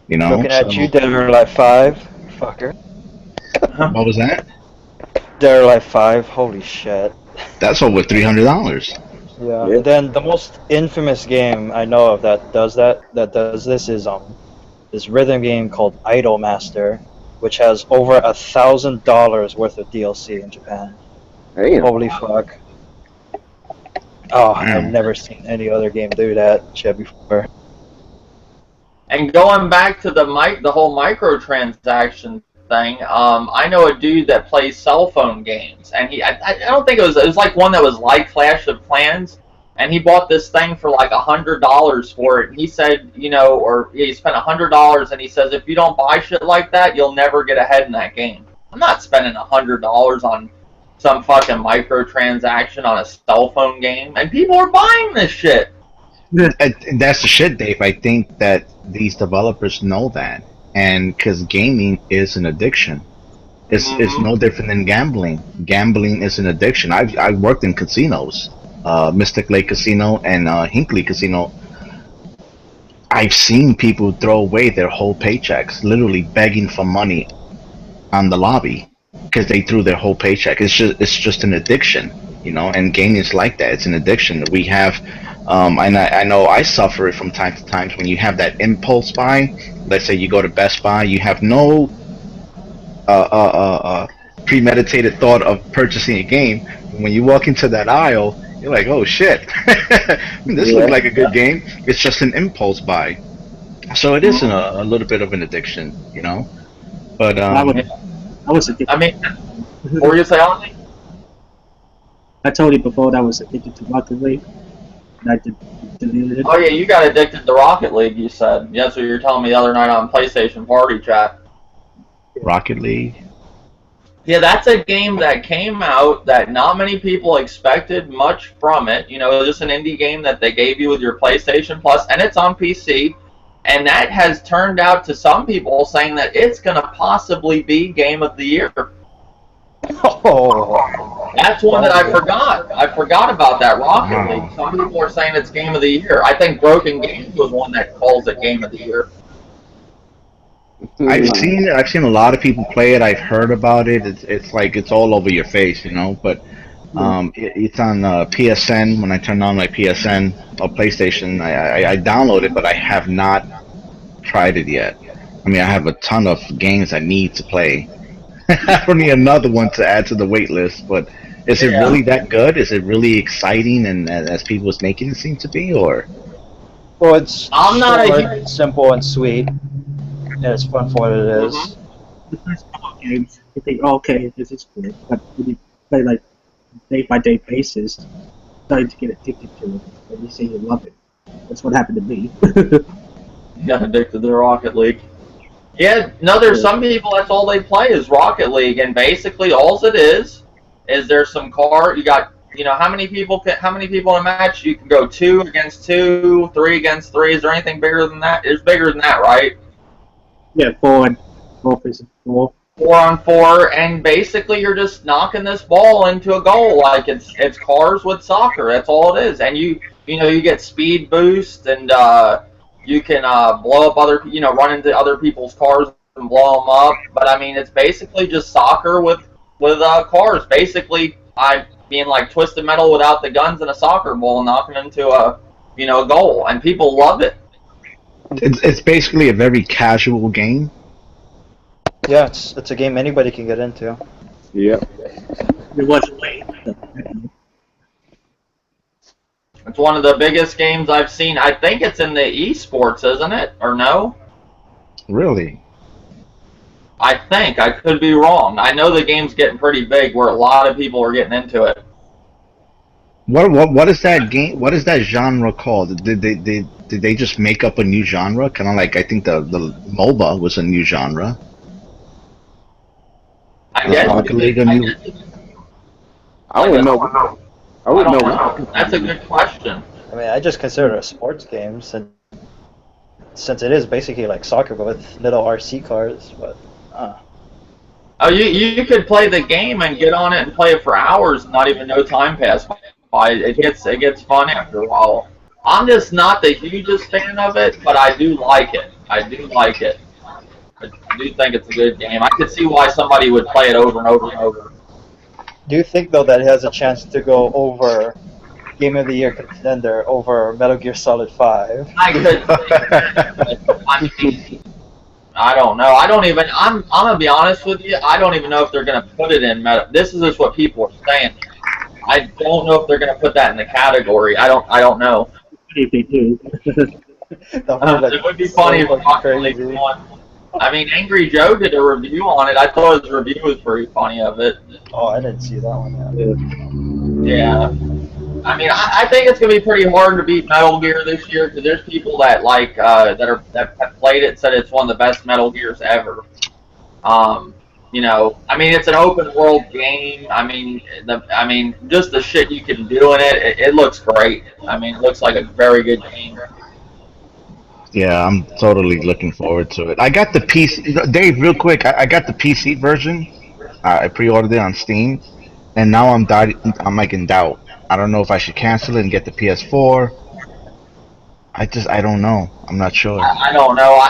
You know,
Looking at you, Dead or Alive 5, fucker.
What was that?
Dead or Alive 5, holy shit.
That's over $300.
Yeah. And then the most infamous game I know of that does this is this rhythm game called Idol Master, which has over $1,000 worth of DLC in Japan.
Damn.
Holy fuck. Oh, I've never seen any other game do that shit before.
and going back to the whole microtransaction thing, I know a dude that plays cell phone games, and I don't think it was like one that was like Clash of Clans, and he bought this thing for like $100 for it. And he said, he spent $100, and he says if you don't buy shit like that, you'll never get ahead in that game. I'm not spending $100 on some fucking microtransaction on a cell phone game, and people are buying this shit.
And that's the shit, Dave. I think that these developers know that, and because gaming is an addiction. It's no different than gambling. Gambling is an addiction. I've worked in casinos, Mystic Lake Casino and Hinkley Casino. I've seen people throw away their whole paychecks, literally begging for money on the lobby because they threw their whole paycheck. It's just an addiction, and gaming is like that. It's an addiction. We have, and I know I suffer it from time to time when you have that impulse buy. Let's say you go to Best Buy, you have no premeditated thought of purchasing a game. When you walk into that aisle, you're like, oh shit, this looks like a good game. It's just an impulse buy. So it is a little bit of an addiction, But
I was addicted.
I mean, what were you saying, Ollie?
I told you before that I was addicted to Rocket League. And I deleted it.
Oh yeah, you got addicted to Rocket League, you said. That's what you were telling me the other night on PlayStation Party Chat.
Rocket League?
Yeah, that's a game that came out that not many people expected much from it. Just an indie game that they gave you with your PlayStation Plus, and it's on PC. And that has turned out to some people saying that it's going to possibly be Game of the Year.
Oh.
That's one that I forgot. I forgot about that, Rocket League. Some people are saying it's Game of the Year. I think Broken Games was one that calls it Game of the Year.
I've seen it. I've seen a lot of people play it. I've heard about it. It's like it's all over your face, But it's on PSN. When I turn on my PSN or PlayStation, I download it, but I have not tried it yet. I mean, I have a ton of games I need to play. I don't need another one to add to the wait list. But is it really that good? Is it really exciting and as people is making it seem to be, or?
Well, it's short, simple and sweet. Yeah, it's fun for what it is.
The first couple of games, you think, okay, this is good, but when you play like day-by-day basis, you're starting to get addicted to it, and you say you love it. That's what happened to me.
You got addicted to Rocket League. Yeah, no, there's some people that's all they play is Rocket League, and basically all it is there's some car. You got, how many people in a match? You can go 2 against 2, 3 against 3. Is there anything bigger than that? It's bigger than that, right?
Yeah, 4 versus 4.
4 on 4, and basically you're just knocking this ball into a goal. Like it's cars with soccer. That's all it is. And you get speed boost, and you can blow up run into other people's cars and blow them up. But I mean, it's basically just soccer with cars. Basically, being like Twisted Metal without the guns and a soccer ball and knocking into a goal, and people love it.
It's basically a very casual game.
Yeah, it's a game anybody can get into.
Yeah.
It was late.
It's one of the biggest games I've seen. I think it's in the esports, isn't it? Or no?
Really?
I think. I could be wrong. I know the game's getting pretty big where a lot of people are getting into it.
What is that game? What is that genre called? Did they just make up a new genre? Kind of like, I think the MOBA was a new genre.
I guess.
Rocket League a new.
I wouldn't know. I wouldn't know.
That's a good question.
I mean, I just consider it a sports game since it is basically like soccer but with little RC cars. But
Oh, you could play the game and get on it and play it for hours and not even know time pass by. It gets fun after a while. I'm just not the hugest fan of it, but I do like it. I do think it's a good game. I could see why somebody would play it over and over and over.
do you think though that it has a chance to go over Game of the Year contender over Metal Gear Solid 5?
I don't know. I'm gonna be honest with you. I don't even know if they're gonna put it in Metal. This is just what people are saying. I don't know if they're gonna put that in the category. I don't know.
If they do.
It would be funny if Rocket League won. I mean, Angry Joe did a review on it. I thought his review was pretty funny of it.
Oh, I didn't see that one yet.
Yeah. I mean, I think it's gonna be pretty hard to beat Metal Gear this year because there's people that that have played it and said it's one of the best Metal Gears ever. I mean, it's an open world game. I mean, just the shit you can do in it. It looks great. I mean, it looks like a very good game.
Yeah, I'm totally looking forward to it. I got the PC. Dave, real quick, I got the PC version. I pre-ordered it on Steam, and now I'm like in doubt. I don't know if I should cancel it and get the PS4. I don't know. I'm not sure.
I don't know.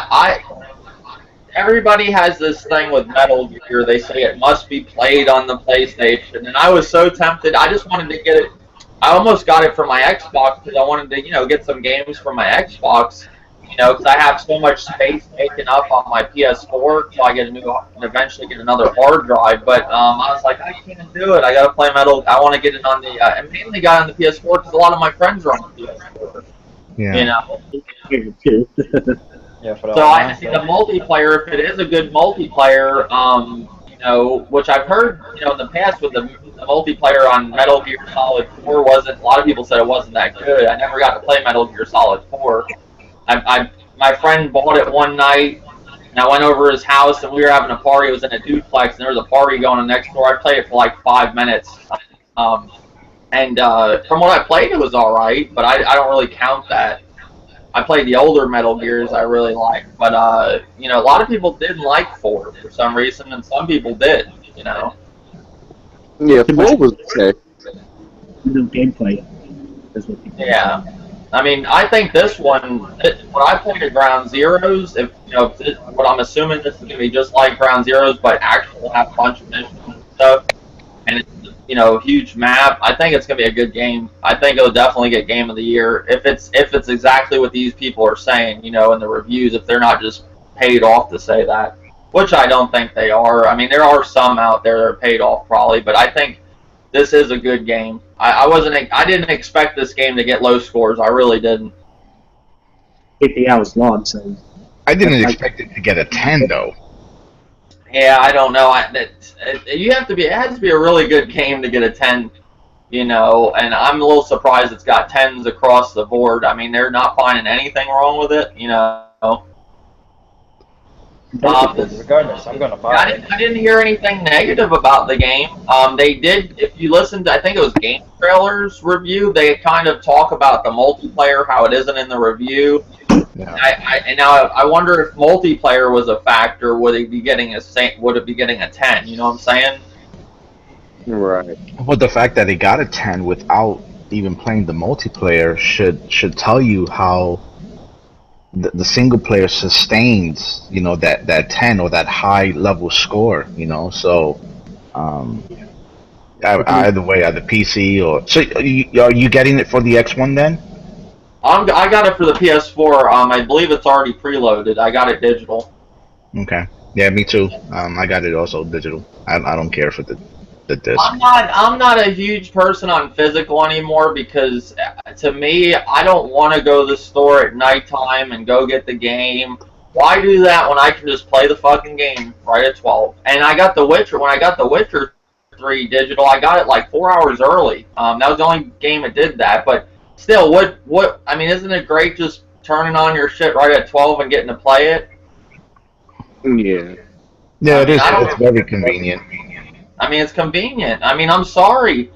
Everybody has this thing with Metal Gear. They say it must be played on the PlayStation, and I was so tempted. I just wanted to get it. I almost got it for my Xbox because I wanted to, get some games for my Xbox. Because I have so much space taken up on my PS4, so I eventually get another hard drive. But I was like, I can't do it. I gotta play Metal. I want to get it on the. I mainly got on the PS4 because a lot of my friends are on the PS4.
Yeah.
Yeah, for
So I think the multiplayer, if it is a good multiplayer, which I've heard, in the past with the multiplayer on Metal Gear Solid 4 wasn't. A lot of people said it wasn't that good. I never got to play Metal Gear Solid 4. My friend bought it one night, and I went over to his house, and we were having a party. It was in a duplex, and there was a party going on next door. I played it for like 5 minutes, and from what I played, it was all right, but I don't really count that. I played the older Metal Gears I really liked, but a lot of people didn't like 4 for some reason, and some people did.
Yeah, 4 was okay.
No gameplay.
Yeah. I mean, I think this one, when I played at Ground Zeroes, what I'm assuming this is going to be just like Ground Zeroes, but actually will have a bunch of missions and stuff, and it's, a huge map, I think it's going to be a good game. I think it'll definitely get Game of the Year, if it's exactly what these people are saying, in the reviews, if they're not just paid off to say that, which I don't think they are. I mean, there are some out there that are paid off probably, but I think this is a good game. I didn't expect this game to get low scores. I really didn't.
50 hours long, so.
I didn't expect it to get a 10 though.
Yeah, I don't know. It has to be a really good game to get a 10, and I'm a little surprised it's got 10s across the board. I mean, they're not finding anything wrong with it,
Regardless, I'm gonna buy it.
I didn't hear anything negative about the game. They did, if you listened to, I think it was Game Trailers review, they kind of talk about the multiplayer, how it isn't in the review.
Yeah.
And now I wonder if multiplayer was a factor. Would it be getting a 10? You know what I'm saying?
Right.
But the fact that it got a 10 without even playing the multiplayer should tell you how the single player sustains, that 10 or that high level score, so either way, either PC or so. Are you getting it for the X1 then?
I got it for the PS4. I believe it's already preloaded. I got it digital.
Okay. Yeah, me too. I got it also digital. I don't care for the disc.
I'm not a huge person on physical anymore because to me, I don't want to go to the store at nighttime and go get the game. Why do that when I can just play the fucking game right at 12? And I got The Witcher. When I got The Witcher 3 digital, I got it like 4 hours early. That was the only game that did that. But still, what? I mean, isn't it great just turning on your shit right at 12 and getting to play it?
Yeah.
Yeah, it is. It's very convenient.
I mean, it's convenient. I mean, I'm sorry.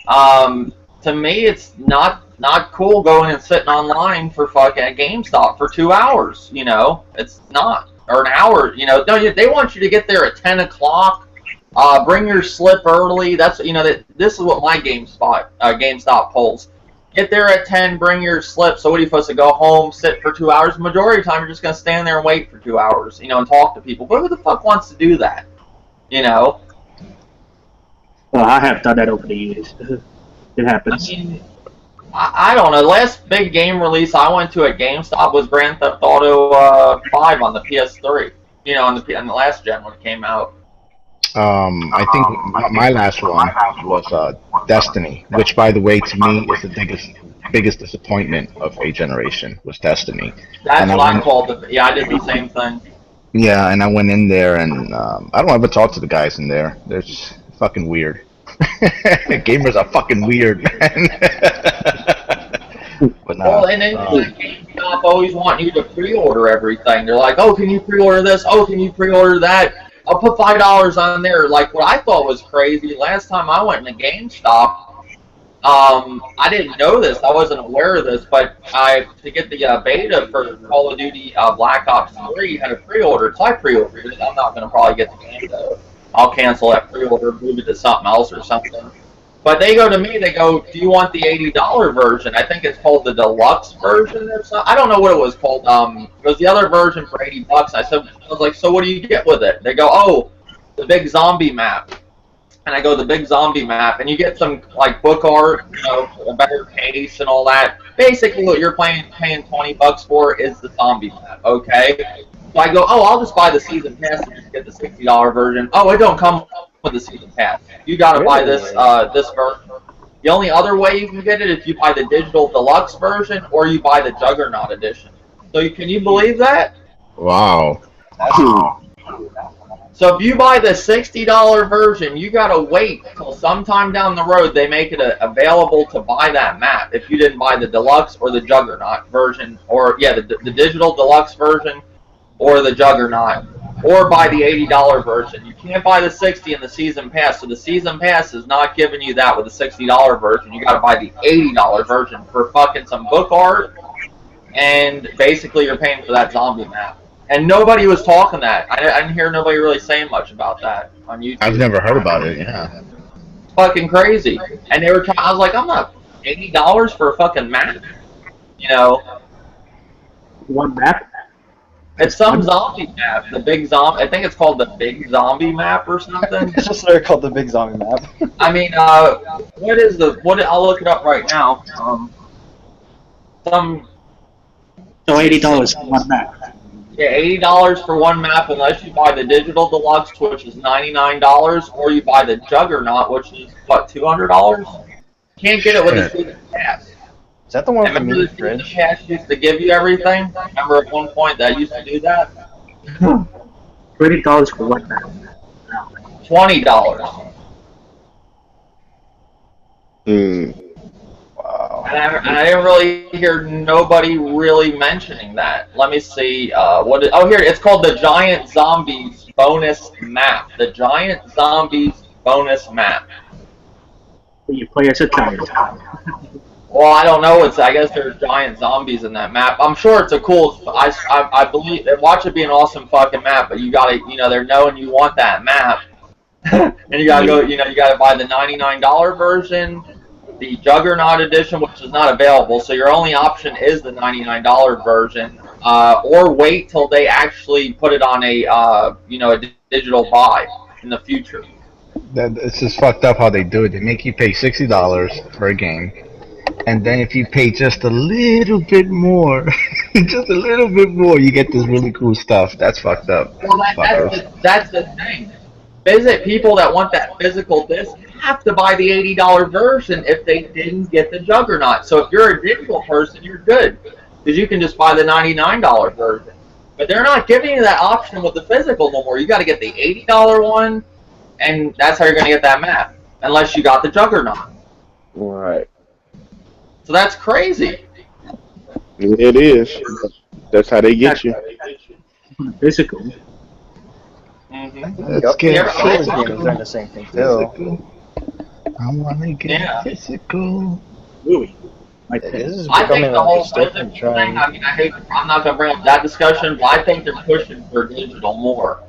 To me, it's not cool going and sitting online for fucking at GameStop for 2 hours. It's not, or an hour. No, they want you to get there at 10 o'clock. Bring your slip early. That's this is what my GameStop polls. Get there at 10. Bring your slip. So what are you supposed to go home, sit for 2 hours? Majority of the time, you're just gonna stand there and wait for 2 hours. And talk to people. But who the fuck wants to do that?
Well, I have done that over the years. It happens.
I mean, I don't know. The last big game release I went to at GameStop was Grand Theft Auto 5 on the PS3. On the last gen when it came out.
I think my last one was Destiny, which, by the way, to me is the biggest disappointment of a generation was Destiny.
That's what I called it. Yeah, I did the same thing.
Yeah, and I went in there, and I don't ever talk to the guys in there. They're just fucking weird. Gamers are fucking weird, man. But no,
well, and then GameStop always want you to pre-order everything. They're like, oh, can you pre-order this? Oh, can you pre-order that? I'll put $5 on there. Like, what I thought was crazy, last time I went to GameStop, I didn't know this. I wasn't aware of this, but to get the beta for Call of Duty Black Ops 3, had a pre-order. So I pre-ordered it. I'm not going to probably get the game, though. I'll cancel that pre-order, move it to something else or something. But they go to me, they go, do you want the $80 version? I think it's called the deluxe version or something. I don't know what it was called. It was the other version for $80. I was like, so what do you get with it? They go, oh, the big zombie map. And I go, the big zombie map. And you get some, like, book art, a better case and all that. Basically, what you're paying $20 for is the zombie map, okay? So I go, oh, I'll just buy the season pass and just get the $60 version. Oh, it don't come with the season pass. You gotta buy this version. The only other way you can get it is if you buy the digital deluxe version or you buy the Juggernaut edition. So can you believe that?
Wow.
So if you buy the $60 version, you gotta wait till sometime down the road they make it available to buy that map. If you didn't buy the deluxe or the Juggernaut version, or the digital deluxe version. Or the Juggernaut, or buy the $80 version. You can't buy the $60 in the season pass, so the season pass is not giving you that with the $60 version. You got to buy the $80 version for fucking some book art, and basically you're paying for that zombie map. And nobody was talking that. I didn't hear nobody really saying much about that on YouTube.
I've never heard about it. Yeah.
It's fucking crazy. And they were trying. I was like, I'm not $80 for a fucking map.
One map.
It's some zombie map, the big zombie. I think it's called the Big Zombie Map or something.
It's just literally called the Big Zombie Map.
I mean, I'll look it up right now.
So $80 for one map.
Yeah, $80 for one map unless you buy the digital deluxe, which is $99, or you buy the Juggernaut, which is what, $200. Can't get it with the season pass.
Is that the one from
Remember
the
the
fridge?
cash used to give you everything? Remember at one point that used to do that?
$20 for one map.
$20.
Hmm.
Wow.
I didn't really hear nobody really mentioning that. Let me see. Here, it's called the Giant Zombies bonus map. The Giant Zombies bonus map.
You play as a giant.
Well, I don't know. I guess there's giant zombies in that map. I'm sure it's a cool. I believe. Watch it be an awesome fucking map. But you gotta, they're knowing you want that map, and you gotta go. You gotta buy the $99 version, the Juggernaut edition, which is not available. So your only option is the $99 version, or wait till they actually put it on a digital buy in the future.
It's just fucked up how they do it. They make you pay $60 for a game, and then if you pay just a little bit more, just a little bit more, you get this really cool stuff. That's fucked up.
Well, that's the thing. People that want that physical disc have to buy the $80 version if they didn't get the Juggernaut. So if you're a digital person, you're good, because you can just buy the $99 version. But they're not giving you that option with the physical no more. You got to get the $80 one, and that's how you're going to get that map, unless you got the Juggernaut.
Right.
So that's crazy.
It is. That's how they get you.
Physical.
Mm-hmm.
Let's get
Games are doing the same thing too.
physical. I wanna get physical.
Really?
This is
I think
becoming
the whole
like a
physical
different
thing,
trend.
I'm not going to bring up that discussion, but I think they're pushing for digital more.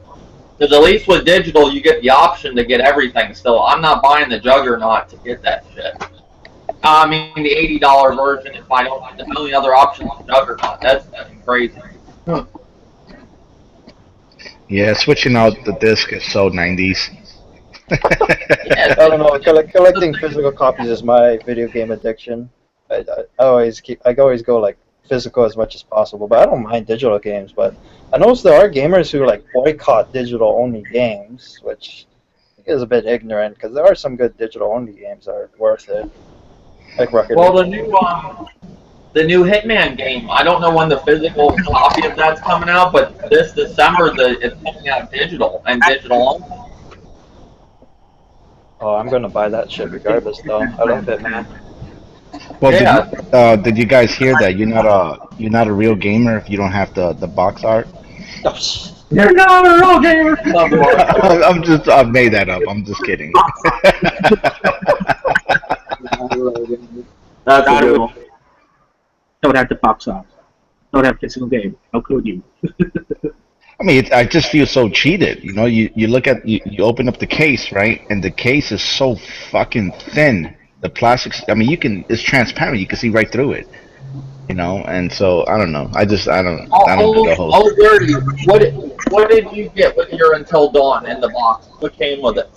Because at least with digital, you get the option to get everything still. I'm not buying the Juggernaut to get that shit. I mean, the $80 version, if I don't, the only other option is the Juggernaut. That's crazy.
Yeah, switching out the disc is so 90s.
I don't know. Collecting physical copies is my video game addiction. I always go like physical as much as possible, but I don't mind digital games. But I notice there are gamers who like boycott digital only games, which I think is a bit ignorant because there are some good digital only games that are worth it. Like Record.
Well, the new Hitman game, I don't know when the physical copy of that's coming out, but this December it's coming out digital and digital only.
Oh, I'm gonna buy that shit regardless, though. I love Hitman.
Well,
Yeah.
did you guys hear that you're not a real gamer if you don't have the box art?
You're not a real gamer.
I made that up. I'm just kidding.
That's a good one.
Don't have the box art. Don't have physical game. How could you?
I mean, I just feel so cheated. You know, you look at you open up the case, right, and the case is so fucking thin. The plastics. I mean, it's transparent. You can see right through it. You know, and so I don't know. I don't do the whole.
Oh, Dirty. What did you get with your Until Dawn in the box? What came with it?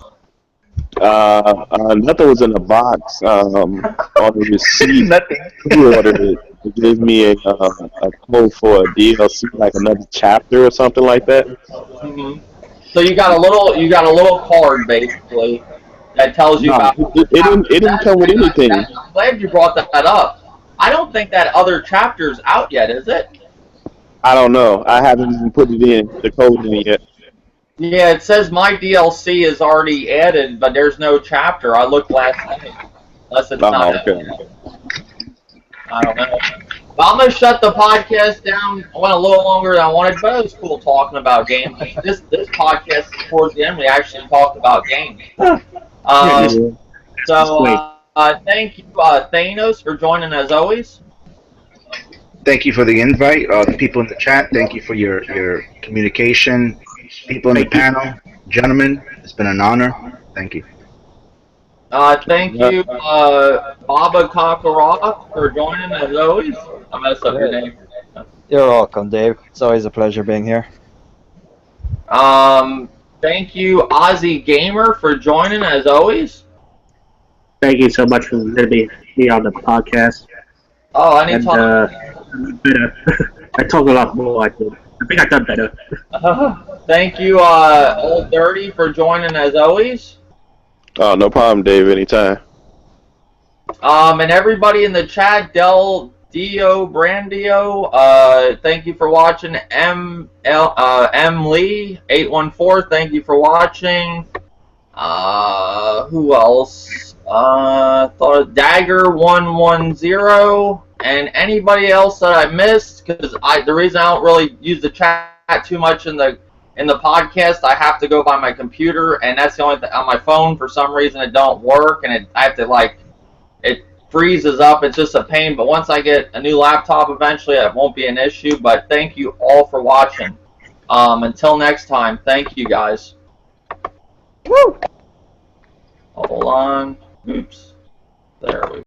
Nothing was in the box. On the receipt,
Nothing.
pre-ordered it. It gave me a code for a DLC, like another chapter or something like that.
Mm-hmm. So you got a little card basically that tells you about.
It didn't come with anything.
I'm glad you brought that up. I don't think that other chapter's out yet, is it?
I don't know. I haven't even put it in the code in it yet.
Yeah, it says my DLC is already added, but there's no chapter. I looked last night. Unless it's not.
Okay.
I don't know. But I'm going to shut the podcast down. I went a little longer than I wanted, but it was cool talking about games. This podcast, towards the end, we actually talked about games. Thank you, Thanos, for joining as always.
Thank you for the invite. The people in the chat, thank you for your communication. People in the panel, gentlemen, it's been an honor. Thank you.
Thank you, Baba Kakarot, for joining as always. I messed up your name.
You're welcome, Dave. It's always a pleasure being here.
Thank you, Ozzy Gamer, for joining as always.
Thank you so much for letting me on the podcast.
Oh, anytime.
And, better. I talk a lot more. I think I've done better.
Thank you, Old Dirty, for joining as always.
Oh, no problem, Dave. Anytime.
And everybody in the chat, Dio Brandio, thank you for watching. M Lee 814, thank you for watching. Who else? Thought Dagger110 and anybody else that I missed, because the reason I don't really use the chat too much in the podcast, I have to go by my computer, and that's the only thing on my phone. For some reason, it don't work, and I have to it freezes up. It's just a pain. But once I get a new laptop, eventually, it won't be an issue. But thank you all for watching. Until next time, thank you guys. Woo! Hold on. Oops. There we go.